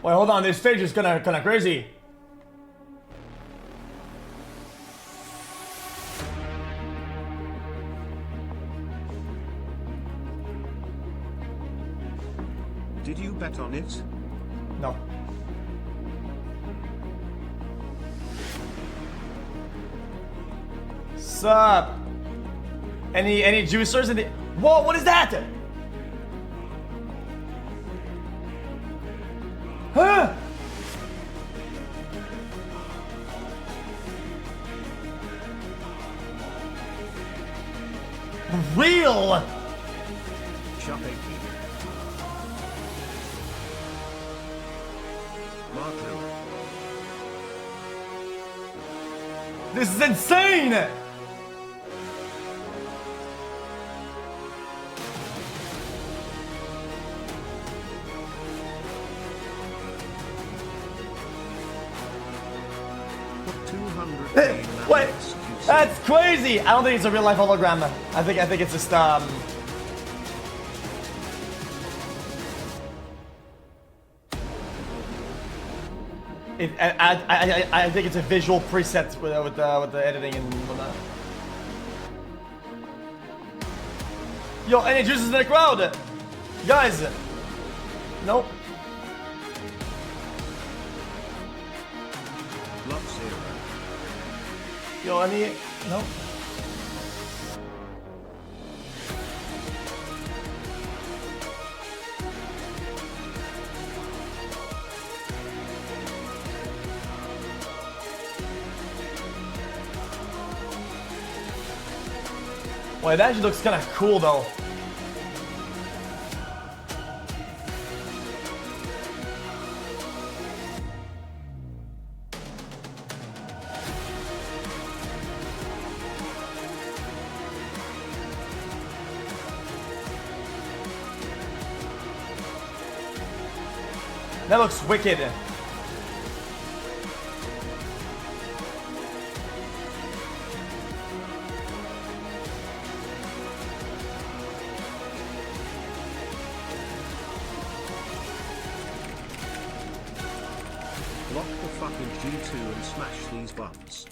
Wait, hold on. This stage is kind of crazy. Did you bet on it? No. Sup? Any juicers in the? Whoa! What is that? Huh? Real? Shopping. Mark Lewis. This is insane! Wait, that's crazy! I don't think it's a real life hologram. I think it's just I think it's a visual preset with the editing and whatnot. Yo, any juices in the crowd? Guys! Nope. Yo, any? Nope. Well, it actually looks kind of cool though. That looks wicked. Lock the fucking G2 and smash these buttons.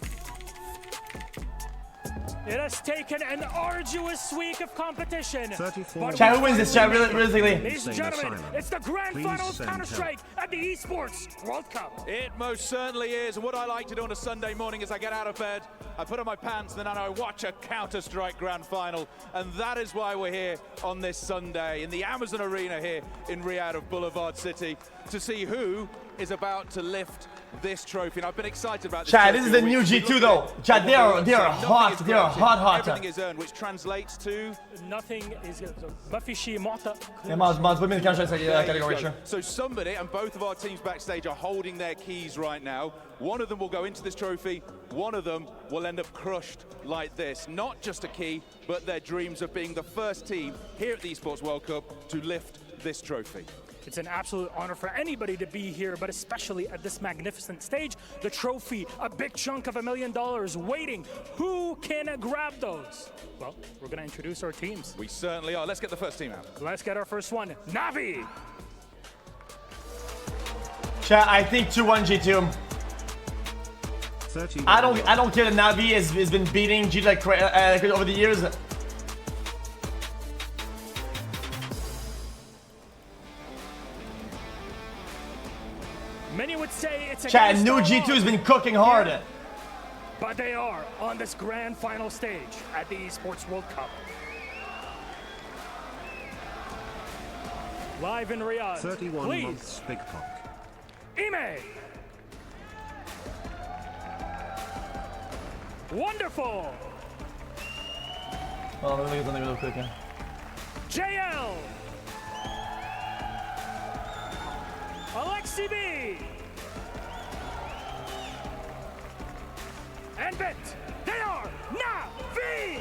It has taken an arduous week of competition. 34. Chat, who wins this chat, realistically? Ladies and gentlemen, it's the grand final of Counter-Strike at the Esports World Cup. It most certainly is. And what I like to do on a Sunday morning is I get out of bed, I put on my pants, and then I watch a Counter-Strike grand final. And that is why we're here on this Sunday in the Amazon Arena here in Riyadh of Boulevard City to see who is about to lift this trophy. And I've been excited about this. Chad, this is the new G2 though. Chad, they are hot. They are hot. Everything is earned, which translates to nothing is Bafishi Mota. So somebody, and both of our teams backstage are holding their keys right now. One of them will go into this trophy. One of them will end up crushed like this. Not just a key, but their dreams of being the first team here at the Esports World Cup to lift this trophy. It's an absolute honor for anybody to be here, but especially at this magnificent stage. The trophy, a big chunk of $1 million waiting. Who can grab those? Well, we're going to introduce our teams. We certainly are. Let's get the first team out. Let's get our first one. Navi! Chat, I think 2-1 G2. I don't care that Navi has been beating G2 like over the years. Many would say it's a Chat, new G2 has been cooking hard. Yeah. But they are on this grand final stage at the Esports World Cup. Live in Riyadh. 31 please. months Big Pop. Ime. Wonderful. Oh, let me look at something real quick. Yeah. JL. Alexi B. And Bet. They are Navi.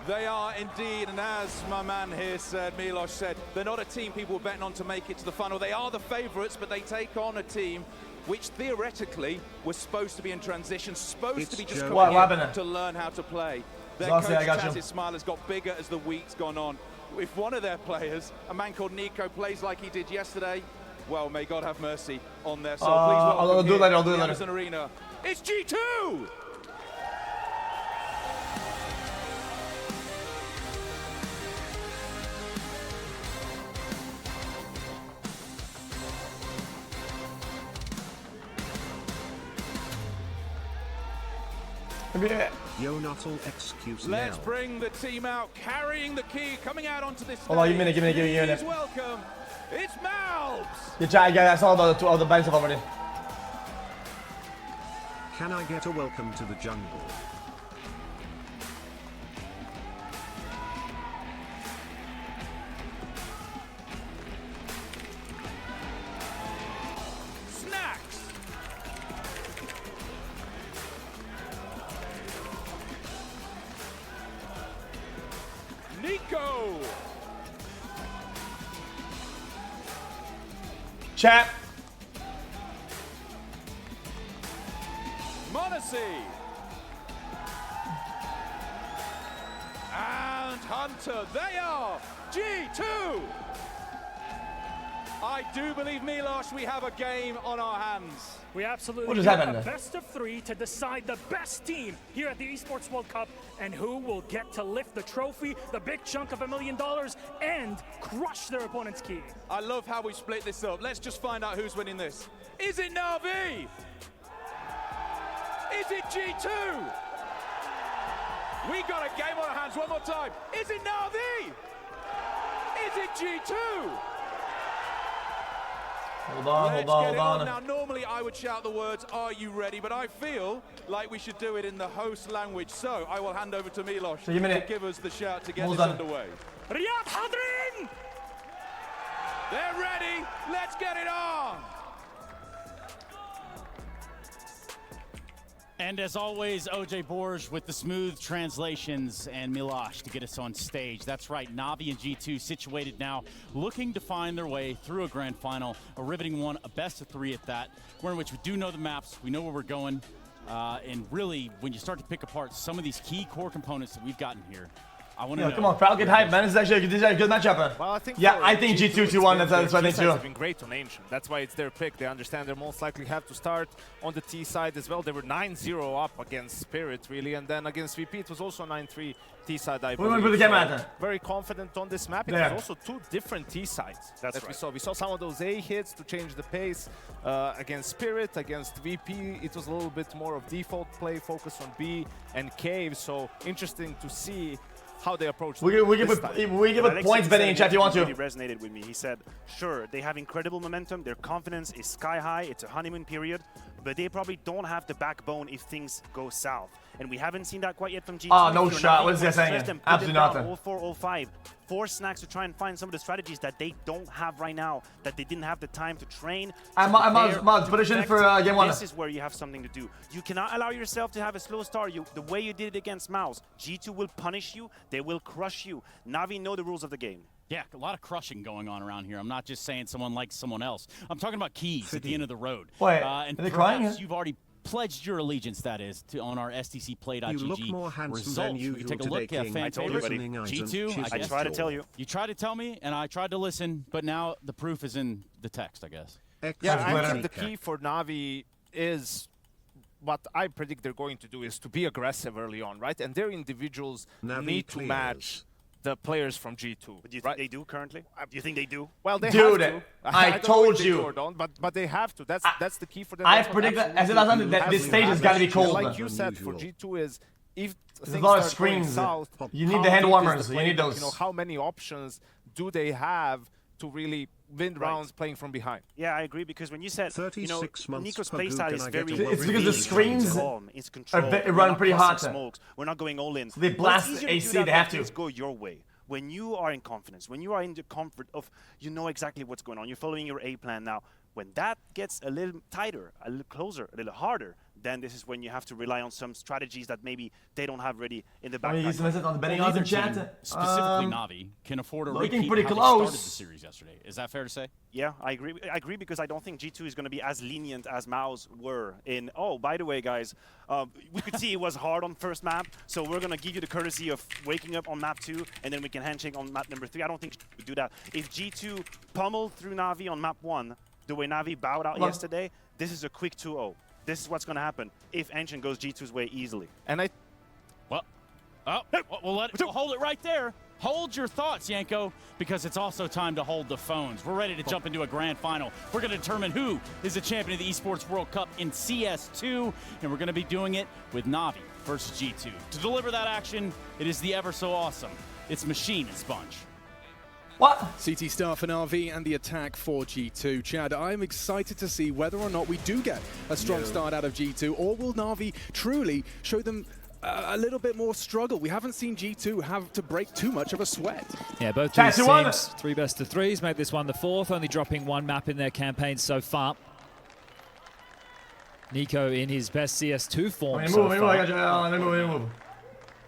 They are indeed, and as my man here said, Milos said, they're not a team people were betting on to make it to the final. They are the favourites, but they take on a team which theoretically was supposed to be in transition, supposed to be just coming in to learn how to play. Their coach, Chaz's smile has got bigger as the week's gone on. If one of their players, a man called Nico, plays like he did yesterday, well, may God have mercy on their soul. I'll do it later, I'll do it later. Amazon Arena. It's G2! Yo, not all excuse Let's now. bring the team out, carrying the key, coming out onto this stage. Hold on, give me a minute. Please welcome, it's Malbs! Yeah, chat, I saw all the bands already. Can I get a welcome to the jungle? Snacks! Nico! Chat. Monacy! And Hunter, they are G2! I do believe, Milosh, we have a game on our hands. We absolutely What just have happened a there? best of 3 to decide the best team here at the Esports World Cup and who will get to lift the trophy, the big chunk of $1 million, and crush their opponent's key. I love how we split this up. Let's just find out who's winning this. Is it Na'Vi? Is it G2? We got a game on our hands one more time. Is it Na'Vi? Is it G2? Hold on. Now, normally I would shout the words, "Are you ready?" But I feel like we should do it in the host language. So I will hand over to Milosh to give us the shout to get this underway. Riyadh Hadrin! They're ready. Let's get it on. And as always, OJ Borge with the smooth translations and Milosh to get us on stage. That's right, Na'Vi and G2 situated now, looking to find their way through a grand final, a riveting one, a best of 3 at that, where in which we do know the maps, we know where we're going, and really, when you start to pick apart some of these key core components that we've gotten here, I want to know. Come on, crowd, get hyped, man. This is actually a good matchup. Well, I think I think G2 2-1. That's what I think too. It's been great on Ancient. That's why it's their pick. They understand they most likely have to start on the T side as well. They were 9-0 up against Spirit, really, and then against VP it was also 9-3 T side. I believe. Put the camera out there. Very confident on this map. It was also 2 different T sides that we saw. We saw some of those A hits to change the pace against Spirit, against VP. It was a little bit more of default play, focus on B and Cave. So interesting to see how they approach we give it points betting in chat if you want to. Really resonated with me. He said, sure, they have incredible momentum. Their confidence is sky high. It's a honeymoon period, but they probably don't have the backbone if things go south. And we haven't seen that quite yet from G2. Oh, no shot. What is he saying? Absolutely nothing. 0-4, 0-5. Force Snacks to try and find some of the strategies that they don't have right now, that they didn't have the time to train. I'm prediction for game 1. This is where you have something to do. You cannot allow yourself to have a slow start. The way you did it against Mouse, G2 will punish you. They will crush you. Na'Vi know the rules of the game. Yeah, a lot of crushing going on around here. I'm not just saying someone likes someone else. I'm talking about keys at the end of the road. Wait, and are they crying? you've already pledged your allegiance, that is, on our STCplay.gg You look more handsome results. than you We take a today, look, King. fan I told you, favorite, buddy. G2, I tried to tell you. You tried to tell me, and I tried to listen, but now the proof is in the text, I guess. Yeah, I think the key for Na'Vi is what I predict they're going to do is to be aggressive early on, right? And their individuals need to match the players from G2. But do you think they do currently? Do you think they do? Well, they Dude, have to. I told you. But they have to. That's the key for them. I predict that this stage has got to be cold. Like you said, for G2 is if there's a lot of screens. South, you need the hand warmers. You need those. You know, how many options do they have to really win rounds playing from behind? Yeah, I agree, because when you said, you know, 36 months Nico's per playstyle goo, is can I very get a It's because the screens calm, it's controlled. run pretty hot. Smokes. We're not going all in. So they blast Well, it's AC, easier to do that they have when to. things go your way. When you are in confidence, when you are in the comfort of, you know exactly what's going on, you're following your A plan now. When that gets a little tighter, a little closer, a little harder, then this is when you have to rely on some strategies that maybe they don't have ready in the background. Use on the betting odds in chat. Specifically, Na'Vi can afford a looking repeat pretty how close. they started the series yesterday. Is that fair to say? Yeah, I agree. I agree, because I don't think G2 is going to be as lenient as MOUZ were in, oh, by the way, guys, we could see it was hard on first map, so we're going to give you the courtesy of waking up on map 2, and then we can handshake on map number 3. I don't think G2 would do that. If G2 pummeled through Na'Vi on map 1, the way Na'Vi bowed out yesterday, this is a quick 2-0. This is what's going to happen if Ancient goes G2's way easily. And I... Well, we'll hold it right there. Hold your thoughts, Yanko, because it's also time to hold the phones. We're ready to jump into a grand final. We're going to determine who is the champion of the Esports World Cup in CS2, and we're going to be doing it with Na'Vi versus G2. To deliver that action, it is the ever so awesome. It's Machine and Sponge. What? CT start for Na'Vi and the attack for G2. Chad, I'm excited to see whether or not we do get a strong start out of G2, or will Na'Vi truly show them a little bit more struggle? We haven't seen G2 have to break too much of a sweat. Yeah, both these teams, 3 best-of-3s, make this one the 4th, only dropping 1 map in their campaign so far. Nico in his best CS2 form so far.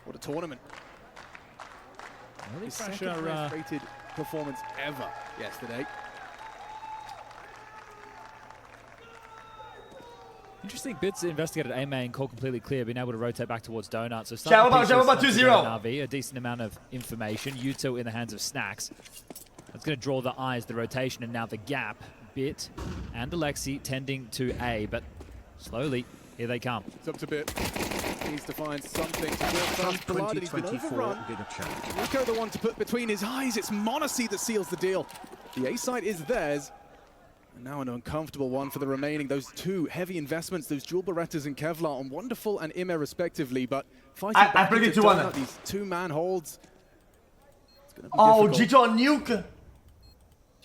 What a tournament. Really His second highest rated performance ever yesterday. Interesting. Bits investigated A main, call completely clear, being able to rotate back towards Donut. So Jab about 2-0. Na'Vi, a decent amount of information. Yuto in the hands of Snacks. That's going to draw the eyes, the rotation, and now the gap. Bit and Alexi tending to A, but slowly, here they come. It's up to Bit. Needs to find something to get blood. He's been overrun. Nico the one to put between his eyes. It's Monacy that seals the deal. The A site is theirs. And now an uncomfortable one for the remaining. Those 2 heavy investments, those dual Berettas and Kevlar on Wonderful and Ime respectively, but fighting I bring it to one. These 2-man holds. It's gonna be G2 difficult. on nuke.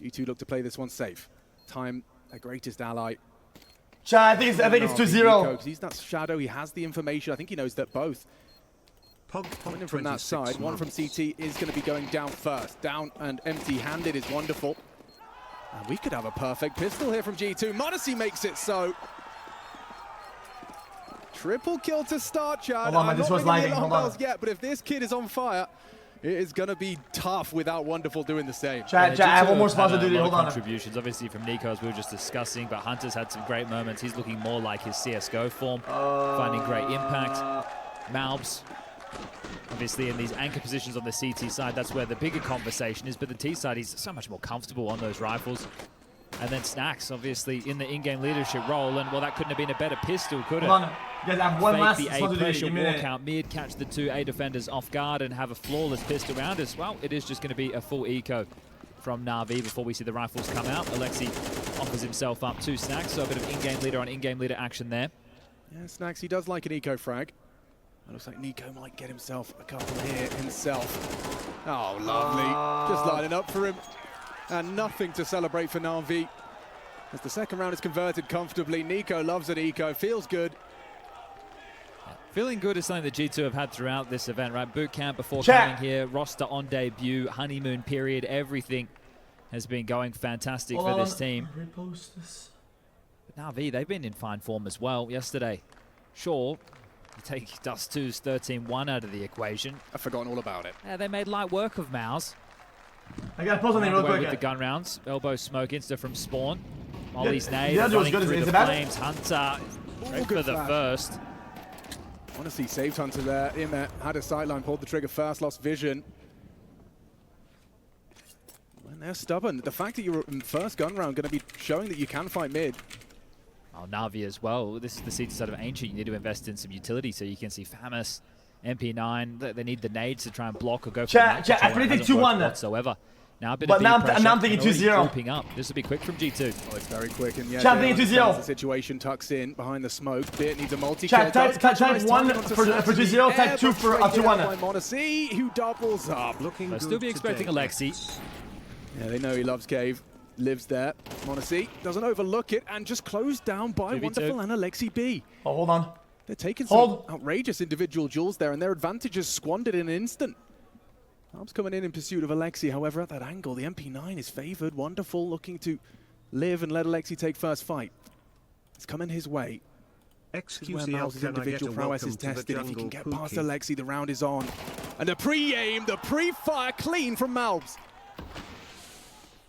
G2 look to play this one safe. Time, their greatest ally. Chad, I think it's 2-0. He's that Shadow, he has the information. I think he knows that both. Coming in from that side, one from CT is going to be going down first. Down and empty-handed is Wonderful. And we could have a perfect pistol here from G2. Monacy makes it so. Triple kill to start, Chad. Hold on, man, this was lagging. Hold on. Yet, but if this kid is on fire, it is going to be tough without Wonderful doing the same. Chad, I have one more spot to do. Hold on. Contributions, obviously, from Nico, as we were just discussing, but Hunter's had some great moments. He's looking more like his CSGO form, finding great impact. Malbs, obviously, in these anchor positions on the CT side, that's where the bigger conversation is, but the T side, he's so much more comfortable on those rifles. And then Snacks, obviously, in the in-game leadership role, and well, that couldn't have been a better pistol, could it? Hold on. You guys have one last the spot A to do. pressure walkout mid, catch the 2 A defenders off guard, and have a flawless pistol round as well. It is just going to be a full eco from Na'Vi before we see the rifles come out. Alexi offers himself up to Snacks, so a bit of in-game leader on in-game leader action there. Yeah, Snacks, he does like an eco frag. It looks like Nico might get himself a couple here himself. Oh, lovely. Just lining up for him. And nothing to celebrate for Na'Vi. As the second round is converted comfortably, Nico loves an eco, feels good. Feeling good is something that G2 have had throughout this event, right? Boot camp before coming here, roster on debut, honeymoon period, everything has been going fantastic for this team. But Na'Vi, they've been in fine form as well yesterday. Sure, you take Dust2's 13-1 out of the equation. I've forgotten all about it. Yeah, they made light work of Mouse. I got to pause something real quick. With the gun rounds. Elbow smoke insta from Spawn. Molly's nade was running good. through Is the it bad? flames. Hunter straight for the first. Honestly, saved Hunter there. Ime had a sideline, pulled the trigger first, lost vision. And they're stubborn. The fact that you're in first gun round going to be showing that you can fight mid. Oh, Na'Vi as well. This is the CT side of Ancient. You need to invest in some utility so you can see Famus, MP9. They need the nades to try and block or go for I predicted 2-1 whatsoever. Now a bit but of now I'm thinking thinking 2-0. Grouping up. This will be quick from G2. Oh, it's very quick. And yeah, Chat, thinking 2-0. The situation tucks in behind the smoke. Bit needs a multi-kill. Chat, type 1 for 2-0, type 2 for 2-1. Monacy, who doubles up. Looking I'll still be expecting Alexi. Yeah, they know he loves Cave. Lives there. Monacy doesn't overlook it and just closed down by 2v2. Wonderful and Alexi B. Oh, hold on. They're taking some outrageous individual duels there, and their advantage is squandered in an instant. Malbs coming in pursuit of Alexi. However, at that angle, the MP9 is favored. Wonderful looking to live and let Alexi take first fight. It's coming his way. Where Malbs' individual prowess is tested. If he can get past Alexi, the round is on. And the pre-aim, the pre-fire clean from Malbs.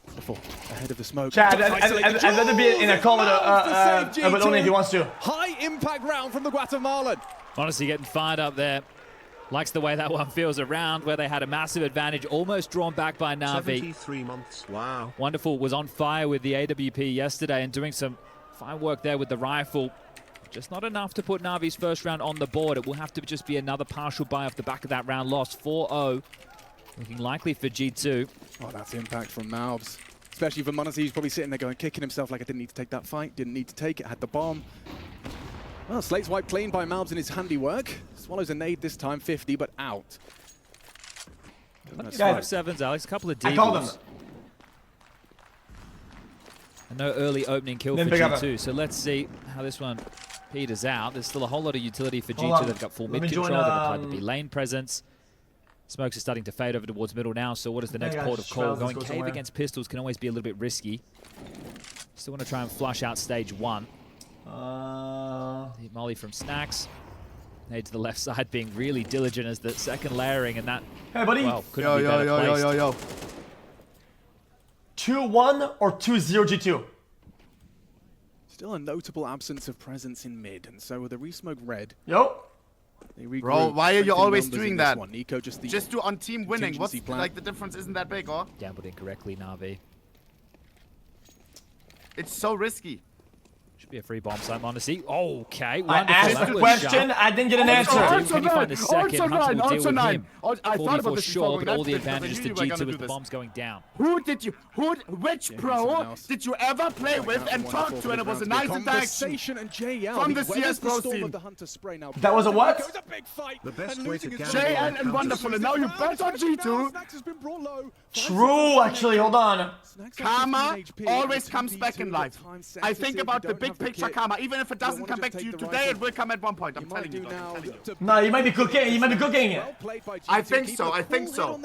Wonderful, ahead of the smoke. Chad, I'd rather be in a call but only if he wants to. High impact round from the Guatemalan. Honestly, getting fired up there. Likes the way that one feels around, where they had a massive advantage, almost drawn back by Na'Vi. 73 months, wow. Wonderful was on fire with the AWP yesterday and doing some fine work there with the rifle. Just not enough to put Na'Vi's first round on the board. It will have to just be another partial buy off the back of that round loss. 4-0, looking likely for G2. Oh, that's impact from Malbs. Especially for Monacy, he's probably sitting there going, kicking himself like I didn't need to take that fight, didn't need to take it, had the bomb. Well, slate's wiped clean by Malbs in his handiwork. Swallows a nade this time, 50, but out. 5-7s, Alex. A couple of I called him. debuts. And no early opening kill for Then pick up G2. So let's see how this one peters out. There's still a whole lot of utility for Hold G2. on. They've got full Let mid me control. join, They've applied the B lane presence. Smokes are starting to fade over towards middle now. So what is the next Yeah, port of call? Shrouds, Going let's go cave somewhere. against pistols can always be a little bit risky. Still want to try and flush out stage 1. Hit Molly from Snacks. Nade to the left side, being really diligent as the second layering, and that, Hey, buddy. well, couldn't be better placed. 2-1 or 2-0 G2? Still a notable absence of presence in mid, and so with the resmoke red, Yo. they regroup. Bro, why are you strengthen always numbers doing in this that? one. Nico just do on team winning. What's contingency plan. like the difference isn't that big, or? Gambled incorrectly, Na'Vi. It's so risky. Should be a free bomb site, Monacy. Okay, I wonderful. asked That the was question, sharp. I didn't get an answer. Can you find the second? Hunter will deal with him. I thought 4v4 about this sure, before but all the going advantages to into this, because I knew you were G2 gonna with do the this. bombs going down. Which Yeah, pro someone else. did you ever play with and talk to, and it was a nice interaction? Conversation and JL. From the Where's CS Pro storm scene. of the Hunter spray now? That was a what? It was a big fight. The best and way to losing his gamble JL on and Wonderful, and now you bet on G2. Snacks has been brought low. True, actually, hold on. Karma always comes back in life. I think about the big picture karma. Even if it doesn't come back to you today, it will come at one point. I'm telling you. No, you might be cooking. You might be cooking. I think so. I think so.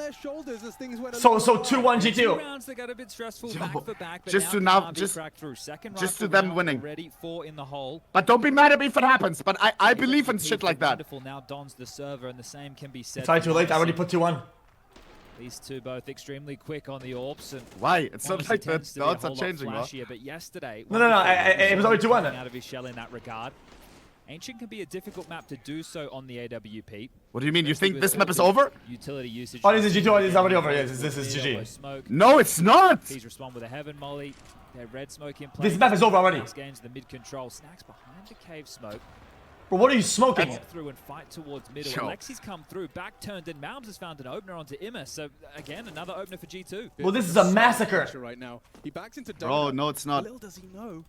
So 2-1 G2. Rounds that got a bit stressful Yo, back for back, but just to now now- Na'Vi just- cracked through. Second just to rifle them round winning. already, 4 in the hole. But don't be mad at me if it happens. But I believe in shit like that. Wonderful now dons the server, and the same can be said. Sorry, too late. I already put 2-1. These two both extremely quick on the orbs. And Why? It's not Monacy like the tends to be a odds are whole lot changing, bro. flashier, but yesterday, No, it was already 2-1. out of his shell in that regard. Ancient can be a difficult map to do so on the AWP. What do you mean? You especially think with this map is early over? Utility usage. Oh, this is G2. This is already over. Yes, this is GG. Smoke. No, it's not. Please respond with a heaven molly. Their red smoke in place. This map is over already. Snacks gains the mid control. Snacks behind the cave smoke. Bro, what are you smoking? Walk through and fight towards middle. Yo. Alexi's come through, back turned, and Malbs has found an opener onto Imma. So again, another opener for G2. Well, this is a massacre. Right now. He backs into Bro, no, it's not. Little does he know.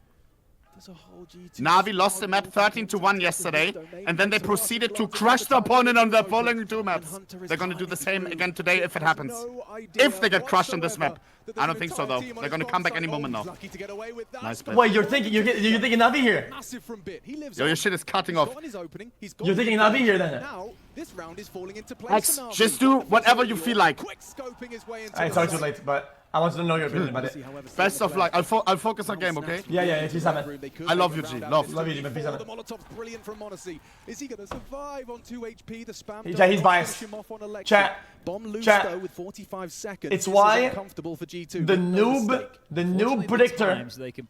There's a whole G2 Na'Vi lost the map 13-1 yesterday, and then they proceeded to crush the opponent on the following two maps. They're gonna do the same again today if it happens. If they get crushed on this map. I don't think so, though. They're gonna come back any moment now. Nice play. Wait, you're thinking Na'Vi here? Massive from bit. He lives Yo, your shit is cutting off. You're thinking Na'Vi here then? Now, this round is falling into place. Max, for Na'Vi. just do whatever you feel like. Quick scoping his way into Alright, sorry, too late, but I wanted to know your opinion about it. Best of luck. I'll focus on game, okay? Yeah, peace out, man. I love you, G. Love. Love you, G, man. Peace out, The man. Molotov's brilliant from Monacy. Is he going to survive on 2 HP? The spam. He's does not biased. finish him off on Alexi. Chat. Bomb loose Chat. though with 45 seconds. It's This is why uncomfortable for G2. The with no noob mistake. predictor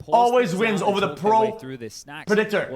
always wins over the pro predictor.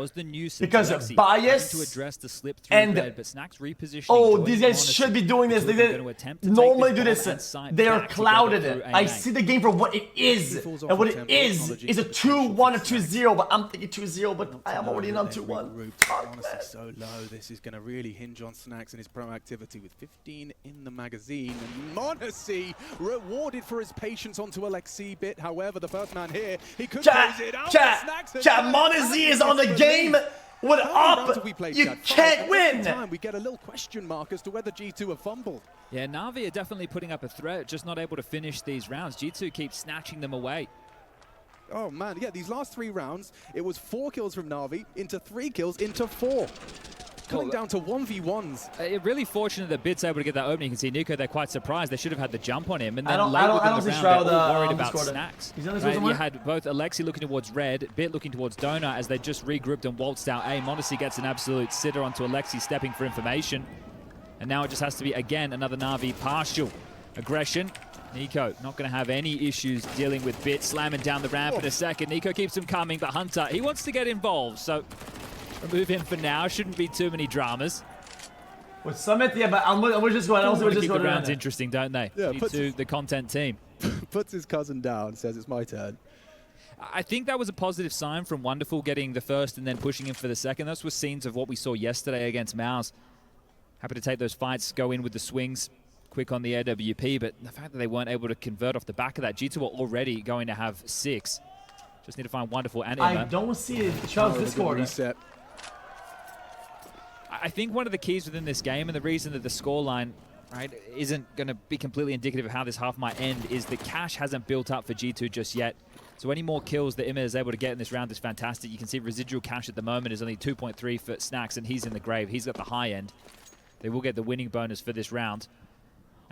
Because bias to address the slip through and red, but Snacks repositioning. oh, joins these guys Monacy. should be doing this. Two They are gonna attempt to take normally do bomb this. and sight They are back together clouded. through I AA. see the game for what it is, and what it is a 2-1 or 2-0. But I'm thinking 2-0. But I am already on 2-1. Honestly, so low. This is going to really hinge on Snacks and his proactivity with 15 in the magazine. And Monacy rewarded for his patience onto Alexi bit. However, the first man here, he could close it out. Monacy is on the game. What up? You can't win. We get a little question mark as to whether G2 have fumbled. Yeah, Na'Vi are definitely putting up a threat, just not able to finish these rounds. G2 keeps snatching them away. Oh man, yeah, these last 3 rounds, it was 4 kills from Na'Vi into 3 kills into 4. Coming down to 1v1s. Really fortunate that Bit's able to get that opening. You can see Nico, they're quite surprised. They should have had the jump on him. And then late within the round, they're all worried about Snacks. Right? You had both Alexi looking towards red, Bit looking towards Donut as they just regrouped and waltzed out A. Monacy gets an absolute sitter onto Alexi, stepping for information. And now it just has to be, again, another Na'Vi partial. Aggression. Nico not going to have any issues dealing with Bit, slamming down the ramp in a second. Nico keeps him coming, but Hunter, he wants to get involved. So remove him for now. Shouldn't be too many dramas. With Summit, yeah, but we're just going. They We're just keep going the rounds around. interesting, don't they? Yeah, G2, the content team. Puts his cousin down, says it's my turn. I think that was a positive sign from Wonderful getting the first and then pushing him for the second. Those were scenes of what we saw yesterday against Mouse. Happy to take those fights, go in with the swings, quick on the AWP, but the fact that they weren't able to convert off the back of that, G2 were already going to have 6. Just need to find Wonderful and I Emma. don't see Charles Discord. Reset. I think one of the keys within this game, and the reason that the scoreline isn't going to be completely indicative of how this half might end, is the cash hasn't built up for G2 just yet. So any more kills that Emma is able to get in this round is fantastic. You can see residual cash at the moment is only 2.3 for Snacks, and he's in the grave. He's got the high end. They will get the winning bonus for this round.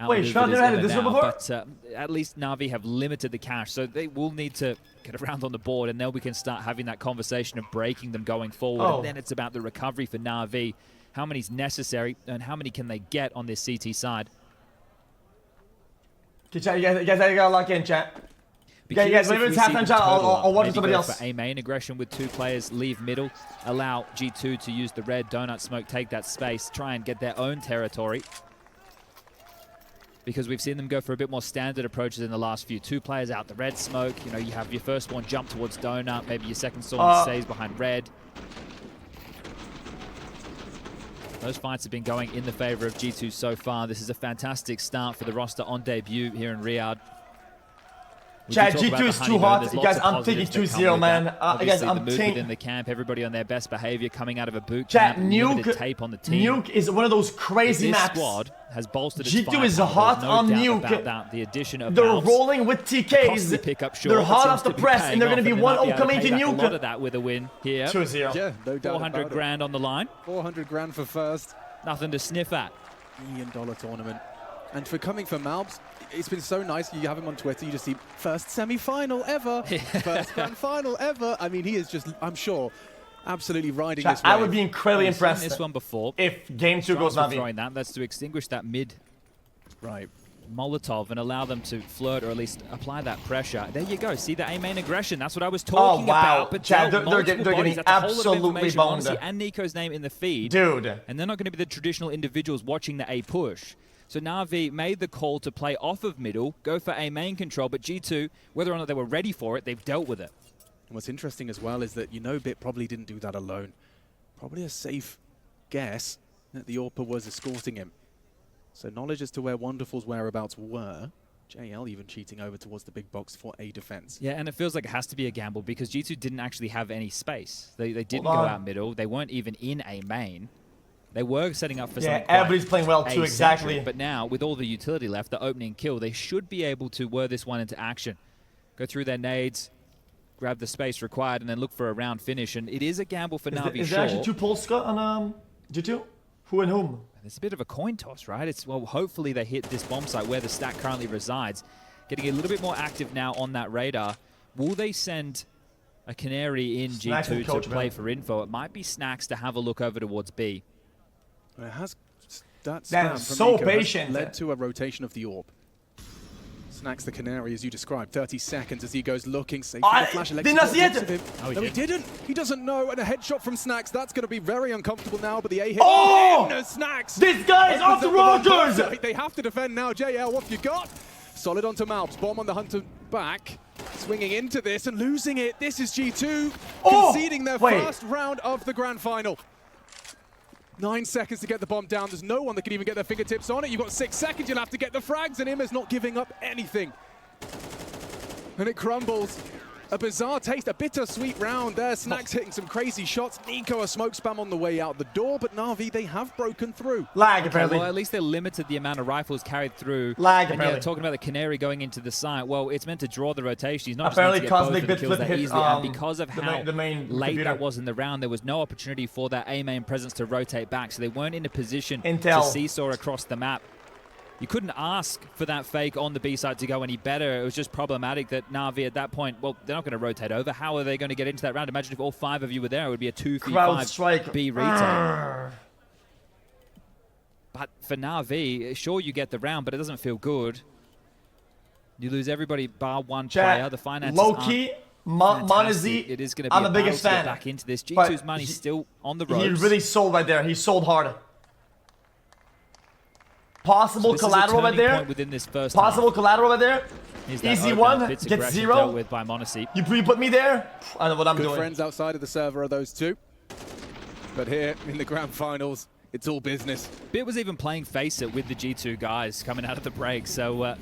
Wait, Sean never had this one before? But at least Na'Vi have limited the cash, so they will need to get around on the board, and then we can start having that conversation of breaking them going forward. And then it's about the recovery for Na'Vi. How many is necessary, and how many can they get on this CT side? Okay, chat, you guys gotta lock in, chat. Yeah, you guys, whenever it's halftime, chat, I'll watch somebody else. For a main aggression with 2 players, leave middle, allow G2 to use the red donut smoke, take that space, try and get their own territory. Because we've seen them go for a bit more standard approaches in the last few. 2 players out the red smoke. You know, you have your first one jump towards donut, maybe your second storm stays behind red. Those fights have been going in the favor of G2 so far. This is a fantastic start for the roster on debut here in Riyadh. Chat, G2 is too hot. You guys, I'm taking 2-0, man. Guys, I'm taking in the camp. Everybody on their best behavior coming out of a boot camp. Limited tape on the team. Nuke is one of those crazy maps. Squad has bolstered its G2 is hot on Nuke. The addition of they're rolling with TKs. They're hot off the press, and they're going to be 1-0 coming to Nuke. A lot of that with a win here. 2-0. Yeah, no doubt 400 grand on the line. 400 grand for first. Nothing to sniff at. $1 million tournament. And for coming from Malbs, it's been so nice. You have him on Twitter, you just see first semi-final ever, first grand final ever. I mean, he is just, I'm sure, absolutely riding this wave. I would be incredibly impressed this one before. If game 2 goes Na'Vi. Throwing that's to extinguish that mid Molotov and allow them to flirt or at least apply that pressure. There you go. See the A main aggression. That's what I was talking about. But Chad, they're getting absolutely boned. And Nico's name in the feed. Dude. And they're not going to be the traditional individuals watching the A push. So Na'Vi made the call to play off of middle, go for A main control, but G2, whether or not they were ready for it, they've dealt with it. And what's interesting as well is that Bit probably didn't do that alone. Probably a safe guess that the AWPer was escorting him. So knowledge as to where Wonderful's whereabouts were. JL even cheating over towards the big box for a defense. Yeah, and it feels like it has to be a gamble because G2 didn't actually have any space. They didn't go out middle. They weren't even in A main. They were setting up for something everybody's playing well too, exactly. But now, with all the utility left, the opening kill, they should be able to whir this one into action. Go through their nades, grab the space required, and then look for a round finish. And it is a gamble for Na'Vi, Is there actually 2 polls, Scott, on G2? Who and whom? It's a bit of a coin toss, right? It's, well, hopefully they hit this bomb site where the stack currently resides. Getting a little bit more active now on that radar. Will they send a Canary in G2 to play for info? It might be Snacks to have a look over towards B. It has that spam from so Nico patient. Led to a rotation of the AWP. Snacks the Canary, as you described. 30 seconds as he goes looking. Safe for the flash. Did not see it. No, he didn't. He doesn't know. And a headshot from Snacks. That's going to be very uncomfortable now. But the A hit. Oh! Snacks. This guy is off the Rogers. They have to defend now. JL, what have you got? Solid onto Malbs. Bomb on the Hunter back. Swinging into this and losing it. This is G2 conceding their first round of the grand final. 9 seconds to get the bomb down. There's no one that can even get their fingertips on it. You've got 6 seconds. You'll have to get the frags, and Immer's not giving up anything. And it crumbles. A bizarre taste, a bittersweet round there. Snacks hitting some crazy shots. Nico a smoke spam on the way out the door, but Na'Vi, they have broken through. Lag, apparently. Well, at least they limited the amount of rifles carried through. Lag, and apparently. Yeah, talking about the Canary going into the site, well, it's meant to draw the rotation. He's not apparently just meant to Cosmic get both of the kills that easily. And because of how late that was in the round, there was no opportunity for that A-main presence to rotate back, so they weren't in a position to seesaw across the map. You couldn't ask for that fake on the B side to go any better. It was just problematic that Na'Vi at that point, well, they're not going to rotate over. How are they going to get into that round? Imagine if all 5 of you were there. It would be a 2v5 B retake. But for Na'Vi, sure, you get the round, but it doesn't feel good. You lose everybody bar one player. The finances low-key, Monazi, it is going to be I'm the biggest fan. Back into this. G2's money still on the ropes. He really sold right there. He sold hard. Possible this is a collateral right turning there. point within this first Possible half. collateral right there. Here's that Easy open, one. bits Get aggression 0. dealt with by Monacy. You put me there. I know what I'm Good doing. friends outside of the server are those two. But here in the grand finals, it's all business. Bit was even playing Face It with the G2 guys coming out of the break, so going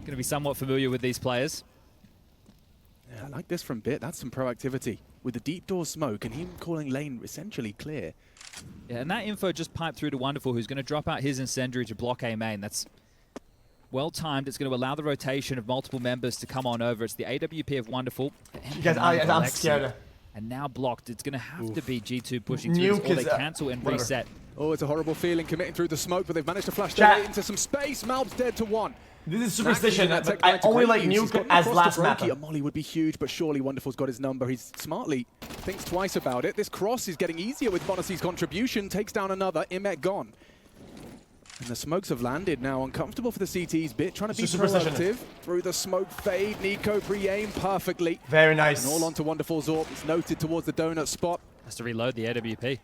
to be somewhat familiar with these players. Yeah, I like this from Bit. That's some proactivity. With the deep door smoke and him calling lane essentially clear. Yeah, and that info just piped through to Wonderful, who's going to drop out his incendiary to block A main. That's well timed. It's going to allow the rotation of multiple members to come on over. It's the AWP of Wonderful. You guys, I'm scared. And now blocked. It's going to have to be G2 pushing through Nuke this, or they is, cancel and whatever. reset. Oh, it's a horrible feeling committing through the smoke, but they've managed to flash their way into some space. Malb's dead to 1. This is superstition, but I only like Nuke as last map. A molly would be huge, but surely Wonderful's got his number. He's smartly thinks twice about it. This cross is getting easier with Monacy's contribution. Takes down another. Imet gone. And the smokes have landed now. Uncomfortable for the CT's Bit. Trying to be proactive. Through the smoke fade. Nico pre-aim perfectly. Very nice. And all onto Wonderful's AWP. It's noted towards the donut spot. Has to reload the AWP.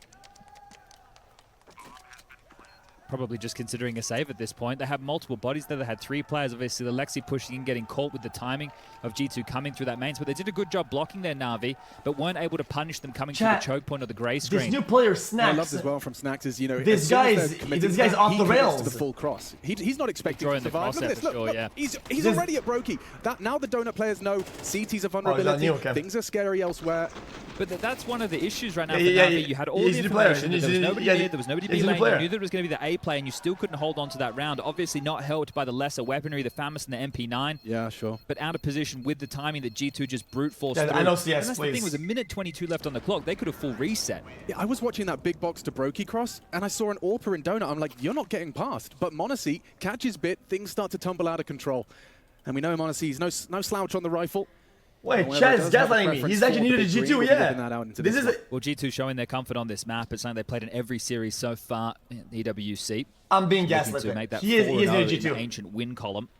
Probably just considering a save at this point. They have multiple bodies there. They had 3 players. Obviously, the Lexi pushing in, getting caught with the timing of G2 coming through that main. But they did a good job blocking their Na'Vi, but weren't able to punish them coming through the choke point or the grey screen. This new player, Snacks. I love this well from Snacks is, you know, this guy's off the rails. To the full cross. He's not expecting to survive. Look at this. Look, yeah. He's already at Brokey. Now the donut players know CT's a vulnerability. Things are scary elsewhere. But that's one of the issues right now for Na'Vi. You had all the information. There was nobody mid, there was nobody B lane. You knew that it was going to be the A play, and you still couldn't hold on to that round. Obviously not helped by the lesser weaponry, the FAMAS and the MP9. Yeah, sure. But out of position with the timing that G2 just brute forced through. I know CS, and that's the thing, was a minute 22 left on the clock. They could have full reset. Yeah, I was watching that big box to Brokey cross, and I saw an AWPer in donut. I'm like, you're not getting past. But Monacy catches Bit, things start to tumble out of control. And we know Monacy's no slouch on the rifle. Wait, Chad is gaslighting me. He's actually new to G2, yeah. This is well, G2 showing their comfort on this map. It's something they played in every series so far in EWC. I'm being gaslit. To make that he is new to G2. Ancient win column.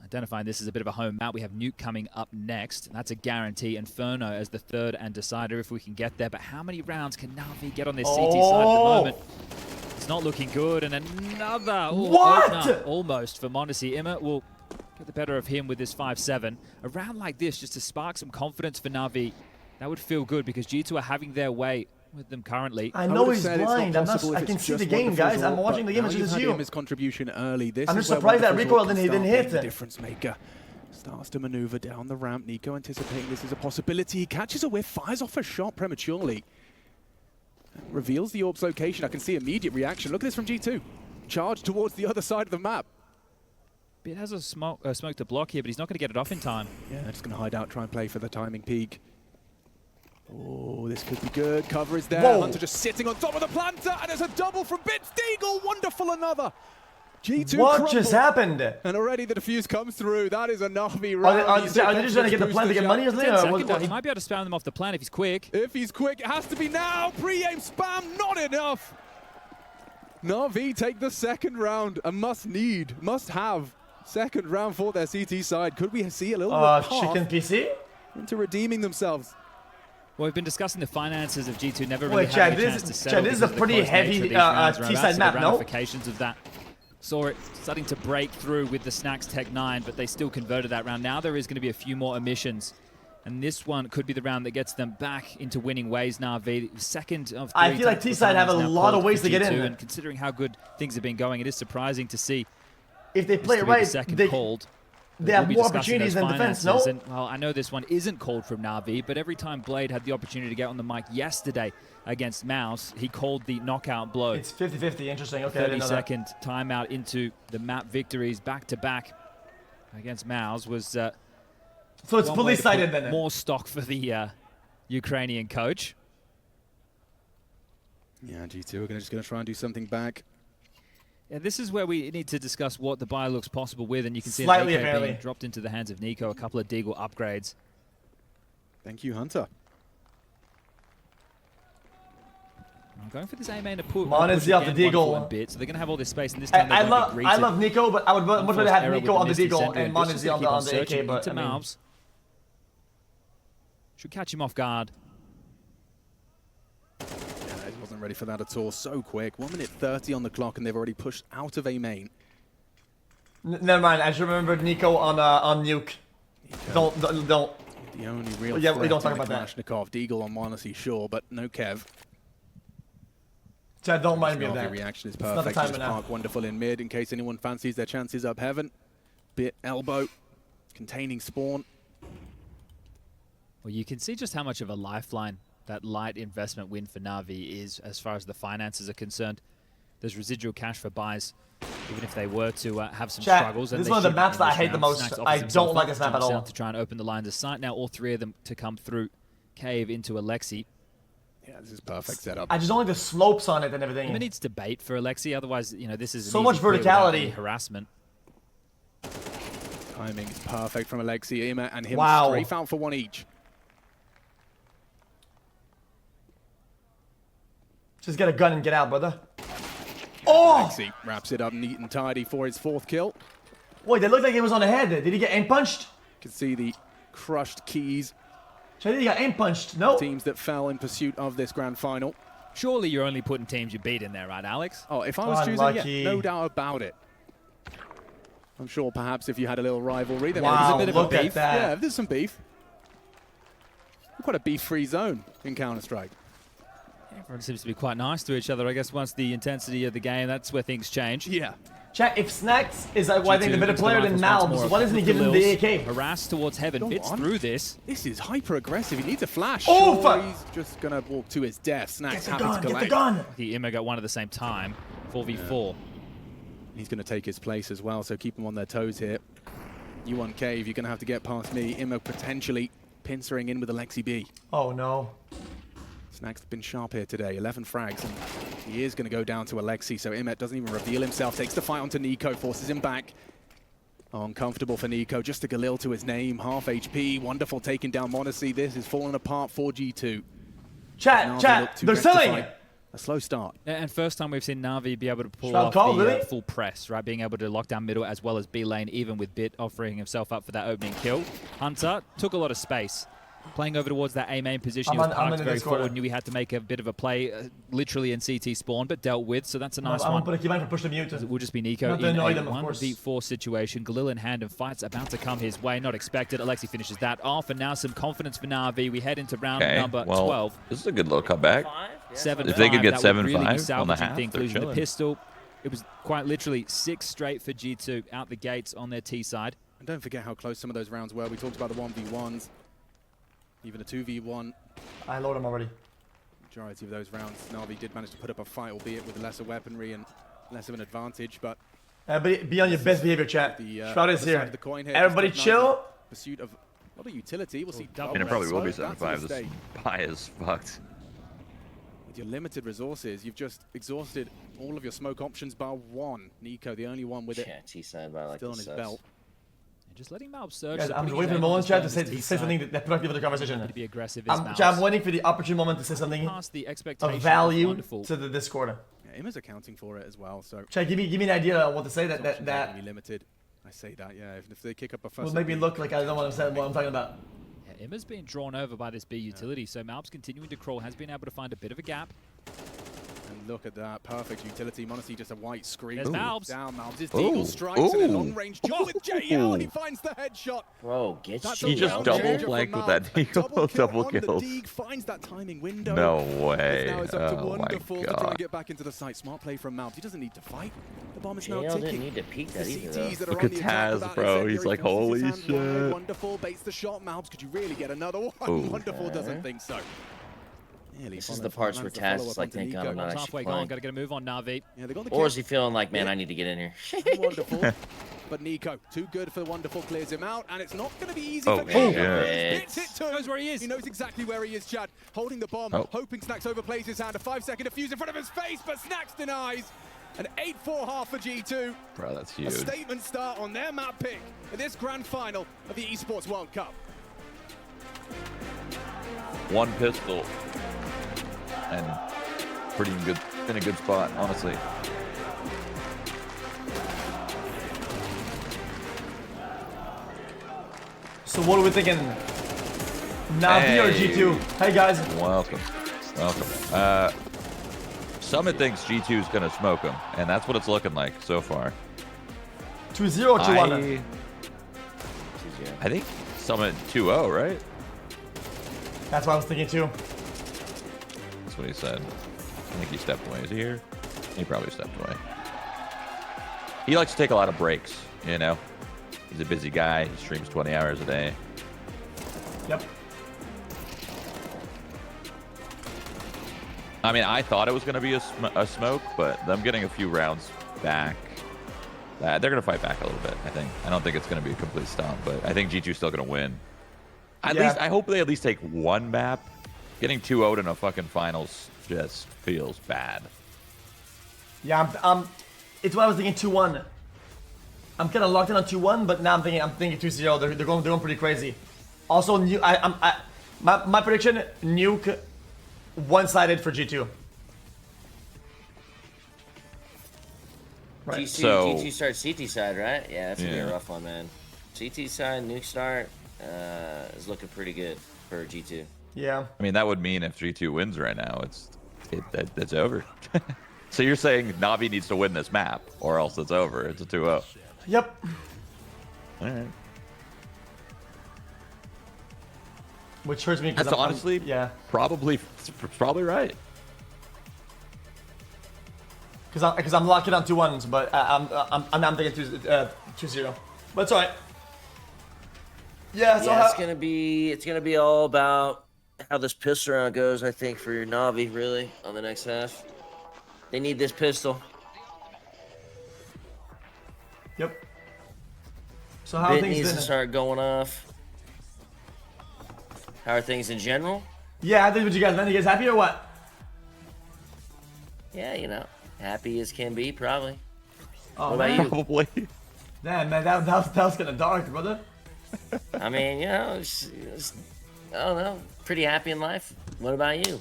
Identifying this as a bit of a home map. We have Nuke coming up next. That's a guarantee. Inferno as the third and decider if we can get there. But how many rounds can Na'Vi get on this CT side at the moment? It's not looking good. And another opener almost for Monacy. Imma will get the better of him with this 5-7. A round like this, just to spark some confidence for Na'Vi, that would feel good because G2 are having their way with them currently. I know he's blind. I can see the game, guys. I'm watching the game as just you. His contribution early. I'm just surprised that recoil didn't hit. The difference maker starts to maneuver down the ramp. Nico anticipating this is a possibility. He catches a whiff, fires off a shot prematurely. Reveals the orb's location. I can see immediate reaction. Look at this from G2. Charge towards the other side of the map. It has a smoke to block here, but he's not going to get it off in time. Yeah, just going to hide out, try and play for the timing peak. Oh, this could be good. Cover is there. Whoa. Hunter just sitting on top of the planter, and it's a double from Bits. Deagle, wonderful another. G2 What just happened? And already the defuse comes through. That is a Na'Vi round. Are they just trying to get the plan to get money or something? He might be able to spam them off the plan if he's quick. If he's quick, it has to be now. Pre-aim spam, not enough. Na'Vi take the second round. A must-have second round for their CT side. Could we see a little more chicken PC? Into redeeming themselves? Well, we've been discussing the finances of G2, never really Chad, having a chance to settle. This is a pretty heavy T-side map, no? Ramifications of that. Saw it starting to break through with the Snacks Tech 9, but they still converted that round. Now there is going to be a few more omissions. And this one could be the round that gets them back into winning ways. Na'Vi, second of 3. I feel like T-side have a lot of ways to get in. And considering how good things have been going, it is surprising to see if they play it right, they have more opportunities than defense, no? And, well, I know this one isn't called from Na'Vi, but every time Blade had the opportunity to get on the mic yesterday against Mouse, he called the knockout blow. It's 50-50, interesting. Okay, 30-second timeout into the map victories back-to-back against Mouse was... so it's fully sided then? More stock for the Ukrainian coach. Yeah, G2 are just going to try and do something back. Yeah, this is where we need to discuss what the buy looks possible with, and you can see Slightly an AK being dropped into the hands of Nico, a couple of Deagle upgrades. Thank you, Hunter. I'm going for this A main to put Monacy off the Deagle. Bit, so they're going to have all this space, and this time I love Nico, but I would much rather have Nico on the Deagle and Monacy on the AK, but Malbs. Should catch him off guard. wasn't ready for that at all. So quick. 1 minute 30 on the clock, and they've already pushed out of A main. Never mind. I just remembered Nico on nuke. Don't. The only real Yeah, we don't threat talk in the about that. Kalashnikov. Deagle on Monacy, sure, but no Kev. Chad, don't mind me of The that. reaction is It's not the perfect. time Just now. park wonderful in mid in case anyone fancies their chances up heaven. Bit elbow, containing spawn. Well, you can see just how much of a lifeline that light investment win for Na'Vi is as far as the finances are concerned. There's residual cash for buys, even if they were to have some Chat, struggles. And this is they one of the shouldn't maps in that I this hate the round. most. Snacks offers I himself don't like up, this map at jumps all. down to try and open the lines of sight. Now all three of them to come through. Cave into Alexi. Yeah, this is perfect setup. I just don't like the slopes on it and everything. It needs to bait for Alexi, otherwise, you know, this is So an much easy clear without any verticality. harassment. Timing is perfect from Alexi, Ima, and him Wow. straight out for one each. Just get a gun and get out, brother. Oh! Alexi wraps it up neat and tidy for his 4th kill. Wait, that looked like it was on the head. Did he get aim punched? You can see the crushed keys. Chad, he got aim punched. No. Teams that fell in pursuit of this grand final. Surely you're only putting teams you beat in there, right, Alex? Oh, if I was Unlucky. choosing, yeah, no doubt about it. I'm sure perhaps if you had a little rivalry, then Wow, there's a bit look of a at beef. that. Yeah, there's some beef. Quite a beef-free zone in Counter-Strike. Everyone seems to be quite nice to each other. I guess once the intensity of the game, that's where things change. Yeah. Chat, if Snacks is, I think, the better G2 player than into the rifles once Malbs, more. why doesn't he With give him the Lils, AK? Harassed towards heaven, Go bits on. through this. This is hyper-aggressive. He needs a flash. Oh, Sure, fuck. He's just going to walk to his death. Get Snacks the happy gun, to get collect. the gun. The Immo got one at the same time. 4v4. He's going to take his place as well, so keep them on their toes here. You on Cave, you're going to have to get past me. Immo potentially pincering in with Alexi B. Oh, no. Snack's been sharp here today, 11 frags, and he is going to go down to Alexi, so Imet doesn't even reveal himself, takes the fight onto Nico, forces him back. Oh, uncomfortable for Nico, just a Galil to his name, half HP, wonderful taking down Monacy. This is falling apart for G2. Chat, Now they look chat, to they're rectify selling. a slow start. And first time we've seen Na'Vi be able to pull Shroud off call, the really? full press, right? Being able to lock down middle as well as B lane, even with Bit offering himself up for that opening kill. Hunter took a lot of space. Playing over towards that A main position, he was I'm parked in the very Discord. forward, knew he had to make a bit of a play, literally in CT spawn, but dealt with, so that's a nice I'm one. going to keep on for push the mute. It will just be Nico Not to in annoy a them, of course. 1v4 situation. Galil in hand and fights about to come his way. Not expected. Alexi finishes that off, and now some confidence for Na'Vi. We head into round number 12. This is a good little comeback. 7-5. If they could get that would 7-5 really be on the salvaging half, things, they're losing the chilling. pistol. It was quite literally 6 straight for G2 out the gates on their T side. And don't forget how close some of those rounds were. We talked about the 1v1s, even a 2v1. I load him already. Majority of those rounds, Na'Vi did manage to put up a fight, albeit with lesser weaponry and less of an advantage, but Be on your best behavior, chat. the Shroud is other side here. of the coin here, Everybody just chill. pursuit of a lot of utility. We'll see. I mean, it probably will be That's a 7-5. This mistake. pie is fucked. With your limited resources, you've just exhausted all of your smoke options bar one. Nico, the only one with it, Yeah, T-side, but I like still on the his subs. belt. And just letting Malb surge. Guys, so I'm putting waiting for the his aim on moment, his chat, to turn, say his T something side. that productive of the conversation. To be aggressive is Malb. I'm waiting for the opportune moment to say something Past the expectation of value wonderful. to the Discord. Yeah, Ima's accounting for it as well, so Chat, give me an idea of what to say his that options aren't that gonna be limited. I say that, yeah. If they kick up a fuss, will make me look like I don't know what I'm talking about. Yeah, Imma's being drawn over by this B utility, so Malb's continuing to crawl, has been able to find a bit of a gap. And look at that, perfect utility. Monacy just a white screen. There's Malbs. Down Malbs. His Ooh. Deagle strikes and a Ooh. long-range shot with JL. He finds the headshot. Bro, get That's you. He just a double danger flanked for with that Malbs. A Deagle, double on the kills. Deagle, finds that timing window. No It's way. now it's up to Oh my Wonderful to try and god. get back into the site. Smart play from Malbs. He doesn't need to fight. The bomb is now JL didn't ticking. need to peek The that either, CTs though. that are Look on at the attack Taz, without bro. incendiary He's like, forces his holy hand wide. shit. Wonderful baits the shot. Malbs, could you really get another one? Ooh. Wonderful doesn't think so. Nearly This is followed the for parts lands where the Taz is follow-up like onto thinking, Nico. I'm not One's actually halfway playing. gone, got to get a move on Na'Vi. Yeah, they got the Or kill. is he feeling like, man, Yeah. I need to get in here? Wonderful. But Nico, too good for Wonderful, clears him out, and it's not going to be easy Oh, for shit. Nico. Shit. Hits it too. Knows where he is. He knows exactly where he is, Chad. Holding the bomb, Oh. hoping Snacks overplays his hand. A 5-second defuse in front of his face, but Snacks denies. An 8-4 half for G2. Bro, that's A huge. statement start on their map pick in this grand final of the Esports World Cup. One pistol. And pretty good, in a good spot, honestly. So what are we thinking? Na'Vi or Hey. G2? Hey guys. Welcome. Welcome. Summit thinks G2 is gonna smoke him, and that's what it's looking like so far. 2-0 or 2-1? I think Summit 2-0, right? That's what I was thinking too. That's what he said. I think he stepped away. Is he here? He probably stepped away. He likes to take a lot of breaks, you know? He's a busy guy. He streams 20 hours a day. Yep. I mean, I thought it was going to be a smoke, but them getting a few rounds back, they're going to fight back a little bit, I think. I don't think it's going to be a complete stomp, but I think G2's still going to win. At least, I hope they at least take one map. Getting 2-0'd in a fucking finals just feels bad. Yeah, it's what I was thinking 2-1. I'm kind of locked in on 2-1, but now I'm thinking 2-0. They're going pretty crazy. Also, my prediction: nuke one-sided for G2. Right. G2 starts CT side, right? Yeah, that's gonna be a rough one, man. CT side nuke start is looking pretty good for G2. Yeah. I mean, that would mean if G2 wins right now, it's over. So you're saying Na'Vi needs to win this map, or else it's over. It's a 2-0. Yep. All right. Which hurts me because that's honestly, probably right. Because I'm locking on 2-1s, but I'm thinking 2-0. But it's alright. Yeah, so yeah, it's gonna be all about how this pistol round goes. I think for your Na'Vi really on the next half. They need this pistol. Yep. So how are things needs been? to start going off. How are things in general? Yeah, I think what you guys, man. You guys happy or what? Yeah, you know, happy as can be, probably. Oh, what about you? Probably. Damn, man, that was kind of dark, brother. I mean, you know, I don't know, pretty happy in life. What about you?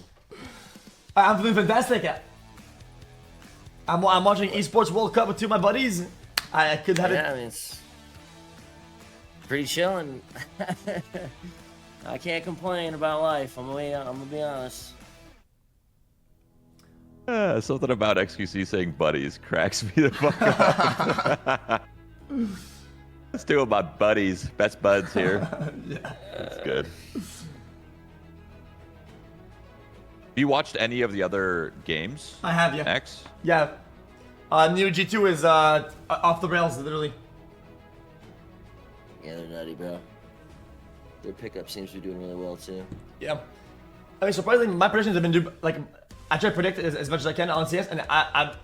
I'm doing fantastic. I'm watching Esports World Cup with two of my buddies. I could have I mean, it's pretty chilling. I can't complain about life. I'm gonna be honest. Something about XQC saying buddies cracks me the fuck up. Let's do about buddies. Best buds here. Yeah. That's good. Have you watched any of the other games? I have, yeah. X? Yeah. New G2 is off the rails, literally. Yeah, they're nutty, bro. Their pickup seems to be doing really well, too. Yeah. I mean, surprisingly, my predictions have been like, I try to predict as much as I can on CS, and I'm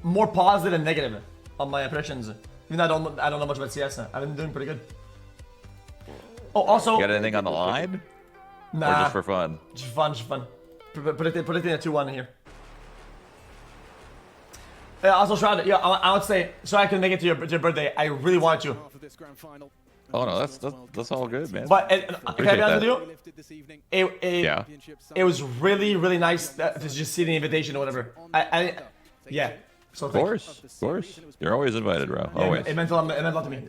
more positive than negative on my predictions. Even though I don't know much about CS, I've been doing pretty good. Oh, also. You got anything on the line? Nah. Or just for fun? Just fun, just fun. Predicting a 2-1 here. Yeah, also, Shroud, yeah, I would say, so I can make it to your birthday. I really want you. Oh no, that's all good, man. But can I be honest with you? It was really nice to just see the invitation or whatever. Yeah. So of course. You're always invited, bro. Yeah, always. It meant a lot to me.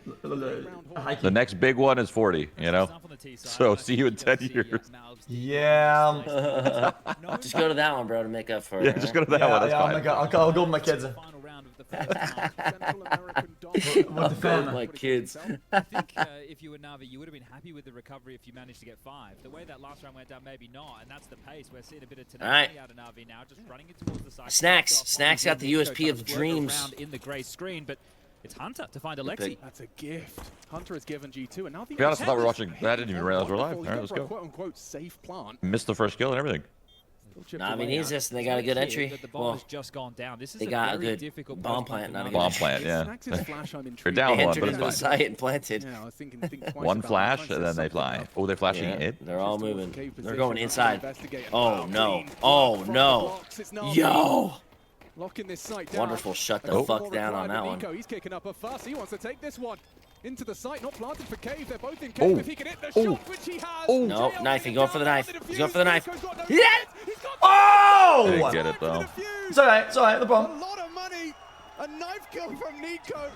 The next big one is 40, you know? So see you in 10 years. Yeah. Just go to that one, bro, to make up for it. Yeah, just go to that one. That's fine. I'll go with my kids. My kids. I think if you were Na'Vi, you would have been happy with the recovery if you managed to get 5. The way that last round went down, maybe not, and that's the pace. We're seeing a bit of tenacity out of Na'Vi now, just running it towards the side. Snacks got the USP of dreams. In the grey screen, but it's Hunter to find Alexi. That's a gift. Hunter has given G2, and now the. To be honest, I thought we were watching. I didn't even realize we're live. All right, let's go. "Quote-unquote" safe plant. Missed the first kill and everything. No, I mean, he's just, they got a good entry. Well, just gone down. This is they got a good bomb plant, not a good bomb plant, yeah. They're down they one, but entered it's into fine. the site and planted. Yeah, I was thinking One flash, and then they fly. Oh, they're flashing it? They're all moving. They're going inside. Oh, no. Oh, no. Yo! Locking this site down. Wonderful. Shut the fuck down on that one. He's kicking up a fuss. He wants to take this one into the site. Not planted for Cave. They're both in Cave. If he can hit the shot, which he has. No, knife. He's going for the knife. He's going for the knife. Yeah! Oh! They didn't get it, though. It's alright, no problem. A lot of money. A knife kill from Nico.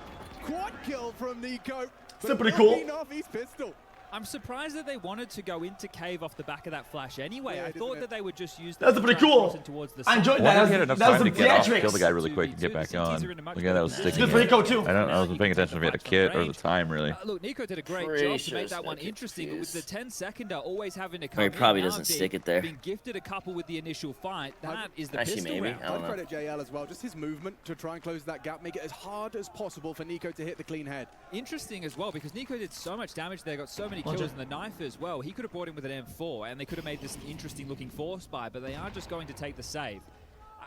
Quad kill from Nico. Still pretty cool. Na'Vi's pistol. I'm surprised that they wanted to go into cave off the back of that flash anyway. Yeah, I thought that they would just use That's pretty cool. I enjoyed that. Well, he had enough That was time to some get off, theatrics. kill the guy really quick, and get back on. The guy that was sticking Good for it. Nico too. I wasn't paying attention if he had a kit or the time, really. Look, Nico did a great job to make that one interesting, but with the 10-seconder always having to come He probably in, doesn't Navi stick it there. Being gifted a couple with the initial fight, that is the Actually, pistol maybe. round. I don't I'd know. credit JL as well, just his movement to try and close that gap, make it as hard as possible for Nico to hit the clean head. Interesting as well, because Nico did so much damage there, got so many kills in the knife as well. He could have brought him with an M4, and they could have made this an interesting looking force buy, but they are just going to take the save.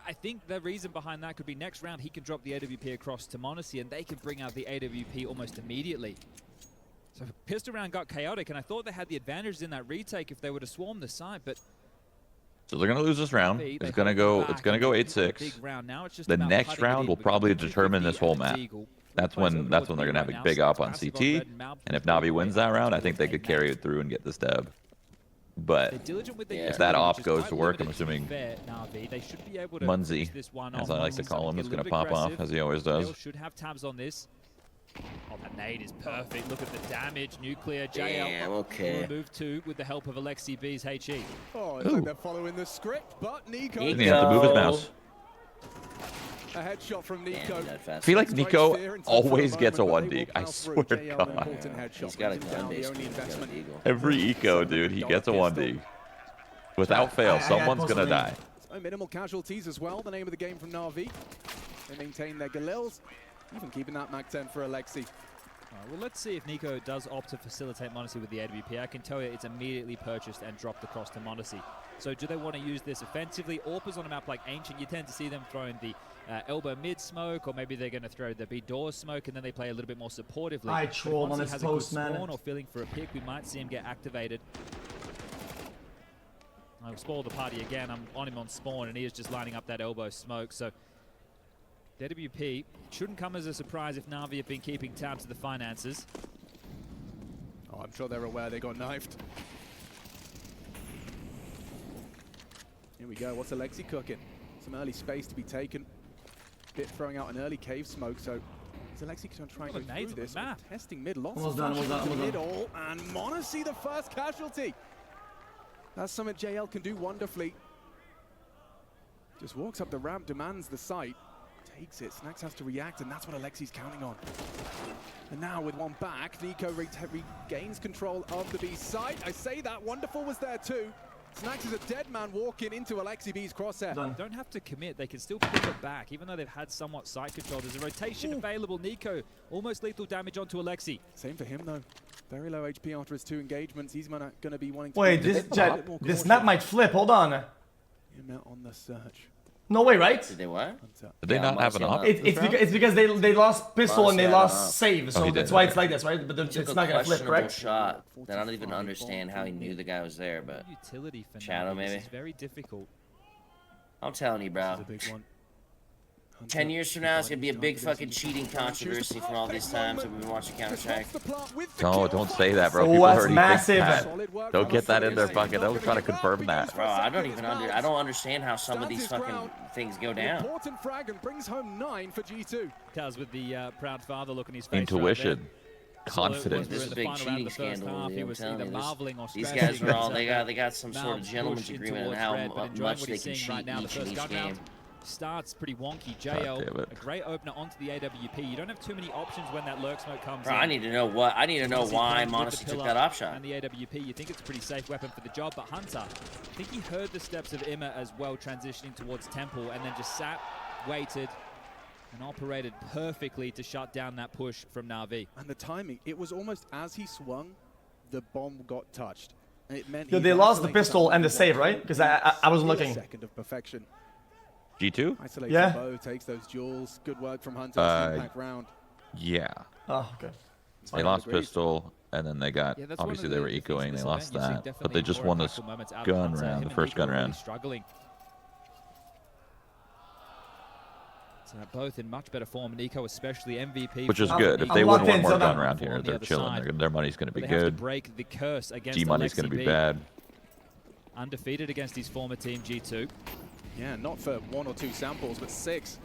I think the reason behind that could be next round he can drop the AWP across to Monacy, and they can bring out the AWP almost immediately. So pistol round got chaotic, and I thought they had the advantage in that retake if they were to swarm the site, but So they're gonna lose this round. It's gonna go 8-6. The next round will probably determine this whole map. That's when they're gonna have a big up on CT. And if Navi wins that round, I think they could carry it through and get this dub. But if that op goes to work, I'm assuming Munzie, as I like to call him, is gonna pop off as he always does. Should have tabs on this. Oh, that nade is perfect. Look at the damage. Nuclear JL. Damn, okay. Move 2 with the help of Alexi B's HE. Oh, it's like they're following the script, but Nico. He has to move his mouse. A headshot from Nico. I feel like Nico always gets a 1-dig. I swear to God. He's got a gun basically. Every eco, dude, he gets a 1-dig. Without fail, someone's gonna die. So minimal casualties as well, the name of the game from Na'Vi. They maintain their Galils, even keeping that Mac 10 for Alexi. Well, let's see if Nico does opt to facilitate Monacy with the AWP. I can tell you it's immediately purchased and dropped across to Monacy. So do they want to use this offensively? Orpa's on a map like Ancient, you tend to see them throwing the elbow mid smoke, or maybe they're going to throw the B door smoke, and then they play a little bit more supportively. I troll on this his post, man. Or feeling for a pick, we might see him get activated. I'll spoil the party again. I'm on him on spawn, and he is just lining up that elbow smoke. So the AWP shouldn't come as a surprise if Na'Vi have been keeping tabs of the finances. Oh, I'm sure they're aware they got knifed. Here we go. What's Alexi cooking? Some early space to be taken. Bit throwing out an early cave smoke, so is Alexi going to try and go through this? Testing mid, lots Almost of done. middle, and Monacy the first casualty. That's something JL can do wonderfully. Just walks up the ramp, demands the site, takes it. Snax has to react, and that's what Alexi's counting on. And now with one back, Nico regains control of the B site. I say that, Wonderful was there too. Snax is a dead man walking into Alexi B's crosshair. Don't have to commit, they can still pick it back, even though they've had somewhat side control. There's a rotation available. Nico, almost lethal damage onto Alexi. Same for him though. Very low HP after his 2 engagements. He's going to be wanting to... Wait, this map might flip. Hold on. On the search. No way, right? Did they what? Did they not have an op? It's because they lost pistol and they lost save, so that's why it's like this, right? But it's not gonna flip, correct? Shot. I don't even understand how he knew the guy was there, but utility for Shadow maybe. It's very difficult. I'm telling you, bro. 10 years from now, it's gonna be a big fucking cheating controversy from all these times that we've been watching Counter-Strike. No, don't say that, bro. Oh, People that's already massive. think that. Don't get that in their bucket. They'll try to confirm that. Bro, I don't understand how some of these fucking things go down. Important frag and brings home 9 for G2. Kaz with the proud father look on his face. Intuition. Confidence. This is a big cheating scandal. He was either marveling or these guys are all they got some sort of gentleman's agreement on how much they can cheat each in each game. Starts pretty wonky. JL, a great opener onto the AWP. You don't have too many options when that lurk smoke comes in. I need to know why Monacy took that op shot. And the AWP, you think it's a pretty safe weapon for the job, but Hunter, I think he heard the steps of Imma as well, transitioning towards Temple, and then just sat, waited, and operated perfectly to shut down that push from Na'Vi. And the timing, it was almost as he swung, the bomb got touched. And it meant They lost the pistol and the save, right? Because I wasn't looking. Second of perfection. G2? Yeah. Bow takes those jewels. Good work from Hunter. Impact round. Yeah. Oh, okay. They lost pistol, and then they got, obviously they were ecoing, they lost that. But they just won this gun round, the first gun round. Struggling. So both in much better form. Nico especially MVP. Which is good. If they win one more gun round here, they're chilling. Their money's going to be good. Break the curse against G money's going to be bad. Undefeated against his former team, G2. Yeah, not for 1 or 2 samples, but 6.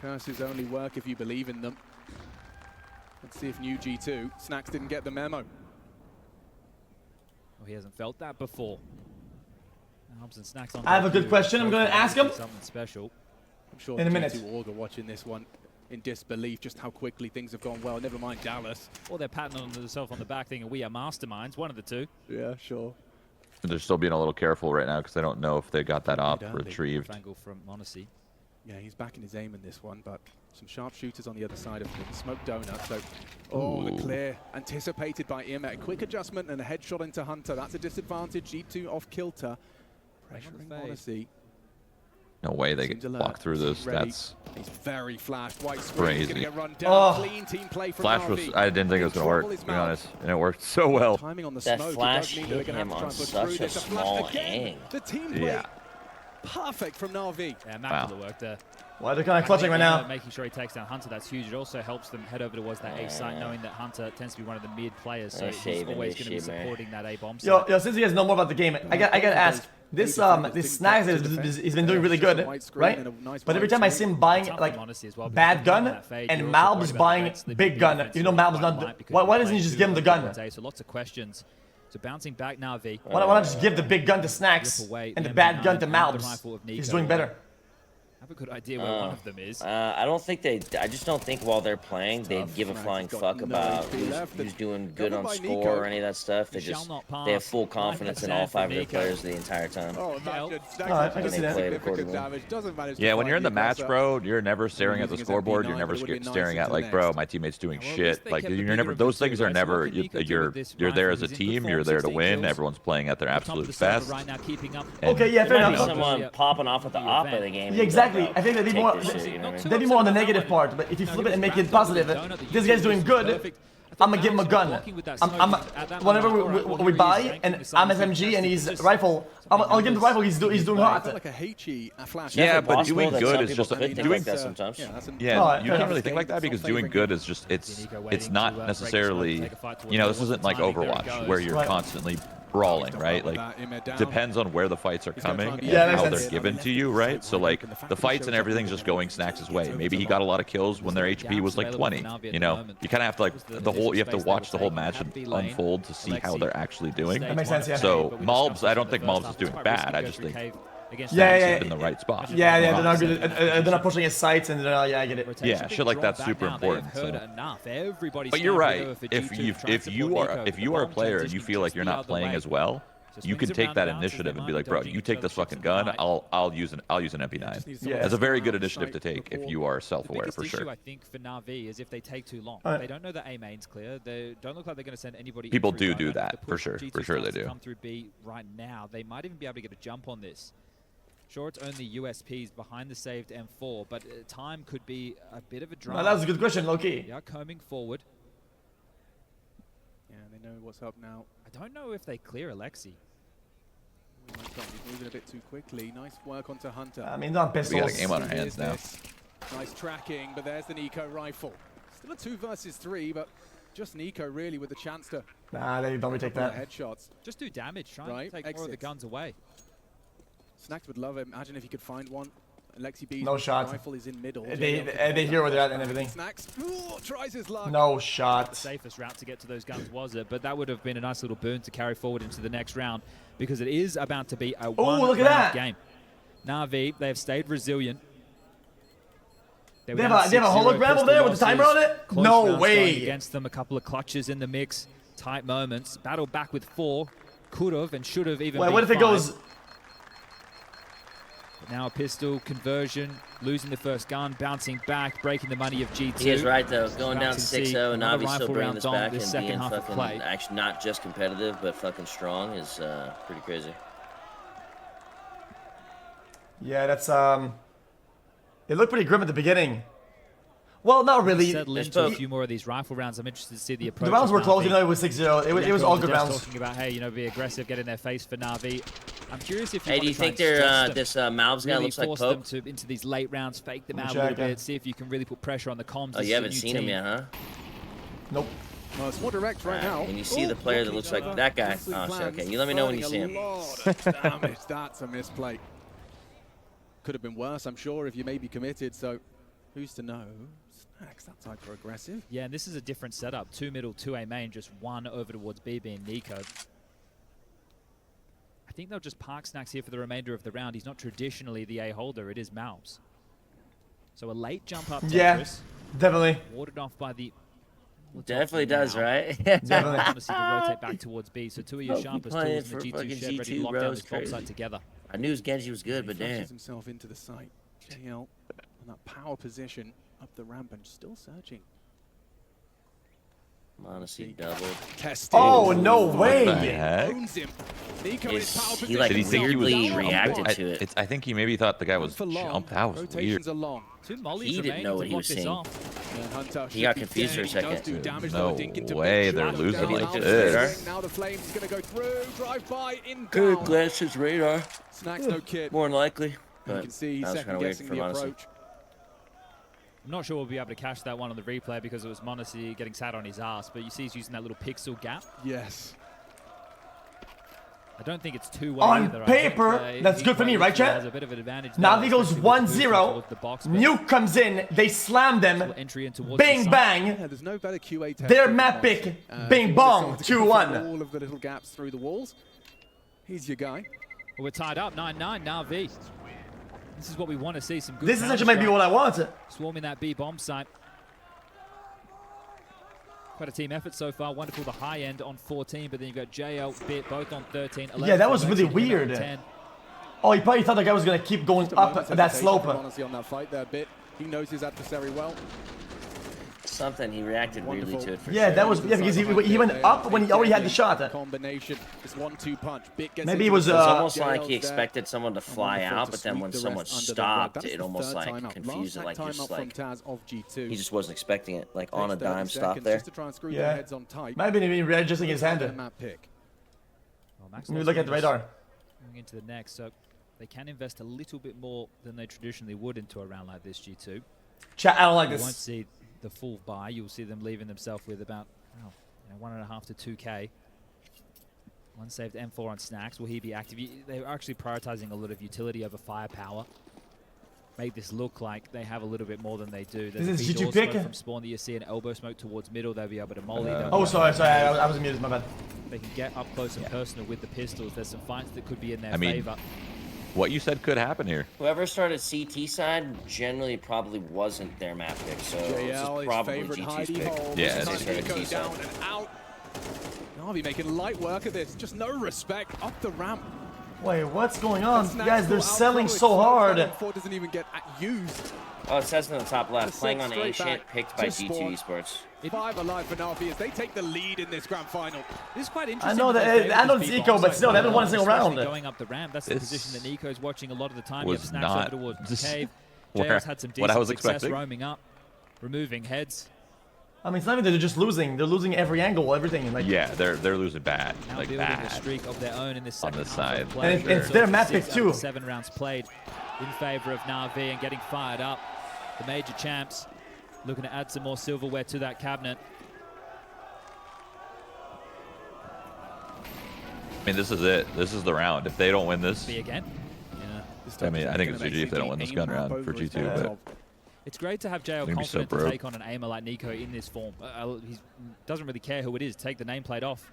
Curses only work if you believe in them. Let's see if new G2. Snacks didn't get the memo. Well, he hasn't felt that before. Knobs and Snacks on I have a good question. I'm going to ask him. Something special. I'm sure in a the minute. G2 Org are watching this one in disbelief, just how quickly things have gone well. Never mind Dallas. Or they're patting on themselves on the back thinking, we are masterminds. One of the two. Yeah, sure. They're still being a little careful right now because they don't know if they got that op retrieved. Angle from Monacy. Yeah, he's back in his aim in this one, but some sharpshooters on the other side of the smoke donut. So, oh, the clear anticipated by Imet. Quick adjustment and a headshot into Hunter. That's a disadvantage. G2 off kilter. Pressuring Monacy. No way they get walk through this. That's he's very flashed. White screen. He's gonna crazy. get run down. Clean team play from Flash Navi. was, I didn't think it was going to work, to be honest. And it worked so well. Timing on the That smoke, flash it does mean hit they're gonna him have to on try and push such through. a There's flash small again. angle. The team play perfect from Navi. Yeah, immaculate work there. Well, they're kind of clutching right now. Making sure he takes down Hunter, that's huge. It also helps them head over towards that A site, knowing that Hunter tends to be one of the mid players, so he's always going to be supporting that A bomb site. Yo, since you guys know more about the game, I gotta ask. This Snags he's been doing really good, right? But every time I see him buying like bad gun and Malb's buying big gun, you know Malb's not. Why doesn't he just give him the gun? So lots of questions. So bouncing back Navi. Why not just give the big gun to Snacks and the bad gun to Malbs? He's doing better. I have a good idea where one of them is. I don't think I just don't think while they're playing they'd give a flying fuck about who's doing good on score or any of that stuff. They have full confidence in all 5 of their players the entire time. I can see that. Yeah, when you're in the match, bro, you're never staring at the scoreboard. You're never staring at like, bro, my teammate's doing shit. Like you're never. Those things are never. You're there as a team. You're there to win. Everyone's playing at their absolute best. Okay, yeah, fair enough. Someone popping off at the op of the game. Yeah, exactly. I think they'd be more on the negative part, but if you flip it and make it positive, this guy's doing good. I'm gonna give him a gun. Whenever we buy and I'm SMG and he's rifle, I'll give him the rifle. He's doing hot. Yeah, but doing good is just doing. sometimes. Yeah, you can't really think like that because doing good is just it's not necessarily. You know, this isn't like Overwatch where you're constantly brawling, right? Like, depends on where the fights are coming and how they're given to you, right? So, like, the fights and everything's just going Snacks' way. Maybe he got a lot of kills when their HP was like 20. You know, you kind of have to like you have to watch the whole match unfold to see how they're actually doing. That makes sense, yeah. So Malbs, I don't think Malbs is doing bad. I just think yeah, in the right spot. Yeah, they're not good. They're not pushing his sights, and yeah, I get it. Yeah, shit like that's super important. So. But you're right. If you are a player and you feel like you're not playing as well, you can take that initiative and be like, bro, you take this fucking gun. I'll use an MP9. Yeah. That's a very good initiative to take if you are self-aware for sure. I think for Navi is if they take too long. They don't know the A main's clear. They don't look like they're going to send anybody. People do that for sure. For sure they do. Come through B right now. They might even be able to get a jump on this. Sure, it's only USPs behind the saved M4, but time could be a bit of a drama. No, that was a good question, Loki. They are combing forward. Yeah, they know what's up now. I don't know if they clear Alexi. He's moving a bit too quickly. Nice work onto Hunter. I mean, not pistols. We got a game on our hands now. Nice tracking, but there's the Nico rifle. Still a 2 versus 3, but just Nico really with the chance to. Nah, they don't retake that. Headshots. Just do damage. Try and take more of the guns away. Snacks would love it. Imagine if he could find one. Alexi B's rifle is in middle. They hear where they're at and everything. Snacks tries his luck. No shot. The safest route to get to those guns was it, but that would have been a nice little boon to carry forward into the next round because it is about to be a one-round game. Navi, they have stayed resilient. They have a hologram over there with the timer on it? No way. Against them, a couple of clutches in the mix, tight moments. Battle back with 4. Could have and should have even been what if it goes? Now a pistol conversion, losing the first gun, bouncing back, breaking the money of G2. He is right though, going down 6-0 and Navi still bringing this back and being being fucking actually not just competitive but fucking strong is pretty crazy. Yeah, that's it looked pretty grim at the beginning. Well, not really. Settle into a few more of these rifle rounds. I'm interested to see the approach. The rounds were close, even though it was 6-0. It was all good rounds. Talking about, hey, you know, be aggressive, get in their face for Navi. I'm curious if you do you think they're this Malbs guy looks like Pope? Them into these late rounds, fake them out a little bit, see if you can really put pressure on the comms. Oh, you haven't seen him yet, huh? Nope. Well, it's more direct right now. When you see the player that looks like that guy, oh, okay. You let me know when you see him. Damage, that's a misplay. Could have been worse, I'm sure, if you may be committed. So Who's to know? Snax, that's hyper aggressive. Yeah, and this is a different setup. 2 middle, 2 A main, just 1 over towards B being Nico. I think they'll just park Snax here for the remainder of the round. He's not traditionally the A holder, it is Malbs. So a late jump up Tetris. Yeah, definitely. Warded off by the... Definitely does, right? Definitely. Honestly, to rotate back towards B. So 2 of your sharpest tools in the G2 shed ready to lock down this top side together. I knew Genji was good, but damn. Himself into the site. JL on that power position up the ramp and still searching. Honestly, doubled. Oh, no way! What the heck? He like weirdly reacted to it. I think he maybe thought the guy was jumped. That was weird. He didn't know what he was seeing. He got confused for a second. No way, they're losing like this. Now the flame's gonna go through. Drive by in Could down. glance his radar. Snax no kit. More than likely. You But can see he's that was kind second of weird guessing for the Monacy. approach. I'm not sure we'll be able to catch that one on the replay because it was Monacy getting sat on his ass, but you see he's using that little pixel gap. Yes. I don't think it's two-way On either. paper, that's good for me, right, chat? Has a bit of an advantage Now there, he goes especially with the 1-0. movement towards the box, but Nuke comes in. They slam them. entry in towards the Bing side. bang. Yeah, there's no better QA test. Their map pick. Bing bong. 2-1. All of the little gaps through the walls. He's your guy. Well, we're tied up 9-9 now. V. This is what we want to see. Some good. This is actually might be what I want. Swarming that B bomb site. Quite a team effort so far. Wonderful the high end on 14, but then you've got JL, Bit, both on 13. 11 Yeah, that was really weird. 10. Oh, he probably thought the guy was gonna keep going up that slope. Honestly, on that fight there, Bit. He knows his adversary well. Something he reacted weirdly to it for Yeah, sure. that was because he went up when he already had the shot. Combination. This 1-2 punch. Bit gets Maybe it into was It's almost JL's like he there. expected someone to fly Wonderful out, to but then sweep when the someone rest under the rug. stopped, That is it the almost third like timeout. confused it, Last like timeout just from like Taz of G2. he just wasn't expecting it, like on a Takes 30 dime stop seconds there. just to try and screw their Yeah. heads on tight. Might have been even readjusting his hand. Their map pick. Well, Max Let me look at the radar. Moving into the next, so they can invest a little bit more than they traditionally would into a round like this, G2. Chat, I don't like You won't this. see the full buy. You'll see them leaving themselves with about 1.5 to 2K. One saved M4 on Snax. Will he be active? They're actually prioritizing a lot of utility over firepower. Make this look like they have a little bit more than they do. There's This is a G2 door pick? smoke from Spawn that you see an elbow smoke towards middle. They'll be able to molly. Oh, sorry. I was muted. My bad. They can get up close and personal with the pistols. There's some fights that could be in their I mean, favor. What you said could happen here. Whoever started CT side generally probably wasn't their map pick, so this JL is is probably favorite G2's hidey pick. hole. Yeah, This it time is. Started Nico T side. down and out. Navi making light work of this. Just no respect up the ramp. Wait, what's going on? Snax Guys, they're will selling outthrow it. so hard. Four doesn't even get used. Oh, it says in the top left, Just playing set on straight Ancient, back picked by to G2 Spawn. Esports. 5 alive for Navi as they take the lead in this grand final. This is quite I interesting. know that. I know it's eco, but still, they haven't won a single round. Going up the ramp, that's the This position that Nico's watching a lot of the time. You have was Snax not over towards just Cave. where- JL's had some what I decent was success expecting. roaming up, removing heads. I mean, it's not even that they're just losing. They're losing every angle, everything. Like, Yeah, they're losing bad, Now like building a bad. streak of their own in this On second this half side. of play. And it's So their map 6 pick out of too. 7 rounds played in favor of Na'Vi and getting fired up. The major champs looking to add some more silverware to that cabinet. I mean, this is it. This is the round. If they don't win this, B again. Yeah. I mean, I think it's GG if they don't win this gun round for G2. But It's great to have JL gonna be so confident to broke. take on an aimer like Nico in this form. He doesn't really care who it is. Take the nameplate off.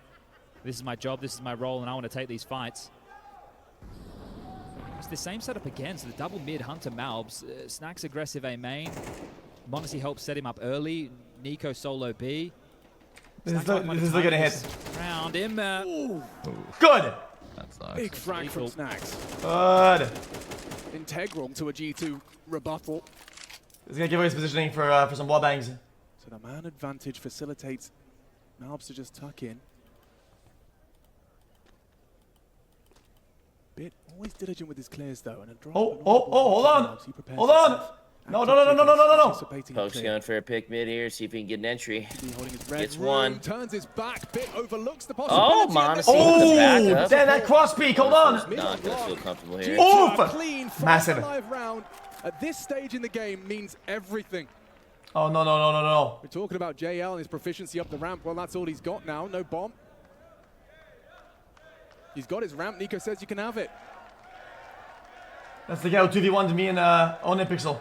This is my job, this is my role, and I want to take these fights. It's the same setup again, so the double mid Hunter Malbs. Snax aggressive A main. Monacy helps set him up early. Nico solo B. This is looking to hit. Round him. Good. that's nice. Big frag from Snax. Good. Integral to a G2 rebuttal. He's gonna give away his positioning for some wall bangs. So the man advantage facilitates Malbs to just tuck in. Bit always diligent with his clears though, and a drop. Oh, hold on. Hold on. No. Poke's going for a pick mid here, see if he can get an entry. Gets room, one. turns his back, Bit overlooks the Oh, possibility. Monacy with the Oh, backup. damn, that cross peek. Hold on. Not gonna feel comfortable here. Oof. Clean Massive. live round at this stage in the game means everything. Oh, no. We're talking about JL and his proficiency up the ramp. Well, that's all he's got now. No bomb. He's got his ramp. Nico says you can have it. That's the guy who 2v1'd me in on Pixel.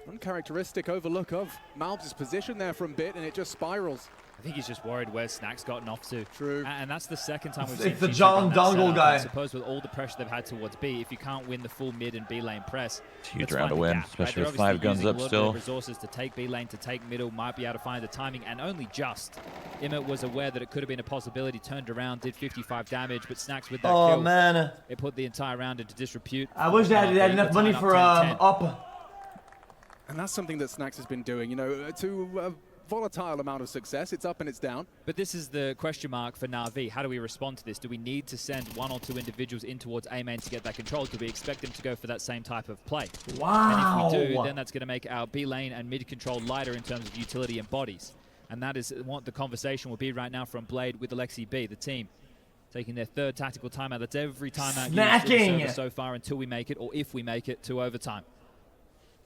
Uncharacteristic overlook of Malbs' position there from Bit, and it just spirals. I think he's just worried where Snack's gotten off to. True. And that's the second time we've seen It's the G2 John run that Dongle setup. guy. I suppose with all the pressure they've had towards B, if you can't win the full mid and B lane press, It's a huge let's round find to the win, gap, especially right? with They're 5 obviously guns using up a little still. bit of resources to take B lane, to take middle, might be able to find the timing, and only just. Immet was aware that it could have been a possibility, turned around, did 55 damage, but Snacks with that Oh, kill, man. it put the entire round into disrepute. I wish they had enough money for up. And that's something that Snacks has been doing, you know, to a volatile amount of success. It's up and it's down. But this is the question mark for Na'Vi. How do we respond to this? Do we need to send 1 or 2 individuals in towards A main to get that control? Do we expect them to go for that same type of play? Wow. And if we do, then that's going to make our B lane and mid control lighter in terms of utility and bodies. And that is what the conversation will be right now from Blade with Alexi B, the team. Taking their 3rd tactical timeout. That's every timeout used in the server so far until we make it, or if we make it, to overtime.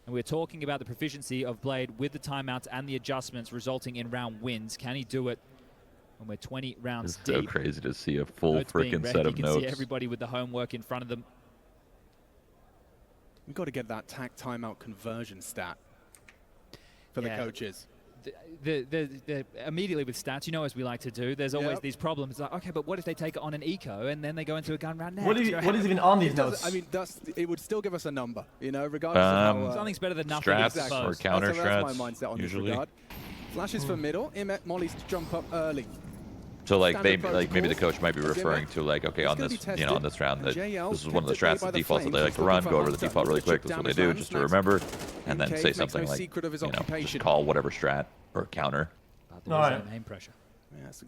And we're talking about the proficiency of Blade with the timeouts and the adjustments resulting in round wins. Can he do it when we're 20 rounds It's deep? so crazy to see a full Notes being freaking read. set of You can see notes. everybody with the homework in front of them. We've got to get that tac timeout conversion stat for the coaches. Immediately with stats, you know, as we like to do, there's always these problems. It's like, okay, but what if they take it on an eco and then they go into a gun round next? What is even on these notes? I mean, it would still give us a number, you know, regardless of how... Something's better than nothing. Strats or counter strats, that's my mindset on usually. this regard. Flashes for middle. Immet Molly's to jump up early. So like Standard maybe the coach might be referring to like, okay, on this on this round that this is one of the strats, the defaults that they like to run. Go over the default really quick. That's what they do, just to remember, and then say something like, just call whatever strat or counter. All right. Main pressure.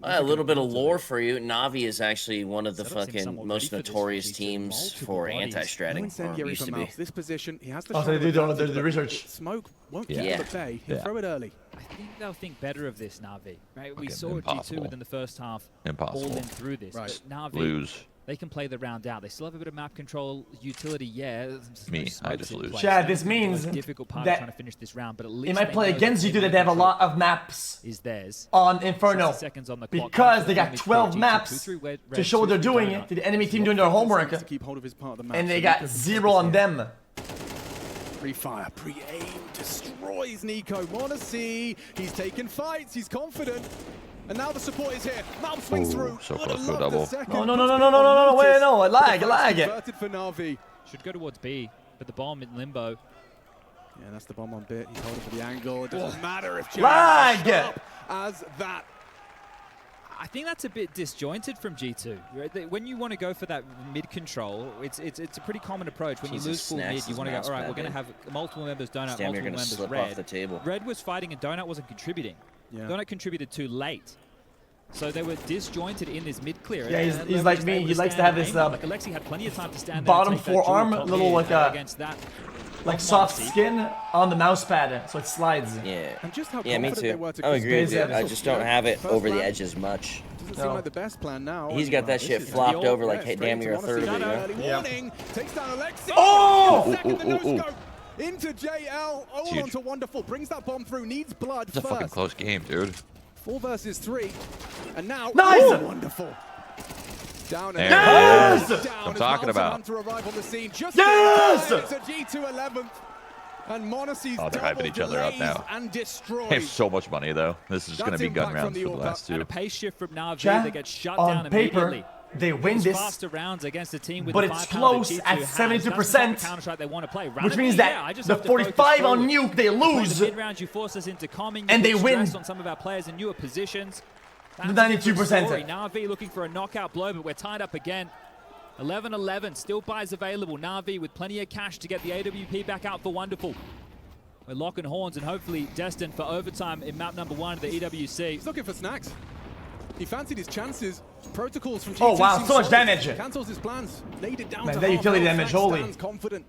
A little bit of lore for you. Navi is actually one of the fucking most notorious teams for anti-stratting. Or used to be. This position, he has the they do the research. Smoke won't Yeah. keep the bay. He'll throw it early. I think they'll think better of this, Navi. Right? We Okay, saw impossible. G2 within the first half Impossible. all in through this. Right. But Navi, Lose. they can play the round out. They still have a bit of map control utility, yeah. Me, I just lose. Chad, this means the most difficult part that of trying to finish this round, but at least it might they play know against that you that they have a lot of maps is theirs. on Inferno 60 seconds on the clock. because they got Only 12 G2 maps red to show what they're two, doing donut. to the enemy team doing their homework, To keep hold of his part of the map. and they So got Nico's 0 on them. Pre-fire, pre-aim, destroys Nico. Monacy, he's taking fights, he's confident. And now the support is here. Malb swings through. so Would close have to a loved double. second. No, wait, no, a lag. Converted for Na'Vi. Should go towards B, but the bomb in limbo. Yeah, that's the bomb on Bit. He's holding for the angle. It doesn't matter if Lag! as that. I think that's a bit disjointed from G2. Right? When you want to go for that mid control, it's a pretty common approach. When Jesus, you lose full Snacks mid, you is want to go, mouse all right, pad, we're going to man. have multiple members Donut, Damn, multiple you're gonna members slip Red. off the table. Red was fighting and Donut wasn't contributing. Yeah. Donut contributed too late. So they were disjointed in this mid clear. Yeah, and he's Leverage like was me. able He to likes to stand have this and aim. Like Alexi had plenty of time to stand bottom there and take that forearm, dual top little in like a- against that. Like soft skin on the mouse pad, so it slides. Yeah. And just how Yeah, me confident they too. were to I agree with you. control I just don't have it First over the round. edges much. Doesn't seem like the best plan now. He's and, got that this shit is flopped the over like straight damn into near a third of it, Monacy. you know? Early Yeah. warning. Takes down Alexi. Oh! Second, the Ooh, ooh, ooh, no-scope into JL. Oh, huge. onto Wonderful. Brings that bomb through. Needs blood It's a fucking first. close game, dude. 4 versus 3. And now, Nice! oh, Wonderful. Down and There it is. down I'm as talking Malbs about. and Hunter arrive on the scene. Just Yes! in time. It's a G2 11th. And Monacy's Oh, they're hyping each other up now. and destroys. They have so much money though. This is just gonna That's be gun impact from rounds the for the Orca. last And two. a pace shift from Na'Vi, Chat, they get shut on down paper, immediately. they win Those this, faster rounds against a team with but the it's firepower that close G2 at has. 72%, That's the Counter-Strike they want to play. which Randomly, means yeah, that I just the have to focus 45 on forward. nuke, they Play lose, the mid-rounds, you force us into calming, and you they put win. stress on some of our players in newer positions. That's 92%. a different story. Na'Vi looking for a knockout blow, but we're tied up again. 11-11, still buys available. Na'Vi with plenty of cash to get the AWP back out for Wonderful. We're locking horns and hopefully destined for overtime in map number 1 of the EWC. He's looking for snacks. He fancied his chances. Protocols from G2 Oh, wow, seem so much solid. damage. Cancels his plans. Laid it down Man, to that half utility health. damage, Snacks holy. stands confident.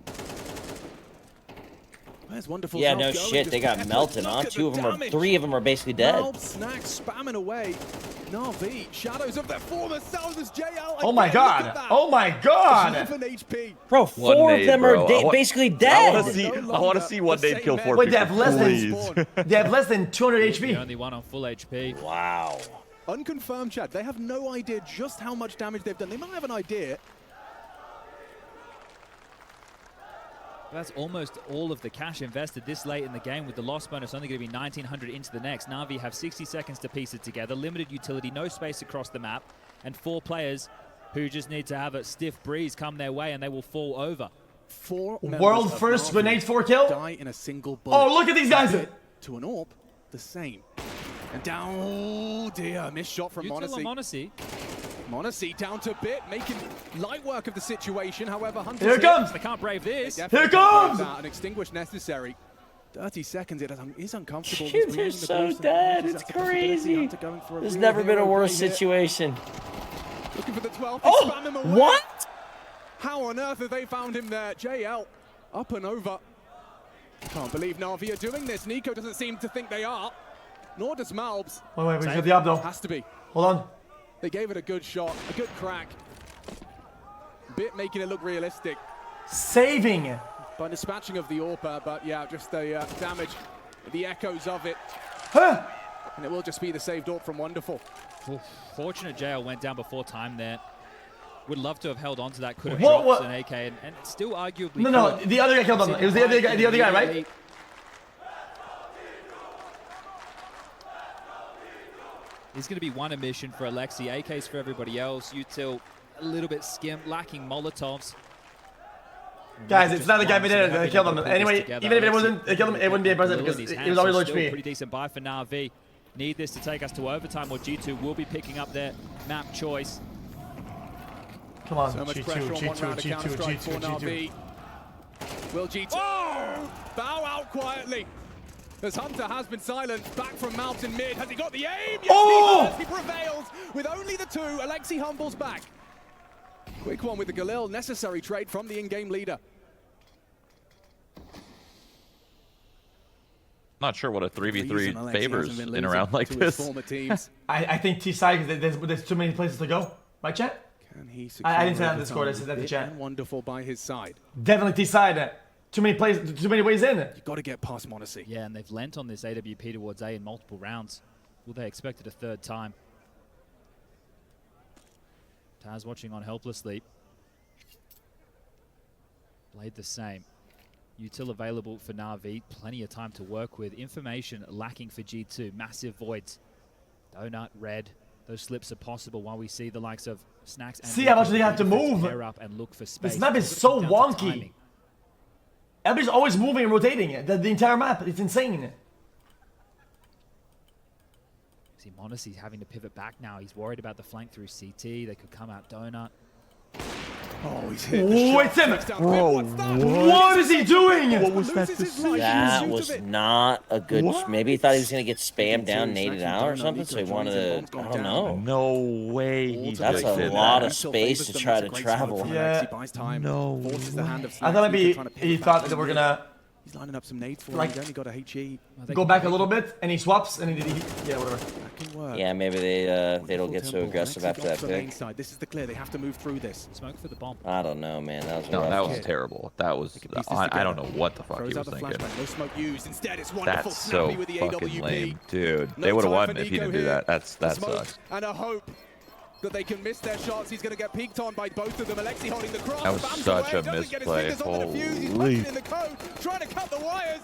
Where's Wonderful? Yeah, no shit. They got melted, huh? 3 of them are basically dead. Snacks spamming away. Na'Vi, shadows of their former selves as JL. Oh my again, look at god! that. Oh my god! 11 HP. Bro, 4 of nade, them bro. are basically dead. I want to see one nade kill 4 Wait, people, they have less please. than they have less than 200 The HP. only one on full HP. Wow. Unconfirmed, Chad. They have no idea just how much damage they've done. They might have an idea. That's almost all of the cash invested this late in the game, with the loss bonus only going to be 1900 into the next. Na'Vi have 60 seconds to piece it together, limited utility, no space across the map, and 4 players who just need to have a stiff breeze come their way and they will fall over. 4 world first grenade 4 kill. Die in a single bullet. Oh, look at these guys. To an AWP, the same. And down, oh dear, missed shot from Monacy. Monacy down to Bit, making light work of the situation. However, Hunter. Here it comes. They can't brave this. Here it comes. An extinguish necessary. 30 seconds, it is uncomfortable. They're so dead. It's crazy. There's never been a worse situation. Looking for the 12th. Oh, what? How on earth have they found him there? JL up and over. Can't believe Na'Vi are doing this. Nico doesn't seem to think they are. Nor does Malbs. Wait, we got the up though. Has to be. Hold on. They gave it a good shot, a good crack. Bit making it look realistic. Saving. By dispatching of the AWP, but yeah, just the damage, the echoes of it. Huh. And it will just be the saved AWP from Wonderful. Fortunate JL went down before time there. Would love to have held on to that. Could have dropped an AK and still arguably. No, the other guy killed him. It was the other guy, right? It's going to be one emission for Alexi, AKs for everybody else. Util a little bit skimp, lacking Molotovs. Guys, it's not the guy that killed him. Anyway, even if it wasn't, they killed him, it wouldn't be impressive because it was already low HP. Pretty decent buy for Na'Vi. Need this to take us to overtime, or G2 will be picking up their map choice. Come on, so much pressure on one round of Counter-Strike for Na'Vi. Will G2 bow out quietly? As Hunter has been silent, back from Mountain mid. Has he got the aim? Yes, he prevails with only the 2. Alexi humbles back. Quick one with the Galil, necessary trade from the in-game leader. Not sure what a 3v3 favors in a round like this. I think T-side, because there's too many places to go. Right, chat? I didn't say that in Discord, I said that in chat. Wonderful by his side. Definitely T-side. Too many places, too many ways in. You've got to get past Monacy. Yeah, and they've lent on this AWP towards A in multiple rounds. Will they expect it a third time? Taz watching on helplessly. Played the same. Util available for Na'Vi. Plenty of time to work with. Information lacking for G2. Massive voids. Donut, red. Those slips are possible while we see the likes of Snacks and... See how much they have to move. Up and look for space. This map is so wonky. Everybody's always moving and rotating it. The entire map. It's insane. See, Monacy's having to pivot back now. He's worried about the flank through CT. They could come out Donut. Oh, he's hit the shot. It's him! Bro, what is he doing? What was that decision? That was not a good... Maybe he thought he was going to get spammed down, naded out or something, so he wanted to... I don't know. No way. That's a lot of space to try to travel. Yeah. No. I thought maybe he thought that they were going to... He's lining up some nades for him. He's only got a HE. Go back a little bit, and he swaps, and yeah, whatever. Yeah, maybe they don't get so aggressive after that pick. This is the clear. They have to move through this. Smoke for the bomb. I don't know, man. That was that was terrible. That was... I don't know what the fuck he was thinking. No smoke used. Instead, it's Wonderful. That's so with the fucking AWP. lame. Dude, they would have won if he didn't do that. That sucks. And a hope that they can miss their shots. He's going to get peeked on by both of them. Alexi holding the cross. That was such a misplay. Holy. Trying to cut the wires.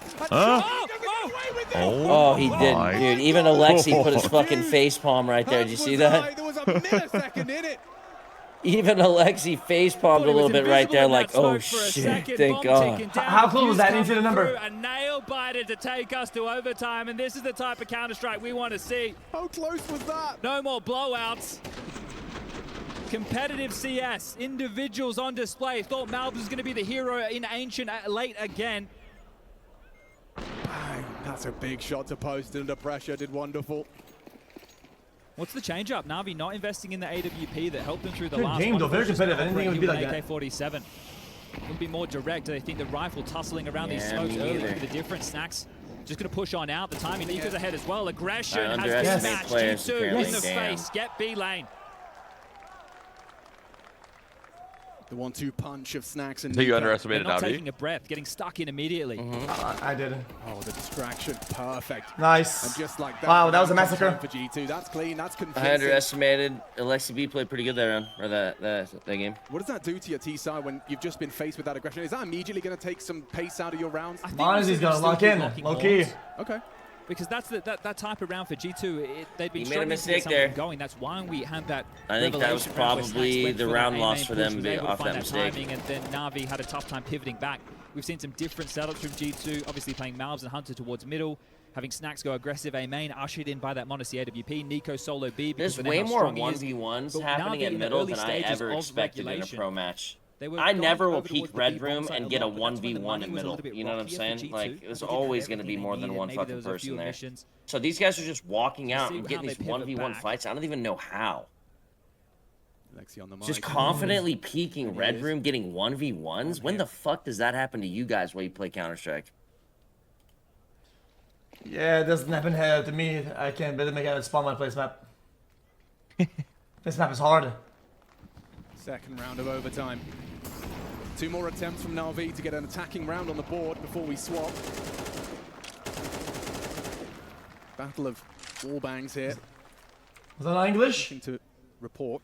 Oh, he didn't, dude. Even Alexi put his fucking face palm right there. Did you see that? There was a millisecond in it. Even Alexi face palmed a little bit right there, like, oh shit, thank God. How close was that into the number? A nail biter to take us to overtime, and this is the type of Counter-Strike we want to see. How close was that? No more blowouts. Competitive CS, individuals on display. Thought Malbs was going to be the hero in Ancient late again. Bang, that's a big shot to post under pressure. Did Wonderful. What's the change up? Na'Vi not investing in the AWP that helped them through the Good last game, one. though. Very competitive. I didn't think it would be like that. AK-47. Would be more direct. They think the rifle tussling around these smokes early could be the difference. Snacks just going to push on out. The timing Nico's ahead as well. Aggression has been matched. G2 in the face. Get B lane. The 1-2 punch of Snacks and So you Nico. underestimated Not Navi? taking a breath, getting stuck in immediately. I didn't. Oh, the distraction, perfect. Nice. And just like that, Wow, that was a round on massacre. for G2. That's clean, that's convincing. I underestimated. Alexi B played pretty good there, or that game. What does that do to your T-side when you've just been faced with that aggression? Is that immediately going to take some pace out of your rounds? Monazy's gonna lock in, low key. Okay. Because that's that type of round for G2. They've been He made a struggling to mistake get something there. going. That's why we had that. I think that was revelation round where probably Snacks went the for round that loss A-main for push, them was able to off find that mistake. timing, and then Na'Vi had a tough time pivoting back. We've seen some different setups from G2, obviously playing Malbs and Hunter towards middle, having Snacks go aggressive A main, ushered in by that Monacy AWP, Nico solo B. There's because they know way how more strong he is. 1v1s But happening Na'Vi at in the middle early than I stages ever of expected in a regulation, pro match. they were I going never will over peek towards the red B bomb room site and a get a lot, but that's when the 1v1 money in was a middle. little bit You know what I'm rockier for saying? G2. Like, They there's didn't have always going to be everything more they than needed. one Maybe fucking there was a person few there. omissions. So these guys are just walking out See and how getting they these pivot 1v1 back. fights. I don't even know how. Alexi on the Just mic. confidently peeking red is. room, getting 1v1s. When the fuck does that happen to you guys while you play Counter-Strike? Yeah, it doesn't happen here to me. I can't better make out a spawn my place map. This map is hard. Second round of overtime. 2 more attempts from Na'Vi to get an attacking round on the board before we swap. Battle of wall bangs here. Was that not English? Nothing to report.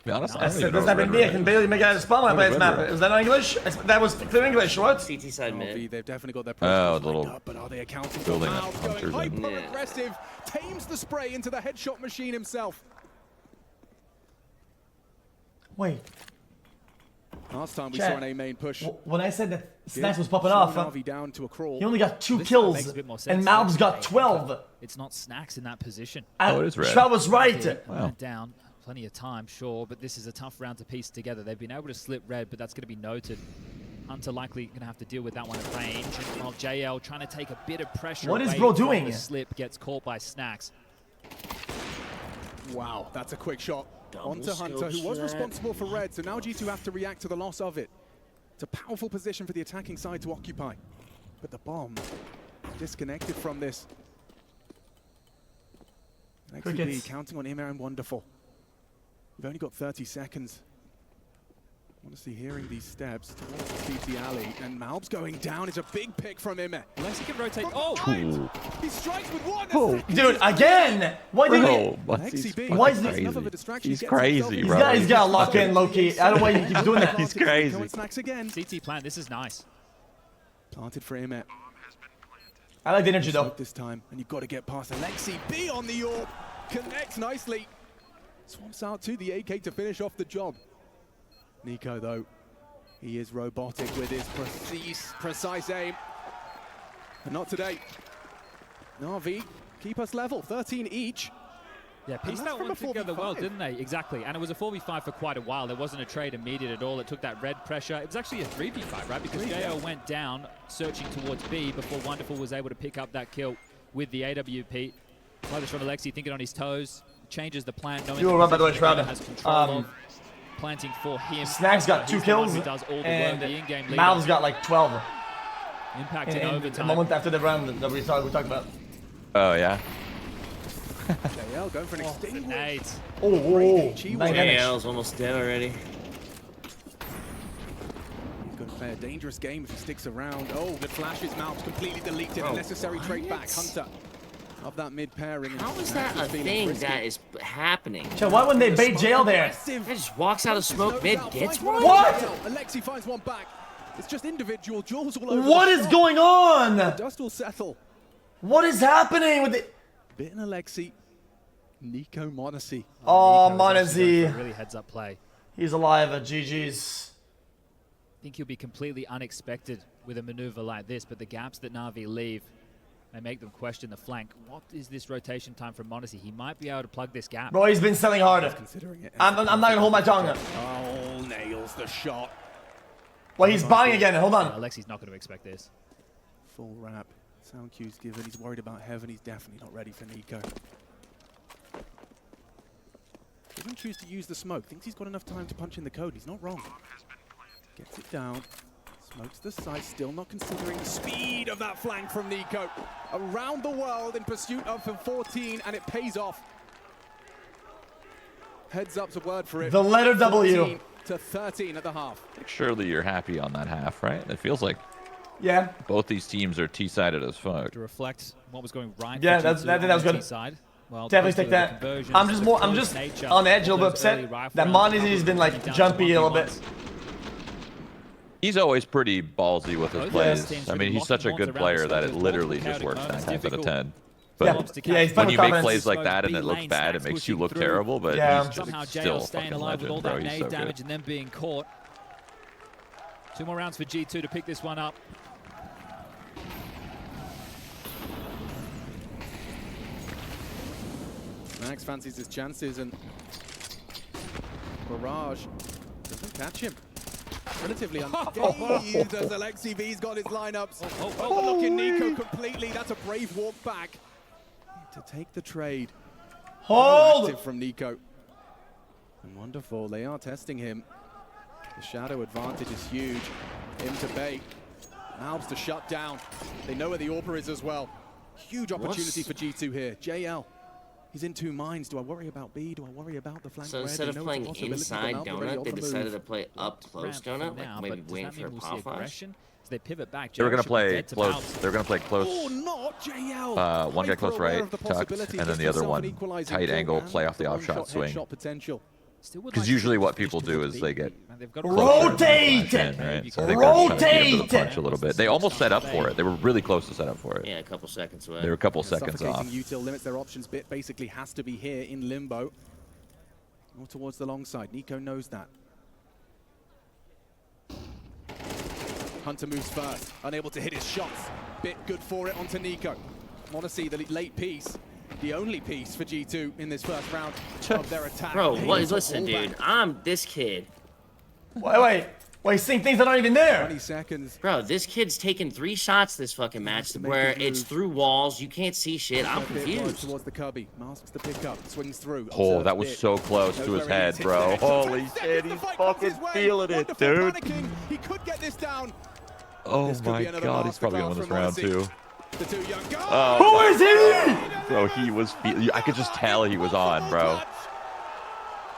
To be honest, I I don't said, even doesn't know happen to me. I can barely make out a spawn my What is place map. Red Room? Was that not English? That was clear English, what? CT side Na'Vi, mid. they've definitely got their Oh, protocols the little lined up, but are they accounting for building that Malbs Hunter's going in. hyper-aggressive, tames the spray into the headshot machine himself. Wait, Last time we Chat. saw an A main push. when I said that Snacks Did was popping slow off, Na'Vi down to a crawl. he only got 2 This kills, makes a bit more sense. and Malbs got 12. It's not Snacks in that position. Oh, it is red. Shroud was right. Wow. Down, plenty of time, sure, but this is a tough round to piece together. They've been able to slip red, but that's going to be noted. Hunter likely going to have to deal with that one at range. And while JL trying to take a bit of pressure What is away bro from doing? the slip, gets caught by Snacks. Wow, that's a quick shot. Double Onto Hunter, who scope was shot. responsible for red, so now G2 have to react to the loss of it. It's a powerful position for the attacking side to occupy. But the bomb disconnected from this. XCB Crickets. counting on Imer and Wonderful. We've only got 30 seconds. Honestly, hearing these steps towards the CT alley, and Malbs going down is a big pick from Imer. Lexi can rotate. From Oh! behind, he strikes with one. Oh. Dude, again! Why did Bro, he? what's he's XCB, fucking Why is he- enough of a crazy. distraction, He's gets himself crazy, in bro. These guys gotta lock in low key. I don't know why he keeps doing that. He's crazy. Going Snacks again. CT plant, this is nice. Planted for Imer. I like the energy though. Smoke this time, and you've got to get past Alexi B on the orb. Connects nicely. Swamps out to the AK to finish off the job. Nico, though, he is robotic with his precise aim. But not today. Na'Vi, keep us level, 13 each. Yeah, pieced that's that from one a together well, 4v5. didn't they? Exactly. And it was a 4v5 for quite a while. There wasn't a trade immediate at all. It took that red pressure. It was actually a 3v5, right? Because JO went down, searching towards B before Wonderful was able to pick up that kill with the AWP. Play this from Alexi, thinking on his toes. Changes the plan, knowing You were the right, by the way, position Shroud. has control of. Planting for him. Snacks got 2 He's the one kills, who does all the and work, the in-game leader. Malbs got like 12. Impact in In the overtime. moment after the round that we talked about. Oh, yeah. JL going for an extended Eight. Oh, Great oh, HE nice work. damage. JL's almost dead already. He's going to play a dangerous game if he sticks around. Oh, the flashes, Malbs completely deleted. Unnecessary trade back. Hunter of that mid pairing. and How is Snacks that a feeling thing risky. that is happening? So why wouldn't they bait jail there? He just walks out of smoke mid, gets one? What? Alexi finds one back. It's just individual duels all over. What the is shop. going on? Dust will settle. What is happening with it? Bitten Alexi. Nico Monacy. Oh, Nico is actually going for Monazy. a really heads-up play. He's alive at GG's. I think he'll be completely unexpected with a maneuver like this, but the gaps that Na'Vi leave may make them question the flank. What is this rotation time from Monacy? He might be able to plug this gap. Bro, he's been selling hard. Considering it. I'm not gonna hold my tongue. Oh, nails the shot. Well, he's buying again. Hold on. Alexi's not going to expect this. Full wrap. Sound cues given. He's worried about Heaven. He's definitely not ready for Nico. Doesn't choose to use the smoke. Thinks he's got enough time to punch in the code. He's not wrong. Gets it down. Smokes the side. Still not considering the speed of that flank from Nico. Around the world in pursuit of 14, and it pays off. Heads up's a word for it. The letter W. 14 to 13 at the half. Surely you're happy on that half, right? It feels like both these teams are T-sided as fuck. To reflect what was going right. Yeah, that was good. Side. Well, definitely take that. I'm just on edge, a little bit upset that Monty's been like jumpy a little bit. He's always pretty ballsy with his plays. I mean, he's such a good player that it literally just works 9 times out of 10. But when you make plays like that and it looks bad, it makes you look terrible, but he's just still a fucking legend, bro. He's so good. And then being caught. 2 more rounds for G2 to pick this one up. Max fancies his chances, and Barrage doesn't catch him. Relatively unscathed as Alexi V's got his lineups. Overlooking Nico completely. That's a brave walk back to take the trade. Hold! From Nico. And wonderful, they are testing him. The shadow advantage is huge. Him to bait. Alps to shut down. They know where the AWPer is as well. Huge opportunity for G2 here. JL. He's in 2 minds. Do I worry about B? Do I worry about the flank? So instead of playing inside Donut, they decided to play up close Donut, like maybe waiting for a pop flash. They pivot back. They were gonna play close. They were gonna play close. Oh, not JL. One guy close right, tucked, and then the other one tight angle, play off the offshot swing. Because usually what people do is they get rotate, right? So they kind of try to give them the punch a little bit. They almost set up for it. They were really close to set up for it. Yeah, a couple seconds away. They were a couple seconds off. Util limits their options. Bit basically has to be here in limbo. More towards the long side. Nico knows that. Hunter moves first, unable to hit his shots. Bit good for it onto Nico. Want to see the late piece. The only piece for G2 in this first round of their attack. Bro, listen, dude. I'm this kid. Wait, seeing things that aren't even there. 20 seconds. Bro, this kid's taken 3 shots this fucking match where it's through walls. You can't see shit. I'm confused. Towards the cubby. Masks the pickup. Swings through. Oh, that was so close to his head, bro. Holy shit, he's fucking feeling it, dude. He could get this down. Oh my god, he's probably going this round too. The 2 young guys. Oh, who is he? Bro, he was. I could just tell he was on, bro.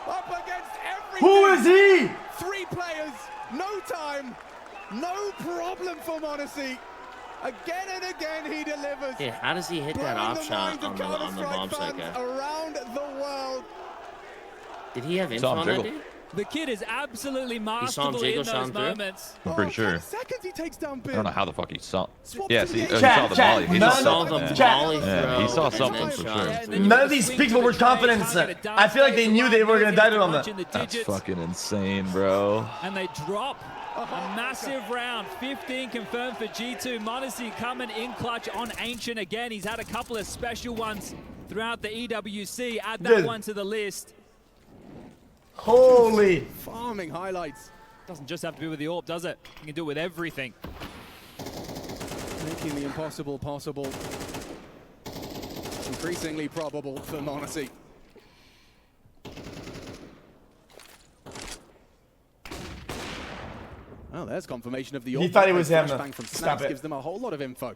Up against everything. Who is he? 3 players, no time, no problem for Monacy. Again and again he delivers. Yeah, how does he hit that off shot on the bomb site guy? Around the world. Did he have info on that dude? The kid is absolutely masterful in those moments. I'm pretty sure. Seconds he takes down I don't know how the fuck he saw. Yeah, see, he saw the molly. He saw the volley throw. Yeah, he saw something for sure. None of these speaks with confidence. I feel like they knew they were gonna die to him. That's fucking insane, bro. And they drop a massive round. 15 confirmed for G2. Monacy coming in clutch on Ancient again. He's had a couple of special ones throughout the EWC. Add that one to the list. Holy farming highlights. Doesn't just have to be with the AWP, does it? You can do it with everything. Making the impossible possible. Increasingly probable for Monacy. Oh, there's confirmation of the AWP. He thought it was him. Flashbang from Snaps gives them a whole lot of info.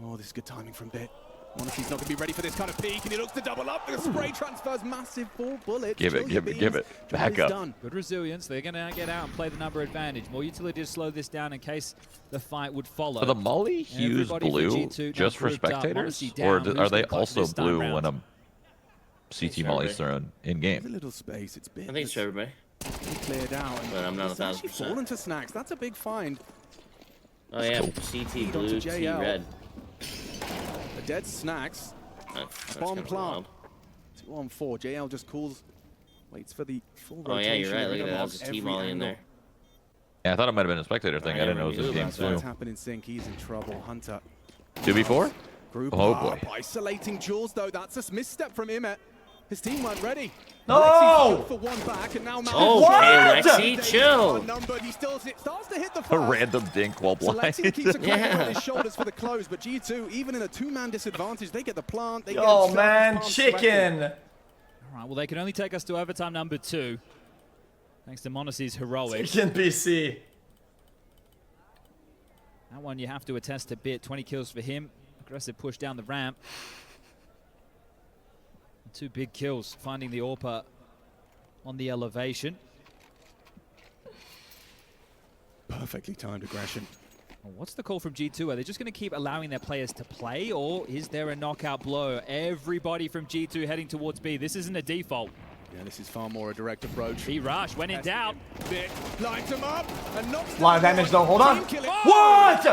Oh, this is good timing from Bit. Monacy's not going to be ready for this kind of peak, and he looks to double up. The spray transfers massive 4 bullets. Give it. Back up. Good resilience. They're going to get out and play the number advantage. More utility to slow this down in case the fight would follow. For the molly, he used blue just for spectators, or are they also blue when a CT molly's thrown in game? A little space. It's been. I think it's everybody. Cleared out, but I'm not 1,000%. Fallen to Snacks. That's a big find. Oh yeah, CT blue, T red. A dead Snacks. Bomb plant. 2-on-4. JL just calls, waits for the full rotation. Oh yeah, you're right. Look at that. That was a T-molly in there. Yeah, I thought it might have been a spectator thing. I didn't know it was a game too. What's happened in sync? He's in trouble. Hunter. 2v4? Group oh boy. Isolating Jules though. That's a misstep from Imet. His team weren't ready. No! For one back, and now okay, Lexi, chill. He still starts to hit the a random dink while blind. So Lexi keeps a credit on his shoulders for the close, but G2, even in a 2-man disadvantage, they get the plant. They oh man, chicken! All right, well they can only take us to overtime number 2, thanks to Monacy's heroics. Chicken PC. That one you have to attest to Bit. 20 kills for him. Aggressive push down the ramp. 2 big kills, finding the AWPer on the elevation. Perfectly timed aggression. What's the call from G2? Are they just going to keep allowing their players to play, or is there a knockout blow? Everybody from G2 heading towards B. This isn't a default. Yeah, this is far more a direct approach. B rush, when in doubt. Lines him up and knocks A lot of damage though, hold on. What?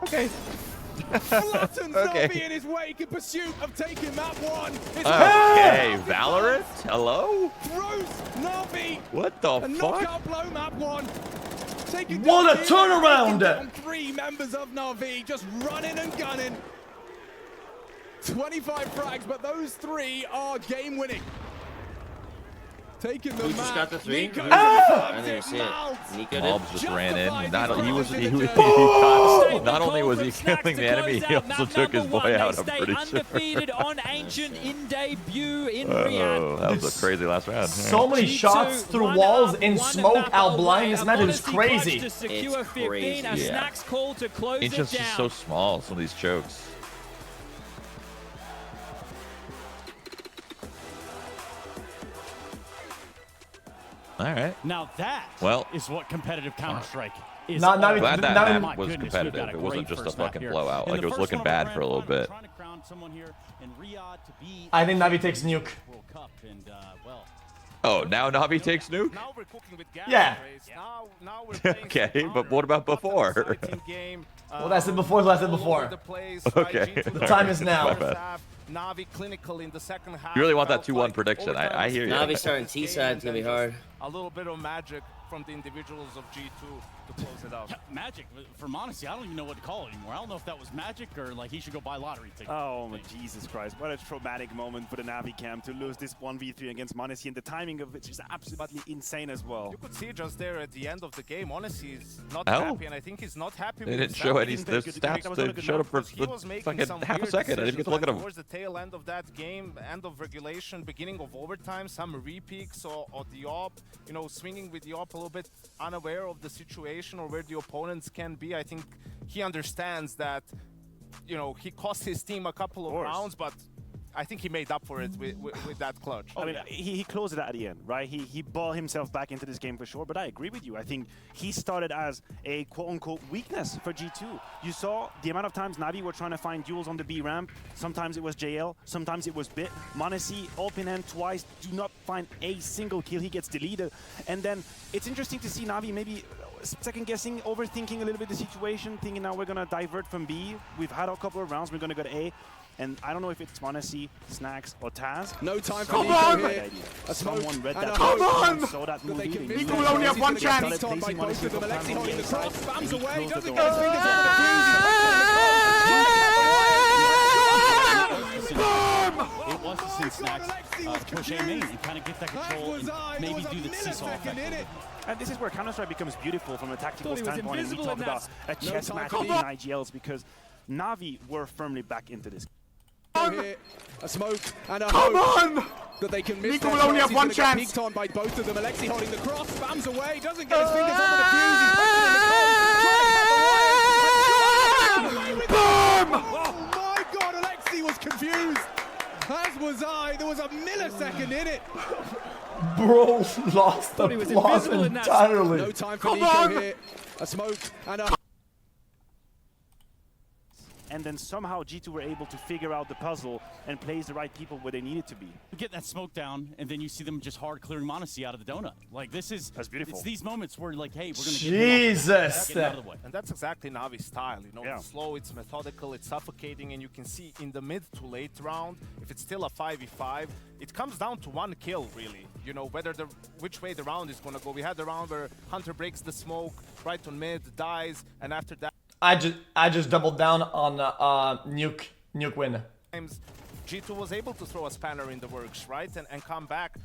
Okay. Flattens Navi in his wake in pursuit of taking map 1. Okay, Valorant? Hello? Throws Navi. What the a fuck? knockout blow map 1. What a turnaround! Down 3 members of Navi just running and gunning. 25 frags, but those 3 are game winning. Taking the Who just got the 3? Ah! I didn't see it. Nico Mobs did. just ran in. Not only was he killing the enemy, he also took his boy out, I'm pretty sure. Undefeated on Ancient in debut in Oh, Riyadh. that was a crazy last round. So many shots through walls in smoke out blind. This match is crazy. It's crazy. A Snacks call to close it Ancient's down. just so small, some of these chokes. All right. Now that is what competitive Counter-Strike is. Not Glad that Now- map was competitive. It wasn't just a fucking blowout. Like, it was looking bad for a little bit. I think Navi takes nuke. Oh, now Navi takes nuke? Now we're cooking with gas. Yeah. Now we're playing Okay, but what about before? What I said before is what I said before. Okay. The time is now. My bad. Navi clinical in the second half. You really want that 2-1 prediction. I hear you. Navi starting T side, it's gonna be hard. A little bit of magic from the individuals of G2 to close it out. Magic, for Monacy, I don't even know what to call it anymore. I don't know if that was magic or like he should go buy lottery tickets. Oh my Jesus Christ, what a traumatic moment for the Navi camp to lose this 1v3 against Monacy, and the timing of it is absolutely insane as well. You could see just there at the end of the game, honestly, is not Oh. happy, and I think he's not happy They with didn't his show stats. any stats. They showed up for fucking half a second. I didn't get to look at them. Towards the tail end of that game, end of regulation, beginning of overtime, some re-peaks or the op, you know, swinging with the op a little bit, unaware of the situation or where the opponents can be. I think he understands that, you know, he cost his team a couple of rounds, but I think he made up for it with that clutch. I mean, he closed it at the end, right? He bought himself back into this game for sure, but I agree with you. I think he started as a quote-unquote weakness for G2. You saw the amount of times Navi were trying to find duels on the B ramp. Sometimes it was JL, sometimes it was Bit. Monacy, open end twice, do not find a single kill. He gets deleted. And then it's interesting to see Navi maybe second-guessing, overthinking a little bit the situation, thinking now we're going to divert from B. We've had a couple of rounds, we're going to go to A. And I don't know if it's Monacy, Snacks, or Taz. No time for Someone Nico had here. that idea. A smoke Someone read and that. a hope. Come on! Saw that move leading. Nico will only have one chance. By both of them, Alexi holding the cross, spams away, doesn't door. get his fingers on the It was to see Snacks push A main and kind of get that control and maybe do the seesaw effect. And this is where Counter-Strike becomes beautiful from a tactical Thought he was standpoint. And we invisible talk in about that. a chess match in IGLs because Navi were firmly back into this. Here, a smoke and a hope that they can miss. Nico will only have one chance. Peeked on by both of them. Alexi holding the cross, spams away, doesn't get his fingers on the fuse. He's back in the cold. Oh my God, Alexi was confused. As was I. There was a millisecond in it. Bro lost the plot entirely. No time for Nico here. A smoke and a. And then somehow G2 were able to figure out the puzzle and place the right people where they needed to be. You get that smoke down, and then you see them just hard clearing Monacy out of the donut. Like, this is... That's beautiful. It's these moments where, like, hey, we're going to Jesus! get out of the way. And that's exactly Navi's style, you know, Yeah. it's slow, it's methodical, it's suffocating, and you can see in the mid to late round, if it's still a 5v5, it comes down to one kill, really. You know, which way the round is gonna go. We had the round where Hunter breaks the smoke, right on mid, dies, and after that... I just doubled down on nuke win. G2 was able to throw a spanner in the works, right? And come back.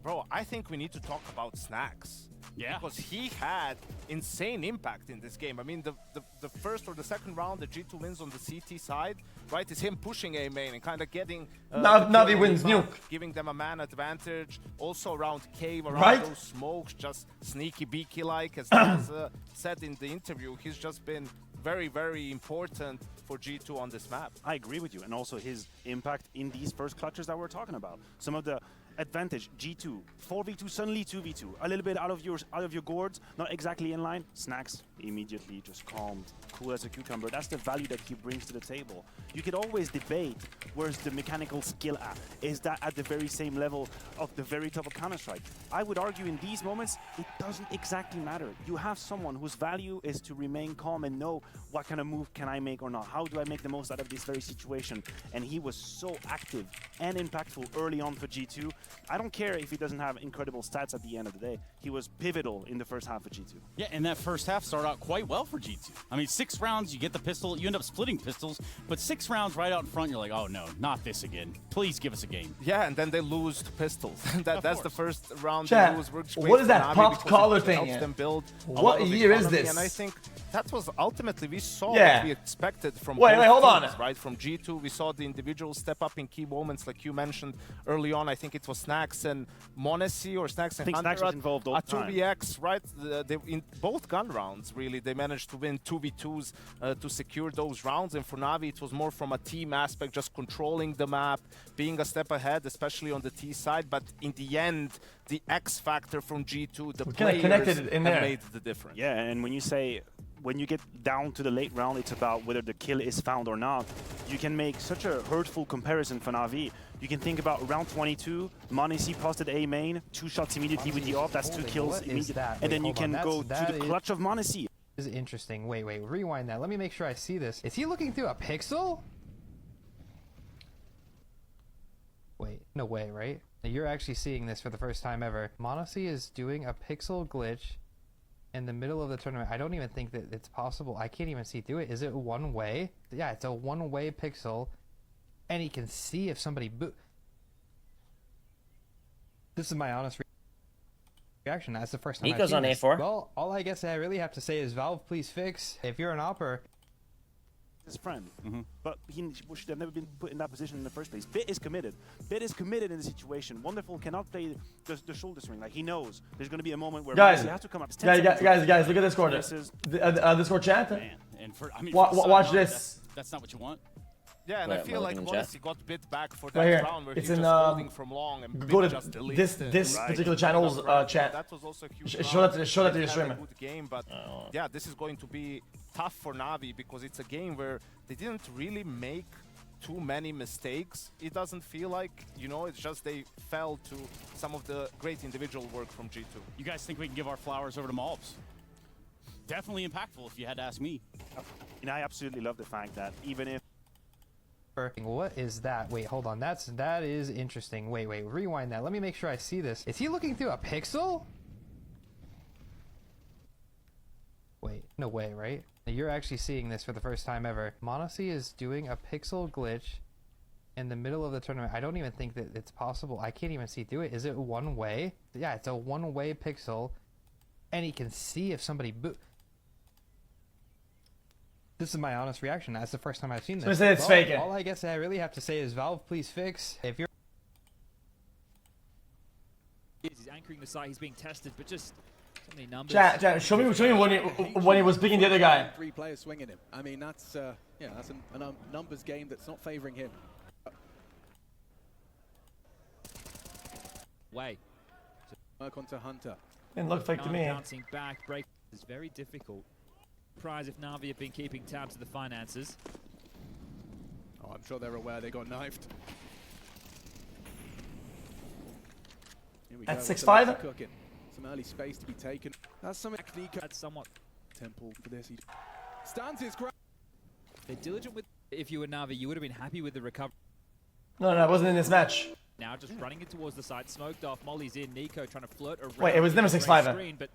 Bro, I think we need to talk about Snacks. Yeah. Because he had insane impact in this game. I mean, the first or the second round that G2 wins on the CT side, right, is him pushing A main and kind of getting... Navi wins nuke. Giving them a man advantage. Also around cave, around Right. those smokes, just sneaky beaky-like. As Taz said in the interview, he's just been very, very important for G2 on this map. I agree with you. And also his impact in these first clutches that we're talking about. Some of the advantage, G2, 4v2, suddenly 2v2, a little bit out of your gourds, not exactly in line. Snax immediately just calmed, cool as a cucumber. That's the value that he brings to the table. You could always debate where's the mechanical skill at. Is that at the very same level of the very top of Counter-Strike? I would argue in these moments, it doesn't exactly matter. You have someone whose value is to remain calm and know what kind of move can I make or not. How do I make the most out of this very situation? And he was so active and impactful early on for G2. I don't care if he doesn't have incredible stats at the end of the day. He was pivotal in the first half of G2. Yeah, and that first half started out quite well for G2. I mean, 6 rounds, you get the pistol, you end up splitting pistols, but 6 rounds right out in front, you're like, oh no, not this again. Please give us a game. Yeah, and then they lose to pistols. That's the first round Chat, they lose. what is that popped collar thing? Helps them build What year is this? And I think that was ultimately we saw Yeah. what we expected from Wait, hold on. teams, right? From G2, we saw the individuals step up in key moments, like you mentioned early on. I think it was Snax and Monacy or Snax and I think Hunter Snax was involved all at the time. 2vx, right? They, in both gun rounds, really, they managed to win 2v2s to secure those rounds. And for Na'Vi, it was more from a team aspect, just controlling the map, being a step ahead, especially on the T side. But in the end, the X factor from G2, the players connected in there. have made the difference. Yeah, and when you say, when you get down to the late round, it's about whether the kill is found or not. You can make such a hurtful comparison for Na'Vi. You can think about round 22, Monacy posted A main, 2 shots immediately with the off, that's 2 kills immediately. And then you can go to the clutch of Monacy. This is interesting. Wait, rewind that. Let me make sure I see this. Is he looking through a pixel? Wait, no way, right? You're actually seeing this for the first time ever. Monacy is doing a pixel glitch in the middle of the tournament. I don't even think that it's possible. I can't even see through it. Is it one way? Yeah, it's a one-way pixel. And he can see if somebody This is my honest reaction. That's the first time Nico's I've seen on this. A4. Well, all I guess I really have to say is Valve, please fix. If you're an opper, his friend, but he should have never been put in that position in the first place. Bit is committed. Bit is committed in the situation. Wonderful cannot play the shoulder swing. Like, he knows there's going to be a moment where he has to come up. Guys, look at Discord. Discord chat. Man, and for, I mean, watch this. That's not what you want. Yeah, and I feel like Monacy got bit back for that Right here. round where It's he was in, just holding from long and go Bit to just deleted this particular channel's chat. That was also a huge Show that to your They streamer. had a good game, but yeah, this is going to be tough for Na'Vi because it's a game where they didn't really make too many mistakes. It doesn't feel like, you know, it's just they fell to some of the great individual work from G2. You guys think we can give our flowers over to Malbs? Definitely impactful if you had to ask me. And I absolutely love the fact that even if what is that? Wait, hold on. That is interesting. Wait, rewind that. Let me make sure I see this. Is he looking through a pixel? Wait, no way, right? You're actually seeing this for the first time ever. Monacy is doing a pixel glitch in the middle of the tournament. I don't even think that it's possible. I can't even see through it. Is it one way? Yeah, it's a one-way pixel. And he can see if somebody This is my honest reaction. That's the first time I've seen this. So say it's fake. All I guess I really have to say is Valve, please fix. If you're He's anchoring the site. He's being tested, but just so many numbers. Chat, show me when he was picking the other guy. 3 players swinging him. I mean, that's that's a numbers game that's not favoring him. Way. Work onto Hunter. Didn't look fake to me. Bouncing back, break is very difficult. Surprised if Na'Vi have been keeping tabs of the finances. Oh, I'm sure they're aware they got knifed. At 6'5"? Some early space to be taken. That's some actually. That's somewhat Temple for this. He stands his ground. They're diligent with. If you were Na'Vi, you would have been happy with the recovery. No, it wasn't in this match. Now just running it towards the side, smoked off. Molly's in. Nico trying to flirt around. Wait, it was never 6'5". Screen, but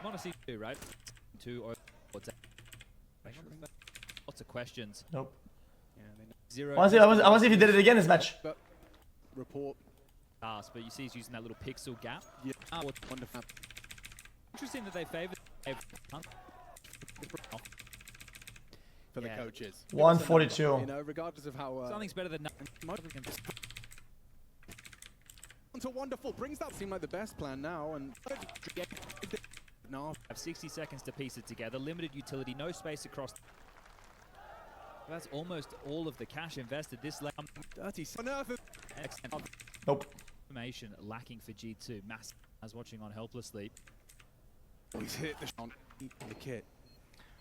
Monacy 2, right? 2 or what's that? Lots of questions. Nope. Yeah, zero. I want to see if he did it again this match. Report. But you see he's using that little pixel gap. Yeah. Wonderful. Interesting that they favored for the coaches. 142. You know, regardless of how something's better than nothing. Onto Wonderful brings that seem like the best plan now, and now have 60 seconds to piece it together. Limited utility, no space across. That's almost all of the cash invested this lane. Dirty on earth. Nope. Information lacking for G2. Mass as watching on helplessly. He's hit the shot in the kit.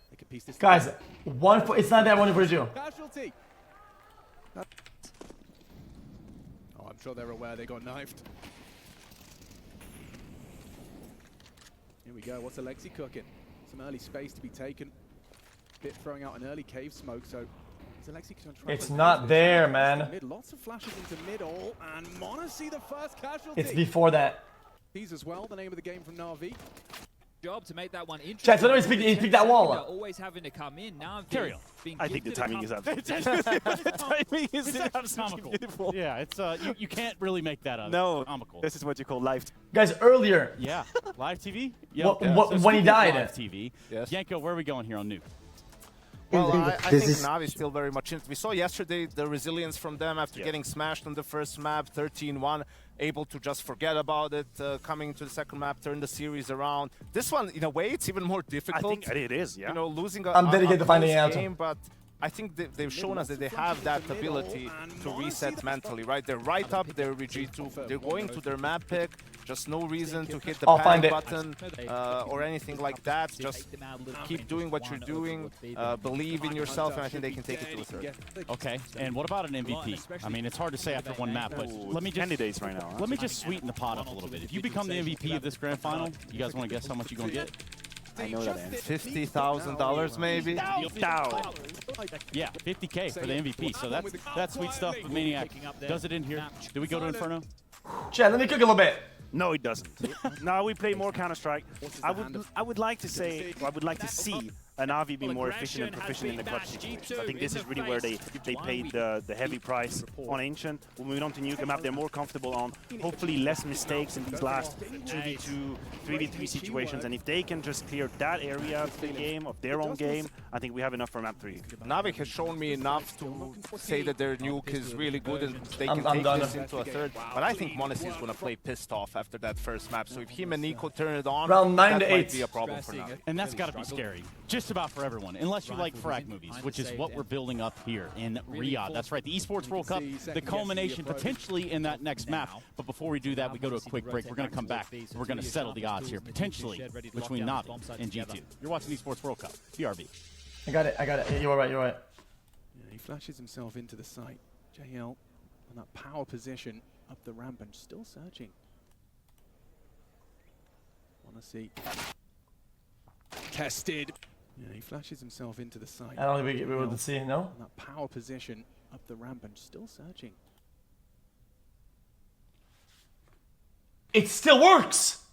They could piece this. Guys, it's not that 142. Casualty. Oh, I'm sure they're aware they got knifed. Here we go. What's Alexi cooking? Some early space to be taken. Bit throwing out an early cave smoke, so is Alexi going to try? It's not there, man. Mid, lots of flashes into middle, and Monacy the first casualty. It's before that. He's as well, the name of the game from Na'Vi. Job to make that one interesting. Chat, so he picked that wall. Always having to come in. Now I think the timing is absolutely the timing is absolutely beautiful. Yeah, it's you can't really make that up. No, comical. this is what you call live. Guys, earlier. Yeah, live TV. Yeah. When he died. Live TV. Yes. Yanko, where are we going here on Nuke? Well, I think Na'Vi is still very much in it. We saw yesterday the resilience from them after getting smashed on the first map, 13-1, able to just forget about it, coming to the second map, turn the series around. This one, in a way, it's even more difficult. I think it is, yeah. You know, losing I'm dedicated to finding out. game, but I think they've shown us that they have that ability to reset mentally, right? They're right up there with G2. They're going to their map pick. Just no reason to hit the panic button or anything like that. Just keep doing what you're doing. Believe in yourself, and I think they can take it to a third. Okay, and what about an MVP? I mean, it's hard to say after one map, but let me just candidates right now. Let me just sweeten the pot up a little bit. If you become the MVP of this grand final, you guys want to guess how much you're going to get? I know that answer. $50,000 maybe? Yeah, 50K for the MVP. So that's sweet stuff. The Maniac does it in here. Do we go to Inferno? Chat, let me cook a little bit. No, it doesn't. No, we play more Counter-Strike. I would like to say, or I would like to see a Na'Vi be more efficient and proficient in the clutch situations. I think this is really where they paid the heavy price on Ancient. We're moving on to Nuke map. They're more comfortable on hopefully less mistakes in these last 2v2, 3v3 situations. And if they can just clear that area of the game, of their own game, I think we have enough for map 3. Na'Vi has shown me enough to say that their Nuke is really good and they can take this into a third. But I think Monacy is going to play pissed off after that first map. So if him and Nico turn it on, round 9 that to 8 might be a problem for Na'Vi. And that's got to be scary. Just about for everyone, unless you like frag movies, which is what we're building up here in Riyadh. That's right, the Esports World Cup, the culmination potentially in that next map. But before we do that, we go to a quick break. We're going to come back. We're going to settle the odds here, potentially between Na'Vi and G2. You're watching Esports World Cup, BRB. I got it. Yeah, you're right. Yeah, he flashes himself into the site. JL on that power position up the ramp and still searching. Wanna see. Tested. Yeah, he flashes himself into the site. I don't think we will see, no? On that power position up the ramp and still searching. It still works!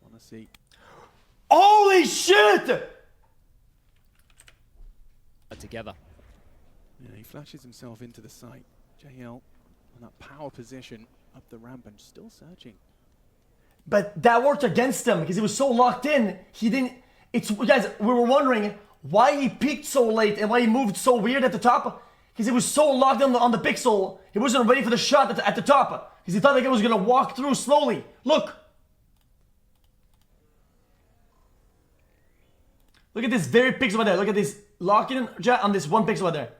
Wanna see. Holy shit! Together. Yeah, he flashes himself into the site. JL on that power position up the ramp and still searching. But that worked against him because he was so locked in. He didn't. Guys, we were wondering why he peaked so late and why he moved so weird at the top. Because he was so locked in on the pixel. He wasn't ready for the shot at the top. Because he thought the guy was going to walk through slowly. Look. Look at this very pixel over there. Look at this locking in on this one pixel over there.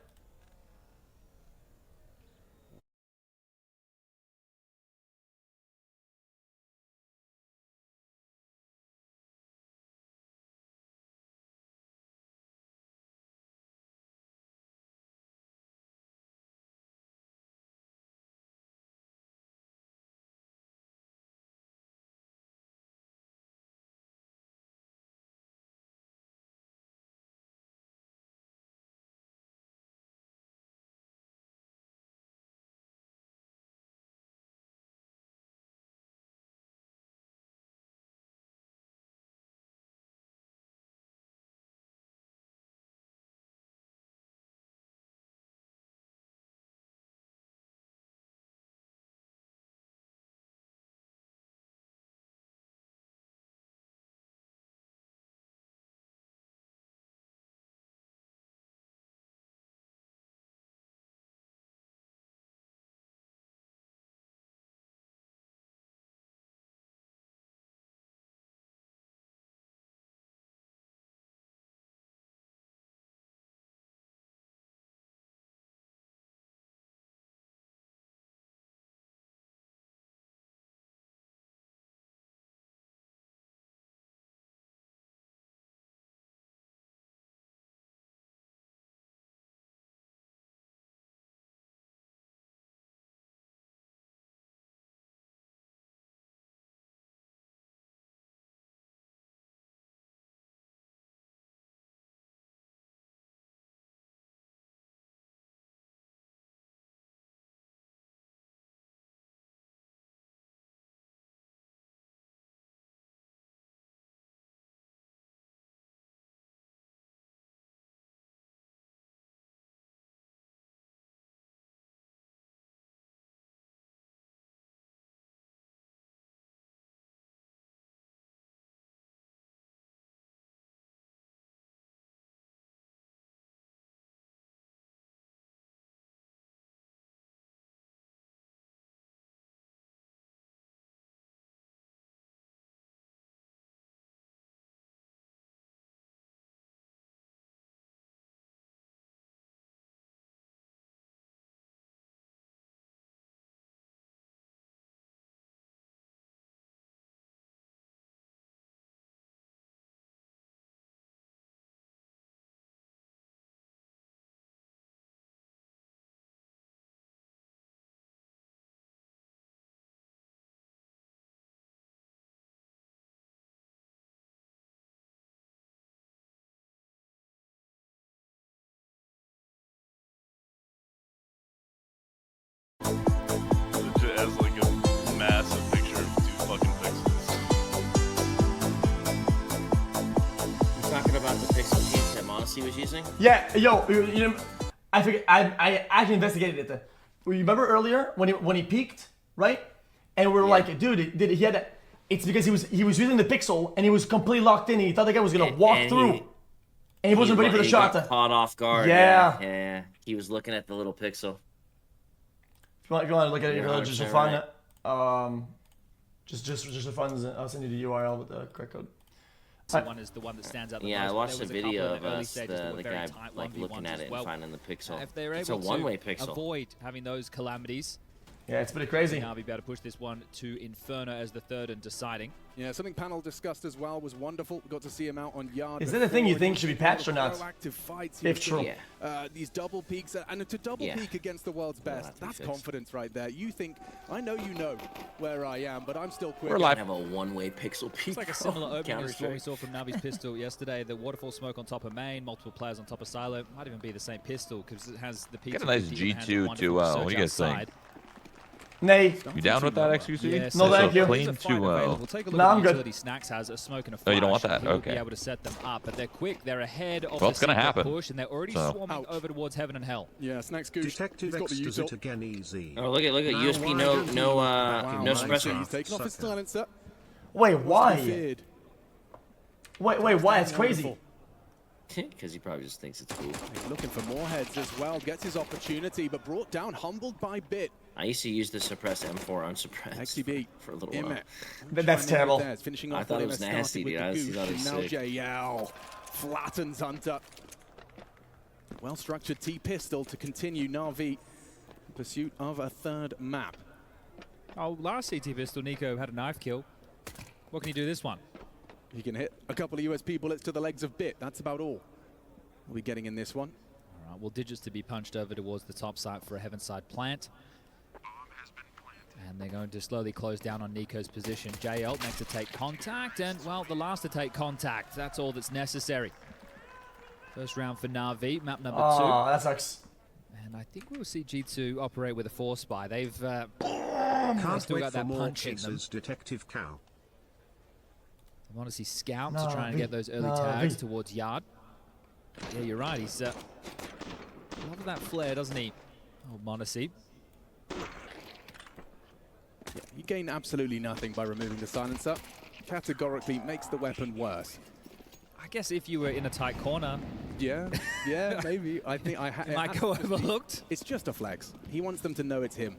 he was using? Yeah, yo, you know, I forget. I actually investigated it. Remember earlier when he peaked, right? And we were like, dude, did he had? It's because he was using the pixel and he was completely locked in. He thought the guy was gonna walk through, and he wasn't ready for the shot. Got caught off guard. Yeah. Yeah. He was looking at the little pixel. If you want to look at it, just for fun, right. just for fun, I'll send you the URL with the correct code. One is the one that stands out the Yeah, most. I watched a There was video couple of early us, stages that were the very guy tight like 1v1s looking at as it well. and finding the pixel. If they're It's a able one-way to pixel. avoid having those calamities, yeah, it's pretty crazy. now be able to push this one to Inferno as the third and deciding. Yeah, something panel discussed as well was wonderful. We got to see him out on yard. Is that a thing you think should be patched or not? Proactive fights. If true. Yeah. These double peaks, and to double peak against the world's best, that's confidence right there. You think, I know you know where I am, but I'm still quick. We're live. Have a one-way pixel peek. It's like a similar opening as what we Counter-Strike. saw from Navi's pistol yesterday. The waterfall smoke on top of main, multiple players on top of silo. Might even be the same pistol because it has the peak. Get a nice G2 to, what do you guys think? Nay. You down with that, XQC? Yeah, No, thank you. Clean 2-0. We'll take a look No, at I'm the good. utility Snacks has a smoke and a flash. Oh, you don't want that? He will Okay. be able to set them up, but they're quick. They're ahead of Well, the it's gonna secret happen. push, and they're already So. swarming over towards heaven and hell. Yeah, Snacks Goose. Detective He's got X the does util. it again easy. Oh, look at USP. No suppressor. He's taken off his silencer. Wait, why? Feared. Wait, why? It's crazy. Because he probably just thinks it's cool. He's looking for more heads as well. Gets his opportunity, but brought down, humbled by Bit. I used to use the suppress M4 unsuppressed XCB. for a little while. That's terrible. Finishing I off thought it with was MS nasty, started dude. I with thought the it was Goose, and now sick. JL flattens Hunter. Well-structured T-pistol to continue Na'Vi in pursuit of a third map. Oh, last CT pistol, Nico had a knife kill. What can he do this one? He can hit a couple of USP bullets to the legs of Bit. That's about all we'll be getting in this one. All right, well, digits to be punched over towards the top site for a heaven side plant. And they're going to slowly close down on Nico's position. JL next to take contact, and, well, the last to take contact. That's all that's necessary. First round for Na'Vi, map number 2. Oh, that sucks. And I think we'll see G2 operate with a 4-spy. They've Can't still wait got for that more punch in them. cases, Detective Cow. I want to see scouts to try and get those early tags towards yard. Yeah, you're right. He's loves that flare, doesn't he? Oh, Monacy. Yeah, you gain absolutely nothing by removing the silencer. Categorically makes the weapon worse. I guess if you were in a tight corner, yeah, maybe. I think it might go overlooked. It's just a flex. He wants them to know it's him.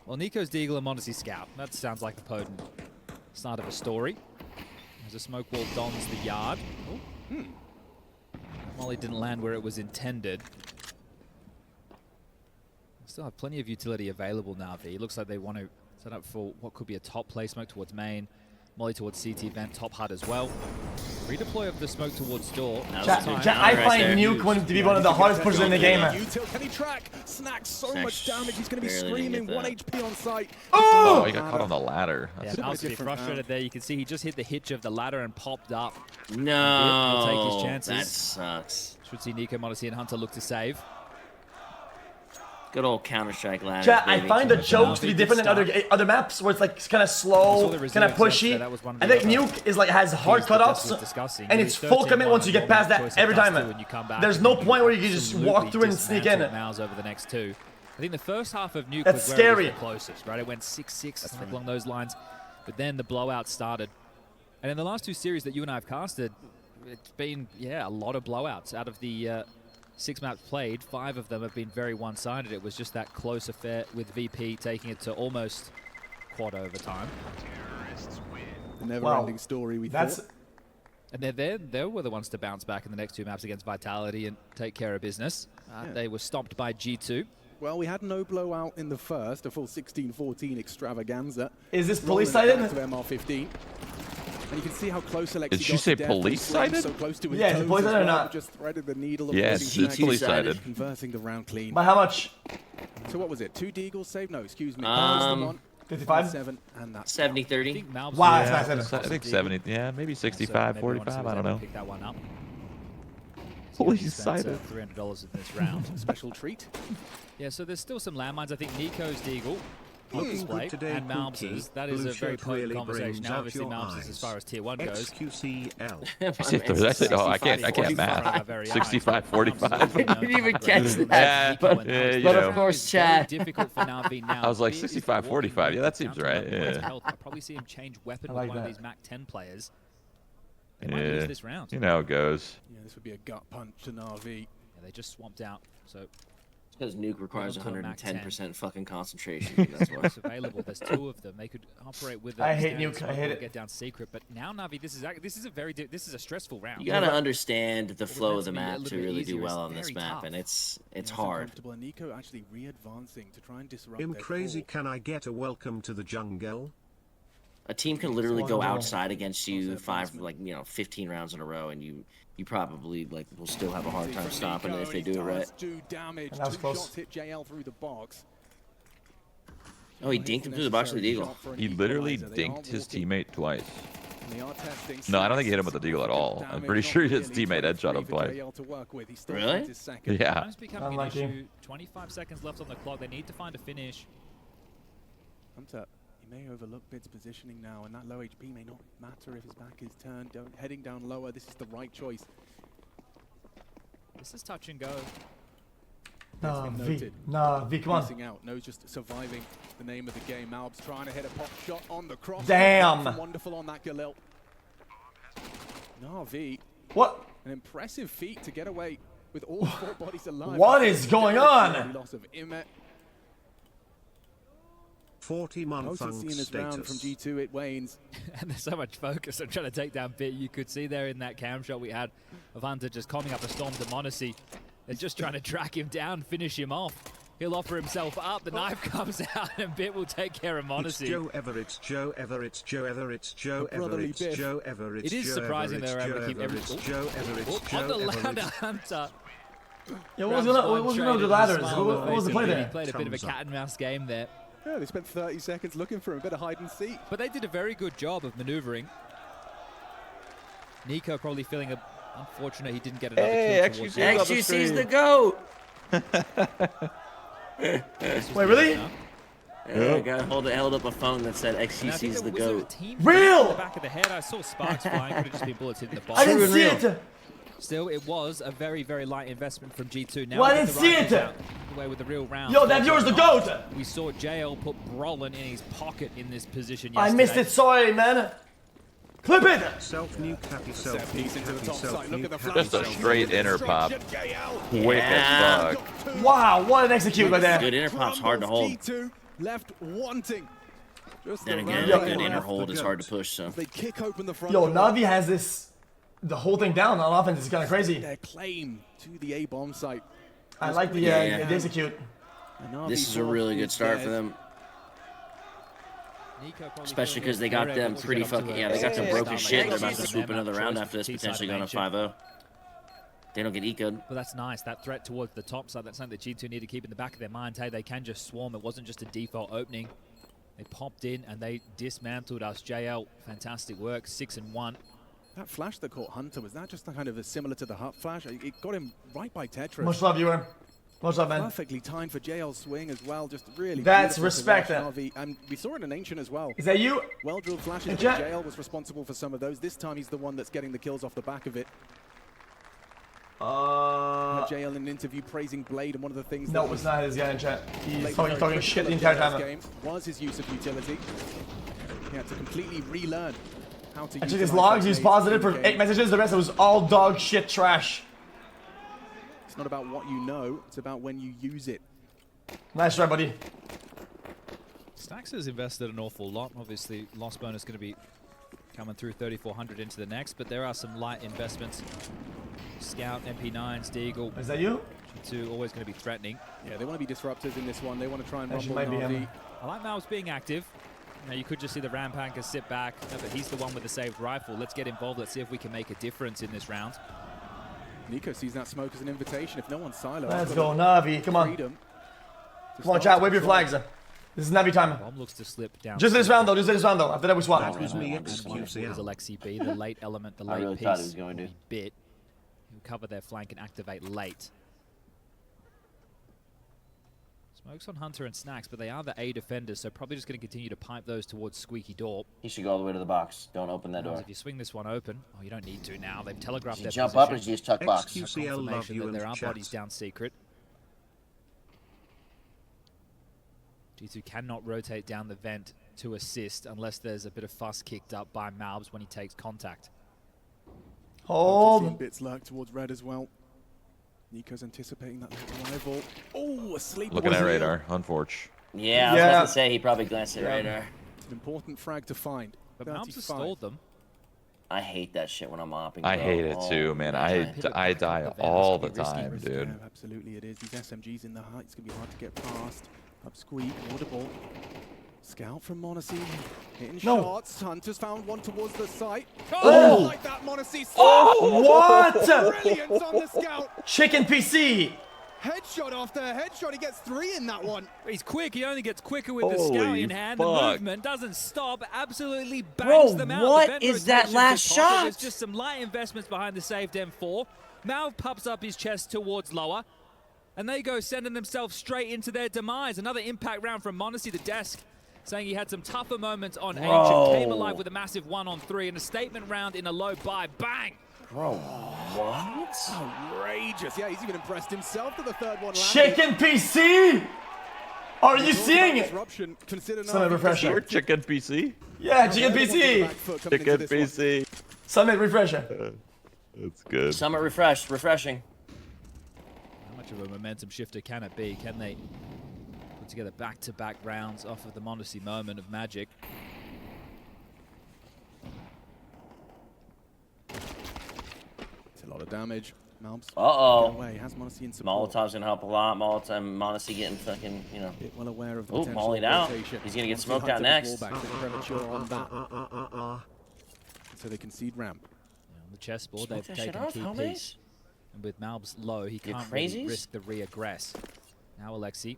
Well, Nico's Deagle and Monacy Scout. That sounds like a potent start of a story. As a smoke wall dons the yard. Oh. Molly didn't land where it was intended. Still have plenty of utility available now, V. Looks like they want to set up for what could be a top play smoke towards main. Molly towards CT vent, top hut as well. Redeploy of the smoke towards door. I find Nuke one to be one of the hardest pushes in the game. Can he track? Snacks so much damage. He's going to be screaming. 1 HP on site. Oh, he got caught on the ladder. Yeah, Mouse be frustrated there. You can see he just hit the hitch of the ladder and popped up. No, he'll take his chances. That sucks. Should see Nico, Monacy, and Hunter look to save. Good old Counter-Strike ladder. Chat, I find the chokes to be different than other maps where it's like kind of slow, kind of pushy. I think Nuke is like has hard cutoffs, and it's full commit once you get past that every time. There's no point where you can just walk through and sneak in. Mouse over the next 2. I think the first half of Nuke That's was where scary. it was the closest, right? It went 6-6, something along those lines. But then the blowout started. And in the last 2 series that you and I have casted, it's been, a lot of blowouts. Out of the 6 maps played, 5 of them have been very one-sided. It was just that close affair with VP taking it to almost quad overtime. The never-ending story we thought. And they were the ones to bounce back in the next 2 maps against Vitality and take care of business. They were stopped by G2. Well, we had no blowout in the first, a full 16-14 extravaganza. Is this police-sided? To MR15. And you can see how close Alexi Did you say police-sided? So close to his yeah, police-sided or not? Just threaded the needle of yes, it's police-sided. Conversing the round clean. By how much? So what was it? 2 Deagles saved? No, excuse me. 55? 7 and that's 70-30. Wow, yeah, I think 70. Yeah, maybe 65, so 45. I don't know. Pick that one up. Police-sided. $300 in this round. Special treat. Yeah, so there's still some landmines. I think Nico's Deagle display and Malbs's. That is a very potent conversation. Now, obviously, Malbs's as far as tier 1 goes. XQCL. I can't math. 65-45. I didn't even catch that. But of course, Chad. Difficult for Na'Vi now. I was like 65-45. Yeah, that seems right. Yeah. I'll probably see him change weapon like with one that. of these MAC 10 players. They might lose this round. You know how it goes. Yeah, this would be a gut punch to Na'Vi. Yeah, they just swamped out. So because Nuke requires 110% fucking concentration. That's why. it's available. There's 2 of them. They could operate with. I hate Nuke. I hate it. Get down secret, but now Na'Vi, this is a stressful round. You gotta understand the flow of the map to really do well on this map, and it's hard. And Nico actually re-advancing to try and disrupt. Crazy, can I get a welcome to the jungle? A team can literally go outside against you 15 rounds in a row, and you probably will still have a hard time stopping it if they do it right. That was close. Hit JL through the box. Oh, he dinked him through the box with the deagle. He literally dinked his teammate twice. No, I don't think he hit him with the deagle at all. I'm pretty sure his teammate headshot him twice. Really? Yeah. Time's becoming an issue. 25 seconds left on the clock. They need to find a finish. Hunter, he may overlook Bid's positioning now, and that low HP may not matter if his back is turned. Heading down lower, this is the right choice. This is touch and go. Nah, V, come on. Out. No, just surviving the name of the game. Malbs trying to hit a pop shot on the cross. Damn. Wonderful on that Galil. Na'Vi. What? An impressive feat to get away with all 4 bodies alive. What is going on? Loss of Imet. 40-month in this round from G2, it wanes. And there's so much focus on trying to take down Bit. You could see there in that cam shot we had of Hunter just coming up a storm to Monacy. They're just trying to track him down, finish him off. He'll offer himself up, the knife comes out, and Bit will take care of Monacy. It's Joe Ever, it's Joe Ever, it's Joe Ever, it's Joe Ever, it's Joe Ever, it's It is surprising they're able to keep every... Joe Ever, it's on the ladder, Hunter. Yeah, what was going on with the ladders? What was the play there? He played a bit of a cat and mouse game there. Yeah, they spent 30 seconds looking for him, a bit of hide and seek. But they did a very good job of maneuvering. Nico probably feeling unfortunate he didn't get another kill towards the end. XQC's the GOAT! Wait, really? Yeah, a guy held up a phone that said XQC's the GOAT. Real! In the back of the head, I saw sparks flying, could have just been bullets hitting the bottom. I didn't see it! Still, it was a very, very light investment from G2. Now well, I didn't see it! Away with the real round. Yo, that viewer's the GOAT! We saw JL put Brolin in his pocket in this position yesterday. I missed it, sorry, man. Clip it! Self-nuke, happy self-nuke, Just a straight inner pop. Quick as fuck. Wow, what an execute right there. Good inner pop's hard to hold. Left wanting. Then again, good inner hold is hard to push, so. They kick open the front Yo, door. Na'Vi has the whole thing down on offense. It's kind of crazy. Their claim to the A-bomb site. I like the execute. This is a really good start for them. Especially because they got them pretty fucking, they got them broken shit. They're about to swoop another round after this, potentially going on 5-0. They don't get eco'd. Well, that's nice. That threat towards the top side, that's something that G2 need to keep in the back of their mind. Hey, they can just swarm. It wasn't just a default opening. They popped in and they dismantled us. JL, fantastic work, 6-1. That flash that caught Hunter, was that just kind of similar to the Hut flash? It got him right by Tetris. Much love, viewer. Much love, man. Perfectly timed for JL's swing as well. Just really. That's respect. And we saw it in Ancient as well. Is that you? Well drilled flashes. JL was responsible for some of those. This time he's the one that's getting the kills off the back of it. JL in an interview praising Blade, and one of the things. No, it's not his guy in chat. He's talking shit the entire time. Game was his use of utility. He had to completely relearn how to. Actually, his logs, he was positive for 8 messages. The rest was all dog shit trash. It's not about what you know; it's about when you use it. Nice try, buddy. Stax has invested an awful lot. Obviously, loss bonus going to be coming through 3,400 into the next, but there are some light investments. Scout, MP9s, Deagle. Is that you? G2 always going to be threatening. Yeah, they want to be disruptors in this one. They want to try and rumble might be Na'Vi. him. I like Mal's being active. Now you could just see the Rampanker sit back, but he's the one with the saved rifle. Let's get involved. Let's see if we can make a difference in this round. Nico sees that smoke as an invitation. If no one's silo, let's go, Na'Vi. Come on. Come on, chat. Wave your flags. This is Na'Vi time. Bomb looks to slip down. Just this round, though. Just this round, though. After that, we swap. Excuse me, Is Alexi B, the late element, the late really piece. thought he was going to. Bit. Who cover their flank and activate late. Smokes on Hunter and Snacks, but they are the A defenders, so probably just going to continue to pipe those towards Squeaky Door. He should go all the way to the box. Don't open that door. If you swing this one open, oh, you don't need to now. They've telegraphed their jump position. up or does he just tuck box? XQCL love you that there and are chat. bodies down secret. G2 cannot rotate down the vent to assist unless there's a bit of fuss kicked up by Malbs when he takes contact. Hold. Bits lurk towards red as well. Nico's anticipating that arrival. Oh, asleep. Looking at radar, unfortunate. Yeah, I was about to say he probably glanced at radar. It's an important frag to find. But Malbs has stalled them. I hate that shit when I'm mopping. I hate it too, man. I die all the time, dude. Yeah, absolutely it is. These SMGs in the height, it's going to be hard to get past. Up squeak, audible. Scout from Monacy, hitting shots. Hunter's found one towards the site. Oh! Like that, Monacy. Oh, what? Brilliant on the Scout. Chicken PC. Headshot after headshot. He gets 3 in that one. He's quick. He only gets quicker with the Scout in hand. The movement doesn't stop. Absolutely bangs them out. What is that last shot? There's just some light investments behind the saved M4. Malv pops up his chest towards lower. And they go sending themselves straight into their demise. Another impact round from Monacy, the desk, saying he had some tougher moments on Ancient. Came alive with a massive 1-on-3 and a statement round in a low buy. Bang! Bro, what? Outrageous. Yeah, he's even impressed himself to the third one. Chicken PC? Are you seeing it? Summit refresher. Chicken PC? Yeah, chicken PC. Chicken PC. Summit refresher. That's good. Summit refreshing. How much of a momentum shifter can it be? Can they put together back-to-back rounds off of the Monacy moment of magic? It's a lot of damage. Malbs. Has Monacy in support. Molotov's gonna help a lot. Monacy getting fucking, you know. Well aware of the mollied out. He's gonna get smoked out next. So they concede ramp. On the chessboard, they've taken key piece. And with Malbs low, he can't really risk the re-aggress. Now Alexi.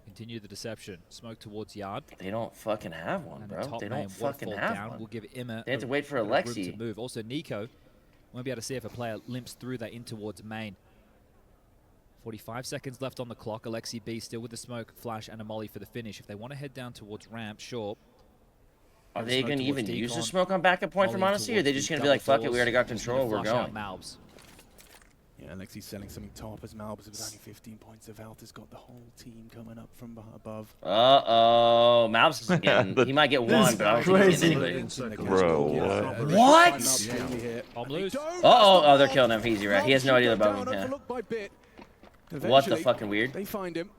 Continue the deception. Smoke towards yard. They don't fucking have one, bro. They don't fucking have one. We'll give Emma they have to wait for Alexi to move. Also, Nico won't be able to see if a player limps through that in towards main. 45 seconds left on the clock. Alexi B still with the smoke, flash, and a molly for the finish. If they want to head down towards ramp, sure. Are they going to even use the smoke on backup point from Monacy, or are they just going to be like, fuck it, we already got control, we're going? Yeah, Alexi's selling something top as Malbs with only 15 points of health has got the whole team coming up from above. Uh-oh. Malbs is getting, he might get one, but I don't think he's getting anybody. Bro, what? What? Oh, they're killing him. Easy, right? He has no idea about me. Yeah. What the fucking weird? They find him.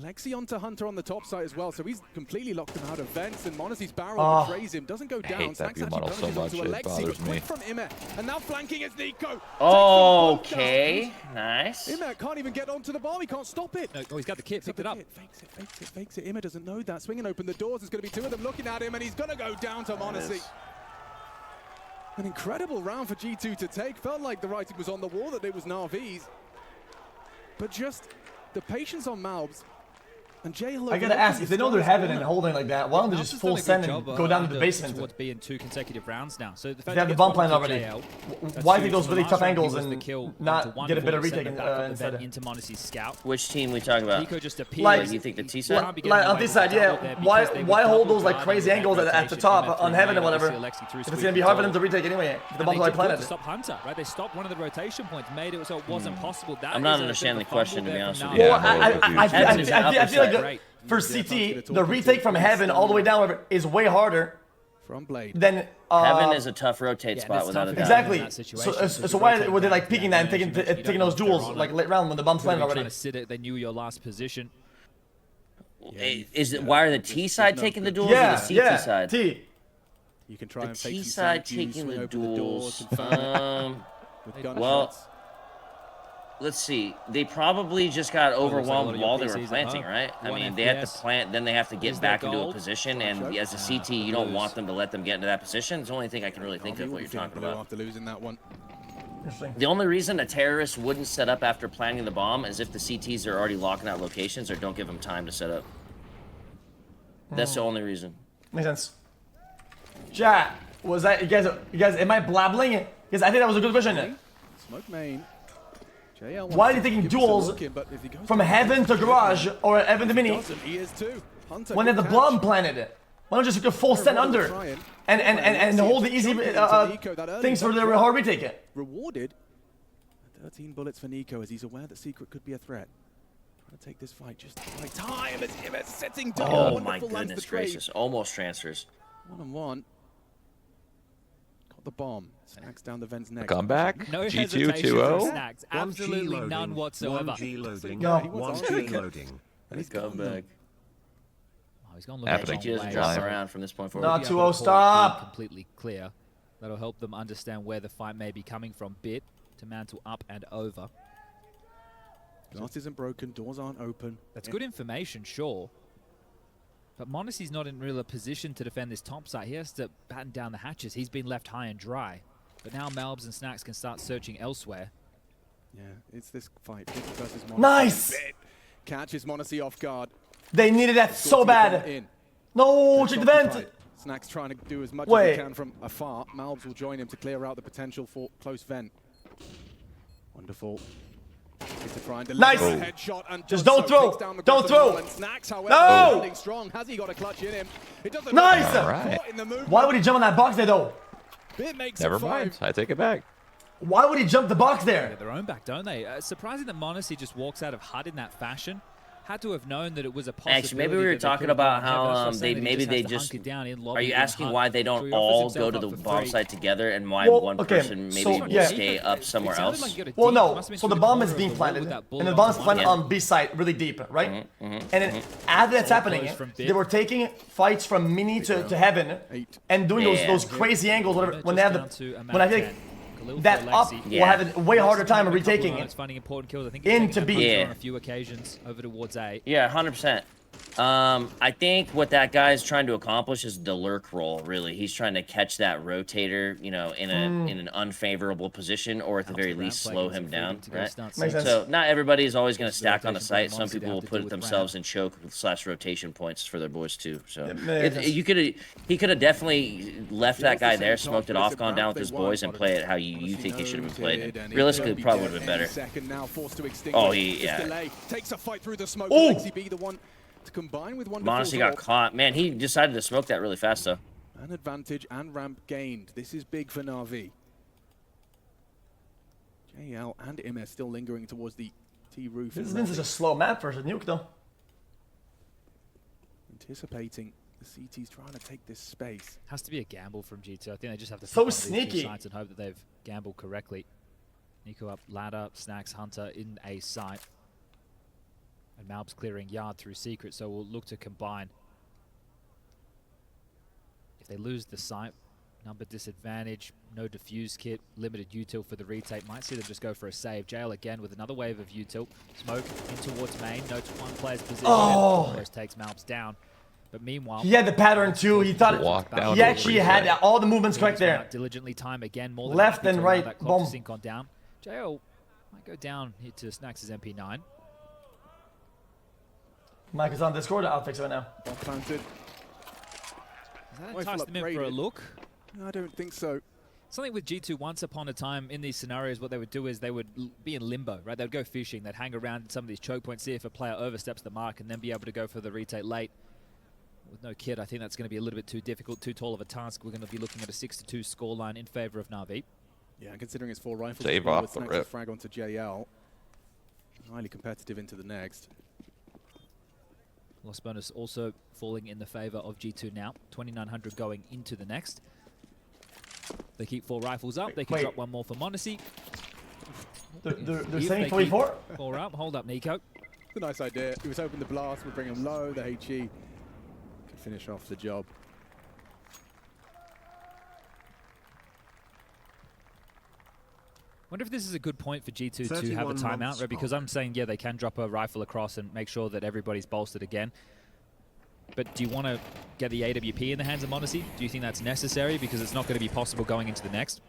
Alexi onto Hunter on the top side as well, so he's completely locked him out of vents, and Monacy's barrel betrays him, doesn't go down. I hate that view model so much, it bothers me. From Imet, and now flanking is Nico. Okay, nice. Imet can't even get onto the bomb, he can't stop it. Oh, he's got the kit, picked it up. Fakes it. Imet doesn't know that. Swinging open the doors, there's going to be 2 of them looking at him, and he's going to go down to Monacy. An incredible round for G2 to take. Felt like the writing was on the wall that it was Na'Vi's. But just the patience on Malbs. And I gotta ask, if they know they're heaven and holding like that, why don't they just full send and go down to the basement? Towards being 2 consecutive rounds now. So they have the bomb plan already. Why take those really tough angles and not get a bit of retake instead? Into Monacy's scout. Which team we talking about? Nico just like, you think the T side? Like on this side, yeah. Why hold those like crazy angles at the top on heaven and whatever? If it's gonna be hard for them to retake anyway, if the bomb's already planted. Stop Hunter, right? They stopped one of the rotation points, made it so it wasn't possible. I'm not understanding the question, to be honest with you. Well, I feel like for CT, the retake from heaven all the way down is way harder from Blade. Than heaven is a tough rotate spot without a doubt. Exactly. So why were they like peeking that and taking those duels like late round when the bomb's planted already? Trying to sit it, they knew your last position. Is it why are the T side taking the duels or the CT side? T. You can try the T side taking the duels. Well. Let's see. They probably just got overwhelmed while they were planting, right? I mean, they have to plant, then they have to get back into a position, and as a CT, you don't want them to let them get into that position. It's the only thing I can really think of what you're talking about. After losing that one. The only reason a terrorist wouldn't set up after planting the bomb is if the CTs are already locking out locations or don't give them time to set up. That's the only reason. Makes sense. Chat, was that you guys? Am I blabbling? Because I think that was a good question. Smoke main. Why are they taking duels from heaven to garage or heaven to mini when they have the blob planted? Why don't you just go full set under and hold the easy things for the hard retake it? Rewarded. 13 bullets for Nico as he's aware that Secret could be a threat. Trying to take this fight just like time as Immers sitting down. Oh my goodness gracious. Almost transfers. 1-on-1. Got the bomb. Snacks down the vents next. Comeback? No G2 hesitation 2-0? from Snacks. Absolutely none whatsoever. 1G loading. No. 1G loading. And he's coming back. Oh, he's gone looking Happening. G2 doesn't drop around from this point forward. Not 2-0, stop! Completely clear. That'll help them understand where the fight may be coming from. Bit to mantle up and over. Glass isn't broken, doors aren't open. That's good information, sure. But Monacy's not in real a position to defend this top side. He has to batten down the hatches. He's been left high and dry. But now Malbs and Snacks can start searching elsewhere. Yeah, it's this fight. Bit versus Monacy. Nice! Bit catches Monacy off guard. They needed that so bad. No, check the vent. Snacks trying to do as much as he can from afar. Malbs will join him to clear out the potential for close vent. Wonderful. Nice. Headshot and just don't throw. Don't throw. Snacks, however, no. Strong. Has he got a clutch in him? It doesn't nice. Right. Why would he jump on that box there though? Never mind. I take it back. Why would he jump the box there? They get their own back, don't they? Surprising that Monacy just walks out of HUD in that fashion. Had to have known that it was a possibility. Actually, maybe we were talking about how they just are you asking why they don't all go to the bomb site together and why one person maybe will stay up somewhere else? Well, no. So the bomb is being planted, and the bomb is planted on B site really deep, right? And then after that's happening, they were taking fights from mini to heaven and doing those crazy angles. Whatever. When they have when I think that up will have a way harder time of retaking it into B. On a few occasions over towards A. Yeah, 100%. I think what that guy is trying to accomplish is the lurk roll, really. He's trying to catch that rotator, you know, in an unfavorable position, or at the very least slow him down, right? So not everybody is always going to stack on the site. Some people will put themselves in choke / rotation points for their boys too. So he could have definitely left that guy there, smoked it off, gone down with his boys, and play it how you think he should have been played. And realistically, probably would have been better. Oh, yeah. Takes a fight through the smoke. To combine with Monacy got caught. Man, he decided to smoke that really fast, though. An advantage and ramp gained. This is big for Na'Vi. JL and Immers still lingering towards the T roof. This is a slow map for a nuke, though. Anticipating the CT's trying to take this space. Has to be a gamble from G2. I think they just have to so sneaky sides and hope that they've gambled correctly. Nico up ladder, Snacks Hunter in a site. And Malbs clearing yard through Secret, so we'll look to combine. If they lose the site, number disadvantage, no diffuse kit, limited util for the retake. Might see them just go for a save. Jail again with another wave of util. Smoke in towards main, notes one player's position. Whereas takes Malbs down. But meanwhile, he had the pattern too. He thought he actually had all the movements correct there. Diligently time again, more than left and right. That Boom. Sync on down. Jail might go down here to Snacks' MP9. Mike is on Discord. I'll fix it right now. Planted. Does that entice them in for a look? No, I don't think so. Something with G2 once upon a time in these scenarios, what they would do is they would be in limbo, right? They would go fishing. They'd hang around some of these choke points, see if a player oversteps the mark, and then be able to go for the retake late. With no kit, I think that's going to be a little bit too difficult, too tall of a task. We're going to be looking at a 6-2 scoreline in favor of Na'Vi. Yeah, considering it's 4 rifles, save off the rip. Frag onto JL. Highly competitive into the next. Loss bonus also falling in the favor of G2 now. 2,900 going into the next. They keep 4 rifles up. They can drop one more for Monacy. They're saying 44? 4 up. Hold up, Nico. It's a nice idea. He was hoping the blast would bring him low. The HE could finish off the job. Wonder if this is a good point for G2 to have a timeout, right? Because I'm saying, yeah, they can drop a rifle across and make sure that everybody's bolstered again. But do you want to get the AWP in the hands of Monacy? Do you think that's necessary? Because it's not going to be possible going into the next.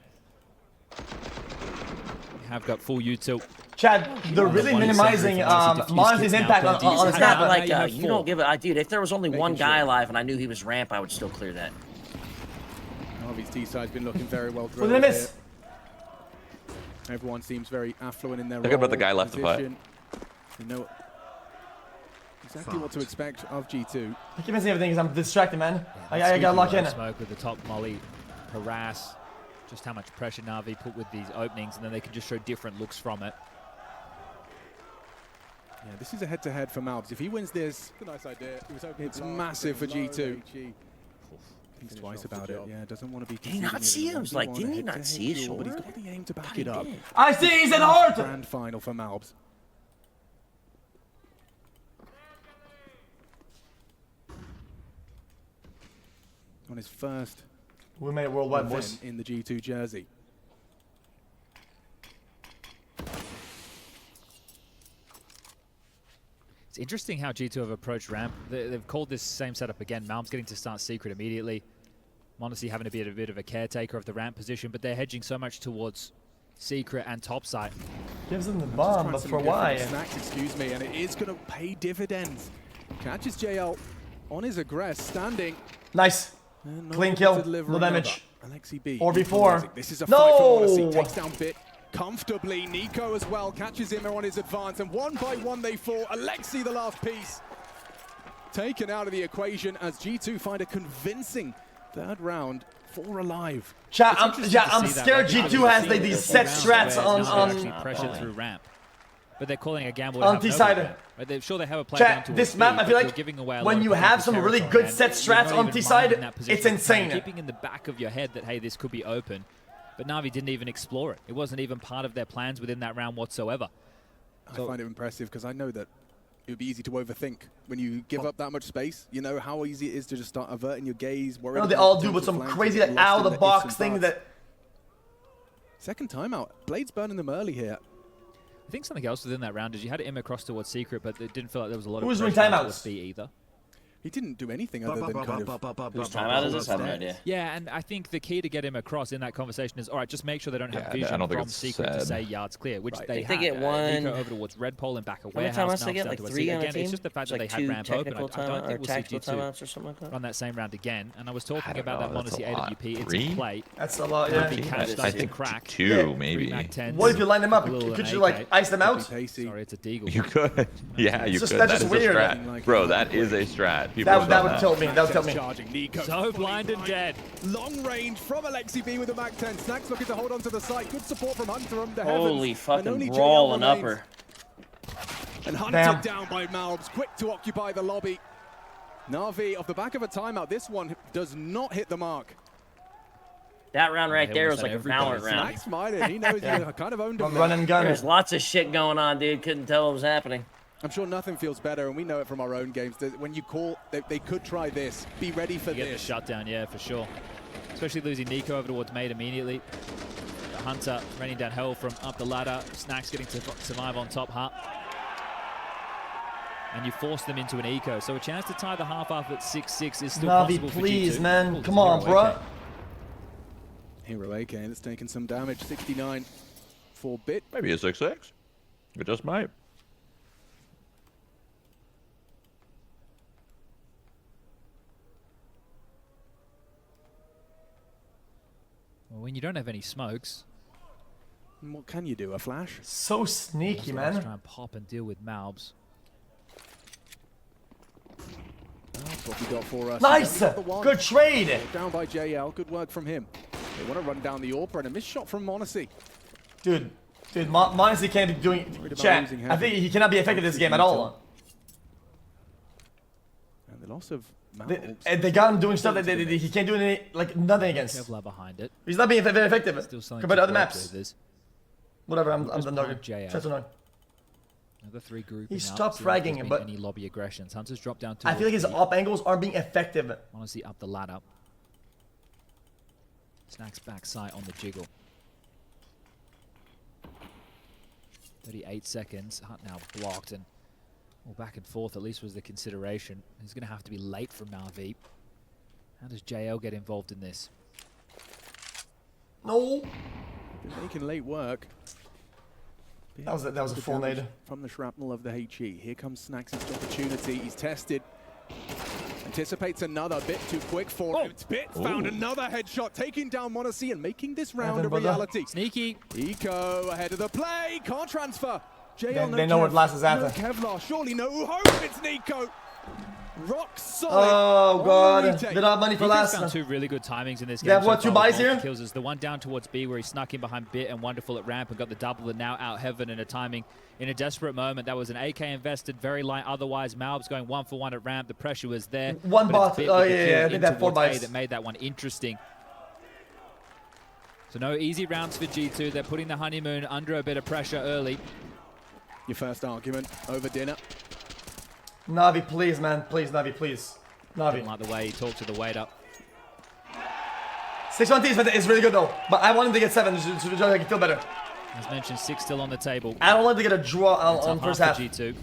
You have got full util. Chad, they're really minimizing Monacy's impact on this map. Like, you don't give it. Dude, if there was only one guy alive and I knew he was ramp, I would still clear that. Na'Vi's T-side's been looking very well drilled. What did I miss? Everyone seems very affluent in their Think role. about the guy left to putt. You know exactly what to expect of G2. I keep missing everything because I'm distracted, man. Yeah, I gotta lock in. Smoke with the top molly, harass just how much pressure Na'Vi put with these openings, and then they can just show different looks from it. Yeah, this is a head-to-head for Malbs. If he wins this, nice idea. It's massive for G2. Thinks twice about it. Yeah, doesn't want to be. Did he not see him? Like, didn't he not see it? But he's got the aim to back it up. I see he's in hard. Grand final for Malbs. On his first. We made it worldwide, boys. In the G2 jersey. It's interesting how G2 have approached ramp. They've called this same setup again. Malm's getting to start secret immediately. m0NESY having to be a bit of a caretaker of the ramp position, but they're hedging so much towards secret and topside. Gives them the bomb, but for why? Snacks, excuse me, and it is going to pay dividends. Catches JL on his aggress, standing. Nice. Clean kill, no damage. Alexi B. Or before. This is a fight for m0NESY. Takes down Bit comfortably. Nico as well catches him on his advance, and one by one they fall. Alexi, the last piece, taken out of the equation as G2 find a convincing third round. 4 alive. Chat, I'm scared G2 has these set strats on pressure through ramp. But they're calling a gamble on T-side. Right? They're sure they have a play Chat, down this map, I feel like when you have some really good set strats on T-side, it's insane. Keeping in the back of your head that, hey, this could be open. But Na'Vi didn't even explore it. It wasn't even part of their plans within that round whatsoever. I find it impressive because I know that it would be easy to overthink when you give up that much space. You know how easy it is to just start averting your gaze. You know, they all do, but some crazy like out of the box thing that. Second timeout. Blade's burning them early here. I think something else within that round is you had him across towards secret, but it didn't feel like there was a lot of pressure towards B either. He didn't do anything other than kind of... Whose timeout is this? I have no idea. Yeah, and I think the key to get him across in that conversation is, all right, just make sure they don't have vision from secret to say yards clear, which they had. They get one... Nico over towards red pole and back a warehouse. How much they get? Like 3 on a team? It's just the fact that they had ramp open. I don't think we'll see G2 run that same round again. And I was talking about that m0NESY AWP. It's in play. That's a lot, yeah. I think crack. 2, maybe. What if you line them up? Could you, like, ice them out? Sorry, it's a deagle. You could. Yeah, you could. That's just weird. Bro, that is a strat. That would tilt me. That would tilt me. So blind and dead. Long range from Alexi B with the Mac 10. Snacks looking to hold on to the site. Good support from Hunter on the Holy fucking brawl and upper. And hunted down by Malbs. Quick to occupy the lobby. Na'Vi off the back of a timeout. This one does not hit the mark. That round right there was like a Valorant round. Snacks smiling. He knows you kind of owned him. Run and gun. There's lots of shit going on, dude. Couldn't tell what was happening. I'm sure nothing feels better, and we know it from our own games. That when you call, they could try this. Be ready for this. Get the shutdown, yeah, for sure. Especially losing Nico over towards mate immediately. The Hunter raining down hell from up the ladder. Snacks getting to survive on top hut. And you force them into an eco. So a chance to tie the half off at 6-6 is still possible for G2. Please, man. Come on, bro. Hero AK that's taking some damage. 69 for Bit. Maybe a 6-6. It just might. Well, when you don't have any smokes... What can you do? A flash? So sneaky, man. Try and pop and deal with Malbs. That's what we got for us. Nice! Good trade! Down by JL. Good work from him. They want to run down the AWP and a missed shot from m0NESY. Dude, m0NESY can't be doing... Chat, I think he cannot be effective this game at all. And the loss of... They got him doing stuff that he can't do any, like nothing against. Kevlar behind it. He's not being very effective compared to other maps. Whatever, I'm done. That's annoying. Another 3 group. He stopped fragging, but any lobby aggressions. Hunter's dropped down. I feel like his op angles aren't being effective. m0NESY up the ladder. Snacks backside on the jiggle. 38 seconds. Hunt now blocked and. Well, back and forth at least was the consideration. He's going to have to be late from Na'Vi. How does JL get involved in this? No. Been making late work. That was a full nade. From the shrapnel of the HE. Here comes Snacks' opportunity. He's tested. And Anticipates another bit too quick for him. Bit found another headshot, taking down Monacy and making this round a reality. Sneaky. Eco ahead of the play, can't transfer. JL, They know what last is after. No Kevlar, surely no hope. It's Nico. Rock solid. Oh god, they don't have money for Nico's last. found 2 really good timings in this game. They have what, 2 buys here? Kills is the one down towards B where he snuck in behind Bit and Wonderful at ramp and got the double, and now out Heaven in a timing in a desperate moment. That was an AK invested, very light otherwise. Malb's going 1 for 1 at ramp. The pressure was there. One bot. Bit Oh with the yeah, kill I think that 4 towards buys. A that made that one interesting. So no easy rounds for G2. They're putting the honeymoon under a bit of pressure early. Your first argument over dinner. Navi, please, man. Please, Navi, please. Navi. Didn't like the way he talked to the waiter. 6-1 is really good though, but I want him to get 7 so I can feel better. As mentioned, 6 still on the table. I don't want to get a draw on first half. G2.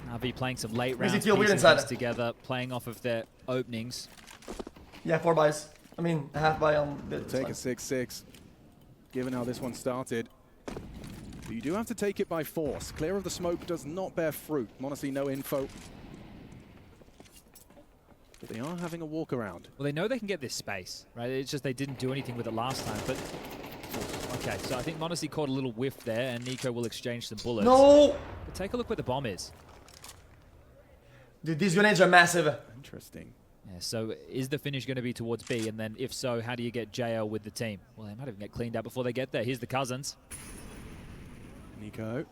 Navi playing some late Makes rounds, you feel weird piecing inside. things together, playing off of their openings. Yeah, 4 buys. I mean, a half buy on the Take a 6-6, given how this one started. But you do have to take it by force. Clear of the smoke does not bear fruit. Monacy, no info. But they are having a walk around. Well, they know they can get this space, right? It's just they didn't do anything with it last time. But okay, so I think Monacy caught a little whiff there, and Nico will exchange some bullets. No! But take a look where the bomb is. Dude, these grenades are massive. Interesting. Yeah, so is the finish going to be towards B? And then if so, how do you get JL with the team? Well, they might even get cleaned out before they get there. Here's the cousins. Nico.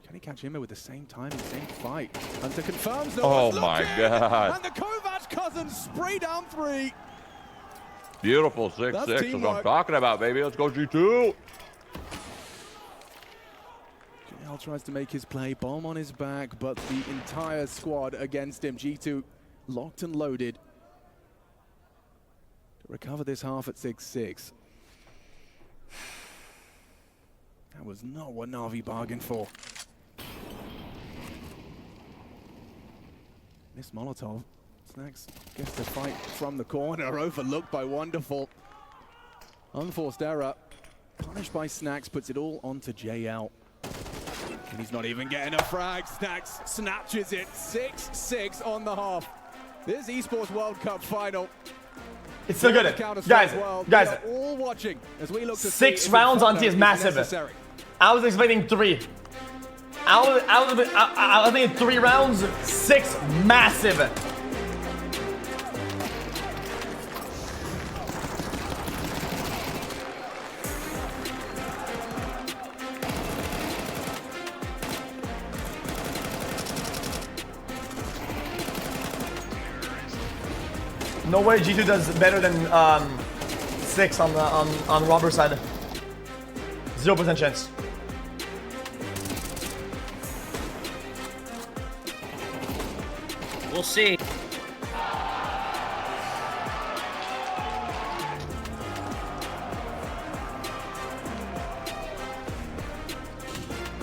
Can he catch him with the same time, same fight? Hunter confirms that. Oh my god. And the Kovac cousins spray down 3. Beautiful 6-6. That's what I'm talking about, baby. Let's go G2. JL tries to make his play. Bomb on his back, but the entire squad against him. G2 locked and loaded. To recover this half at 6-6. That was not what Na'Vi bargained for. Miss Molotov. Snax gets the fight from the corner, overlooked by Wonderful. Unforced error. Punished by Snax, puts it all onto JL. And he's not even getting a frag. Snax snatches it. 6-6 on the half. This Esports World Cup final. It's still good. Guys, all watching as we look to 6 rounds on T is massive. I was expecting 3. I was thinking 3 rounds, 6 massive. No way G2 does better than 6 on Robber's side. 0% chance. We'll see.